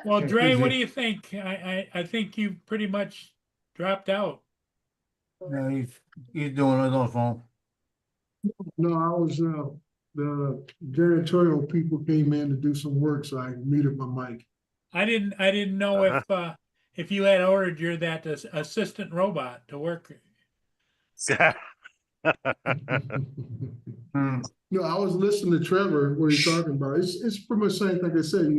Well, Dre, what do you think? I think you pretty much dropped out. No, he's doing it on the phone. No, I was, the janitorial people came in to do some work, so I muted my mic. I didn't know if you had ordered that assistant robot to work. No, I was listening to Trevor, what he's talking about. It's pretty much the same thing I said,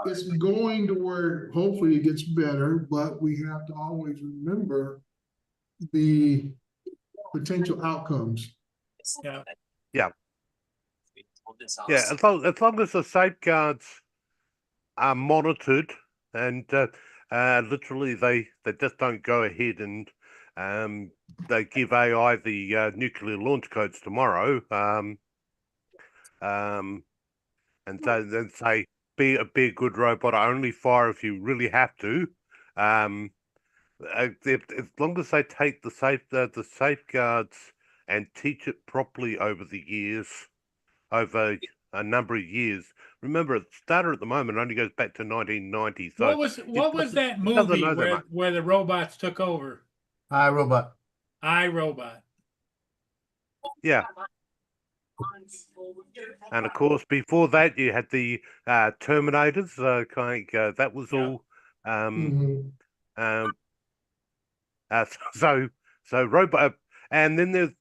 it's going to where hopefully it gets better, but we have to always remember the potential outcomes. Yeah. Yeah. Yeah, as long as the safeguards are monitored and literally they just don't go ahead and they give AI the nuclear launch codes tomorrow, and so then say be a good robot, only fire if you really have to. As long as they take the safeguards and teach it properly over the years, over a number of years. Remember, it started at the moment only goes back to 1990. So What was that movie where the robots took over? iRobot. iRobot. Yeah. And of course, before that, you had the Terminators. That was all. So robot, and then there's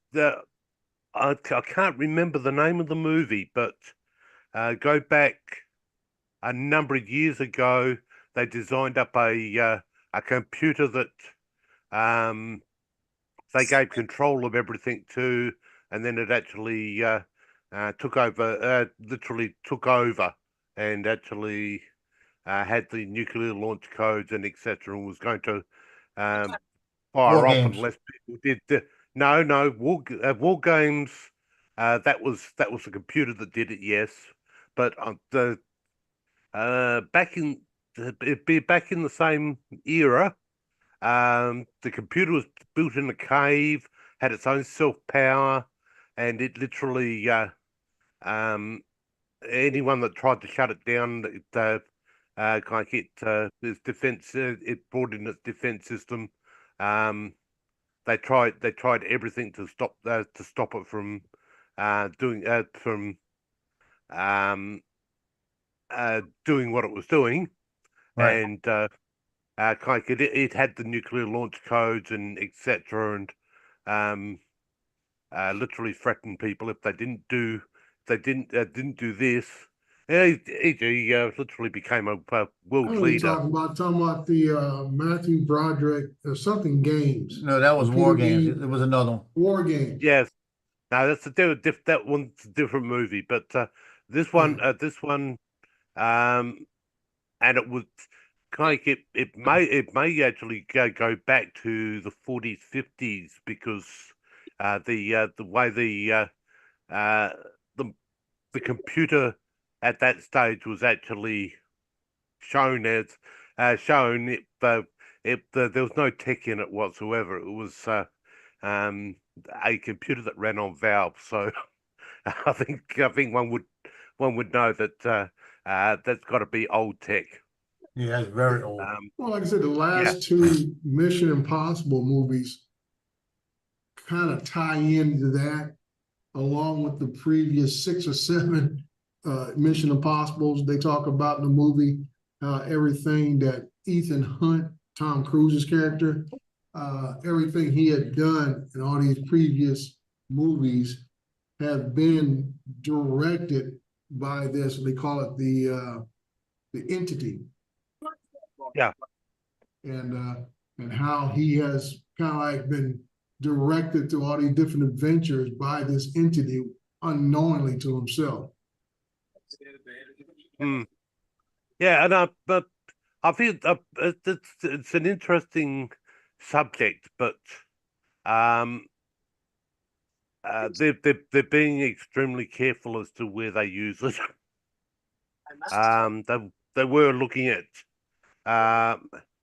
I can't remember the name of the movie, but go back a number of years ago, they designed up a computer that they gave control of everything to, and then it actually took over, literally took over, and actually had the nuclear launch codes and etc. and was going to fire War off Games. unless people did. No, War Games. That was the computer that did it. Yes, but back in the same era, the computer was built in a cave, had its own self power, and it literally anyone that tried to shut it down, its defense. It brought in its defense system. They tried everything to stop it from doing what it was doing, Right. and it had the nuclear launch codes and etc. and literally threatened people if they didn't do this, He literally became a world I know you're leader. talking about the Matthew Broderick or something games. No, that was War Peter Games. B. It was another one. War Games. Yes, no, that's that one's a different movie, but this one, and it was kind of it may actually go back to the 40s, 50s because the way the computer at that stage was actually shown as shown there was no tech in it whatsoever. It was a computer that ran on valves. So I think one would know that that's got to be old tech. Yeah, it's very old. Well, like I said, the last two Mission Impossible movies kind of tie into that, along with the previous 6 or 7 Mission Impossibles. They talk about in the movie everything that Ethan Hunt, Tom Cruise's character, everything he had done in all these previous movies have been directed by this. They call it the entity. Yeah. And how he has kind of like been directed through all these different adventures by this entity unknowingly to himself. Yeah, and but I feel it's an interesting subject, but they're being extremely careful as to where they use it. They were looking at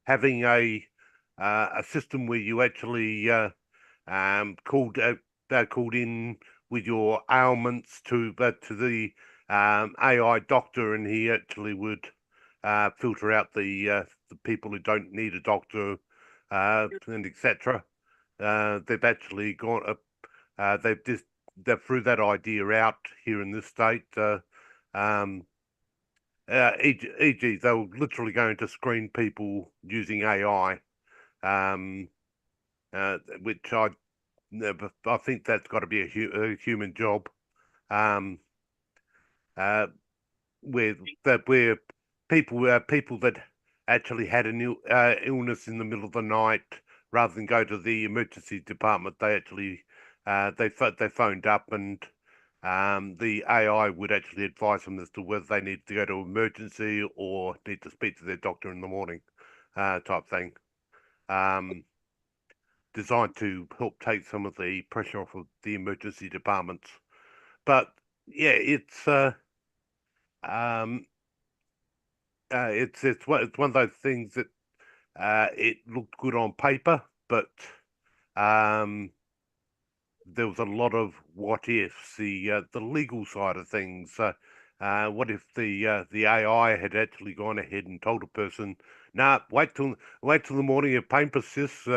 having a system where you actually called in with your ailments to the AI doctor, and he actually would filter out the people who don't need a doctor and etc. They've actually gone they've threw that idea out here in this state. E.g., they were literally going to screen people using AI, which I think that's got to be a human job, where people that actually had an illness in the middle of the night, rather than go to the emergency department, they actually they phoned up, and the AI would actually advise them as to whether they need to go to emergency or need to speak to their doctor in the morning, type thing. Designed to help take some of the pressure off of the emergency departments. But yeah, it's one of those things that it looked good on paper, but there was a lot of what ifs. The legal side of things. What if the AI had actually gone ahead and told a person, "Nah, wait till the morning. If pain persists,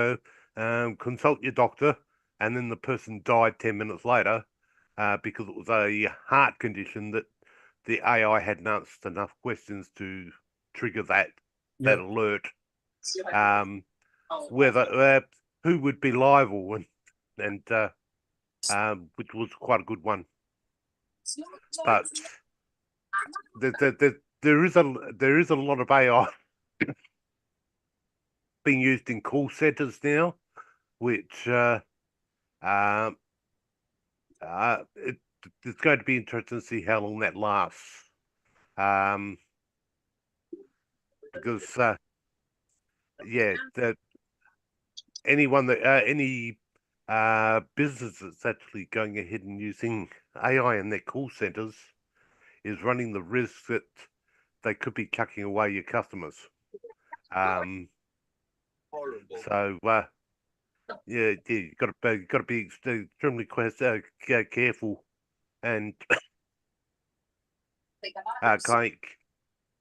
consult your doctor," and then the person died 10 minutes later because it was a heart condition that the AI hadn't answered enough questions to trigger that alert. Whether who would be liable, and which was quite a good one. But there is a lot of AI being used in call centers now, which it's going to be interesting to see how long that lasts. Because anyone that any business that's actually going ahead and using AI in their call centers is running the risk that they could be chucking away your customers. So you got to be extremely careful, and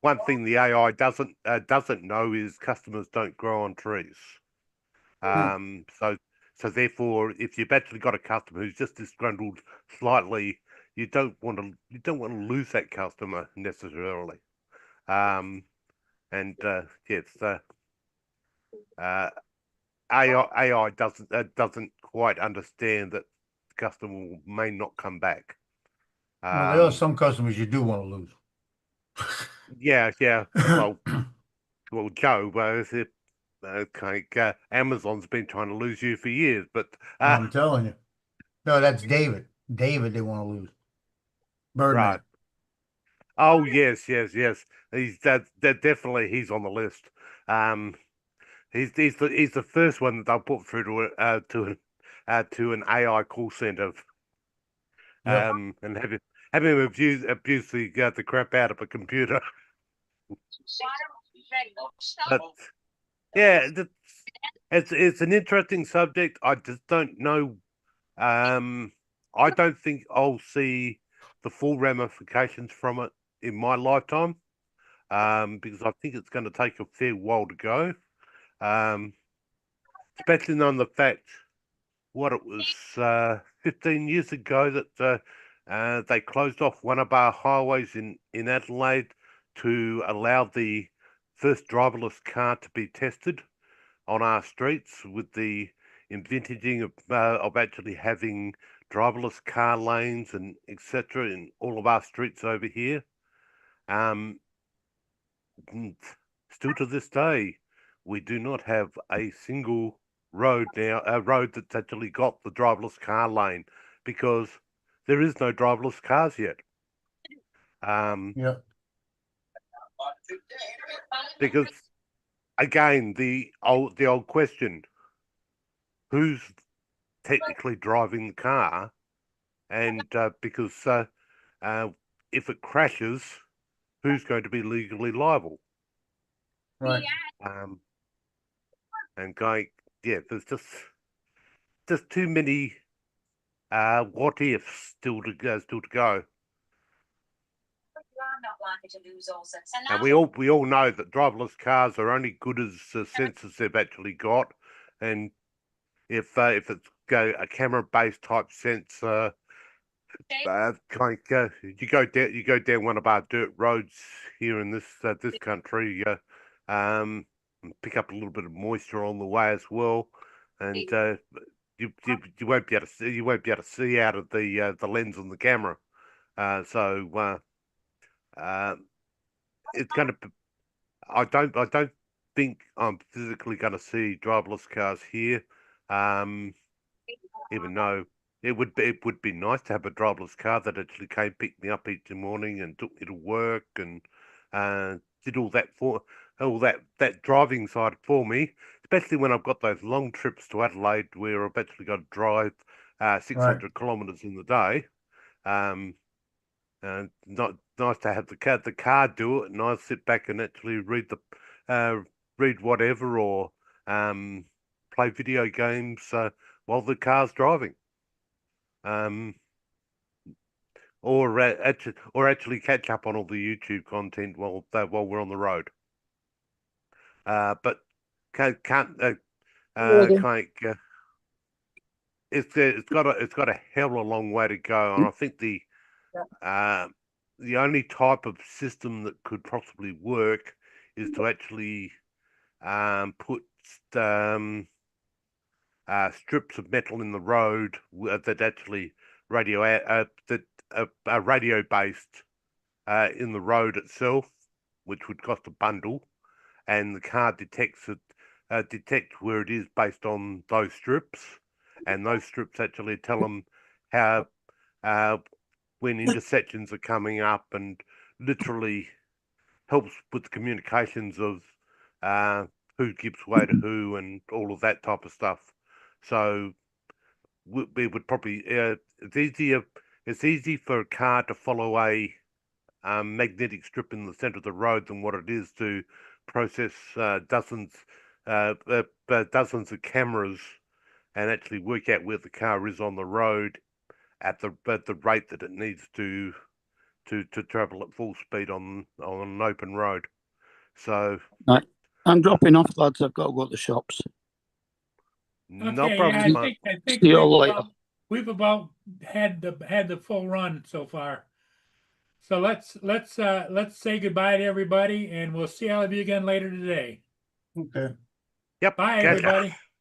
one thing the AI doesn't know is customers don't grow on trees. So therefore, if you've actually got a customer who's just disgruntled slightly, you don't want to lose that customer necessarily. AI doesn't quite understand that the customer may not come back. Well, there are some customers you do want to lose. Yeah, yeah. Well, Joe, Amazon's been trying to lose you for years, but I'm telling you. No, that's David. David, they want to lose. Birdman. right. Oh yes, yes, yes. That definitely he's on the list. Um, he's the first one that they'll put through to an AI call center. Yep. And have him abuse the crap out of a computer. But yeah, it's an interesting subject. I just don't know. I don't think I'll see the full ramifications from it in my lifetime. Because I think it's going to take a fair while to go. Especially on the fact what it was 15 years ago that they closed off one of our highways in Adelaide to allow the first driverless car to be tested on our streets, with the envisaging of actually having driverless car lanes and etc. in all of our streets over here. Still to this day, we do not have a single road now, a road that's actually got the driverless car lane, because there is no driverless cars yet. Yeah. Because again, the old question: who's technically driving the car? And because if it crashes, who's going to be legally liable? Right. And going, yeah, there's just too many what ifs still to go. And we all know that driverless cars are only good as the sensors they've actually got, and if it's a camera-based type sensor, you go down one of our dirt roads here in this country, pick up a little bit of moisture on the way as well, and you won't be able to see out of the lens on the camera. So it's going to. I don't think I'm physically going to see driverless cars here. Even though it would be nice to have a driverless car that actually came, picked me up each morning and took me to work and did all that driving side for me, especially when I've got those long trips to Adelaide where I've actually got to drive 600 kilometers in the day. And not nice to have the car do it, and I sit back and actually read whatever, or play video games while the car's driving. Or actually catch up on all the YouTube content while we're on the road. But it's got a hell of a long way to go, and I think the only type of system that could possibly work is to actually put strips of metal in the road that actually radio based in the road itself, which would cost a bundle, and the car detects where it is based on those strips, and those strips actually tell them how when intersections are coming up, and literally helps with the communications of who gives way to who and all of that type of stuff. So we would probably it's easy for a car to follow a magnetic strip in the center of the road than what it is to process dozens of cameras and actually work out where the car is on the road at the rate that it needs to travel at full speed on an open road. So Right. I'm dropping off, lads. I've got to go to the shops. No Okay, problem. yeah, I think See you all later. we've about had the full run so far. So let's say goodbye to everybody, and we'll see all of you again later today. Okay. Yep. Bye, everybody.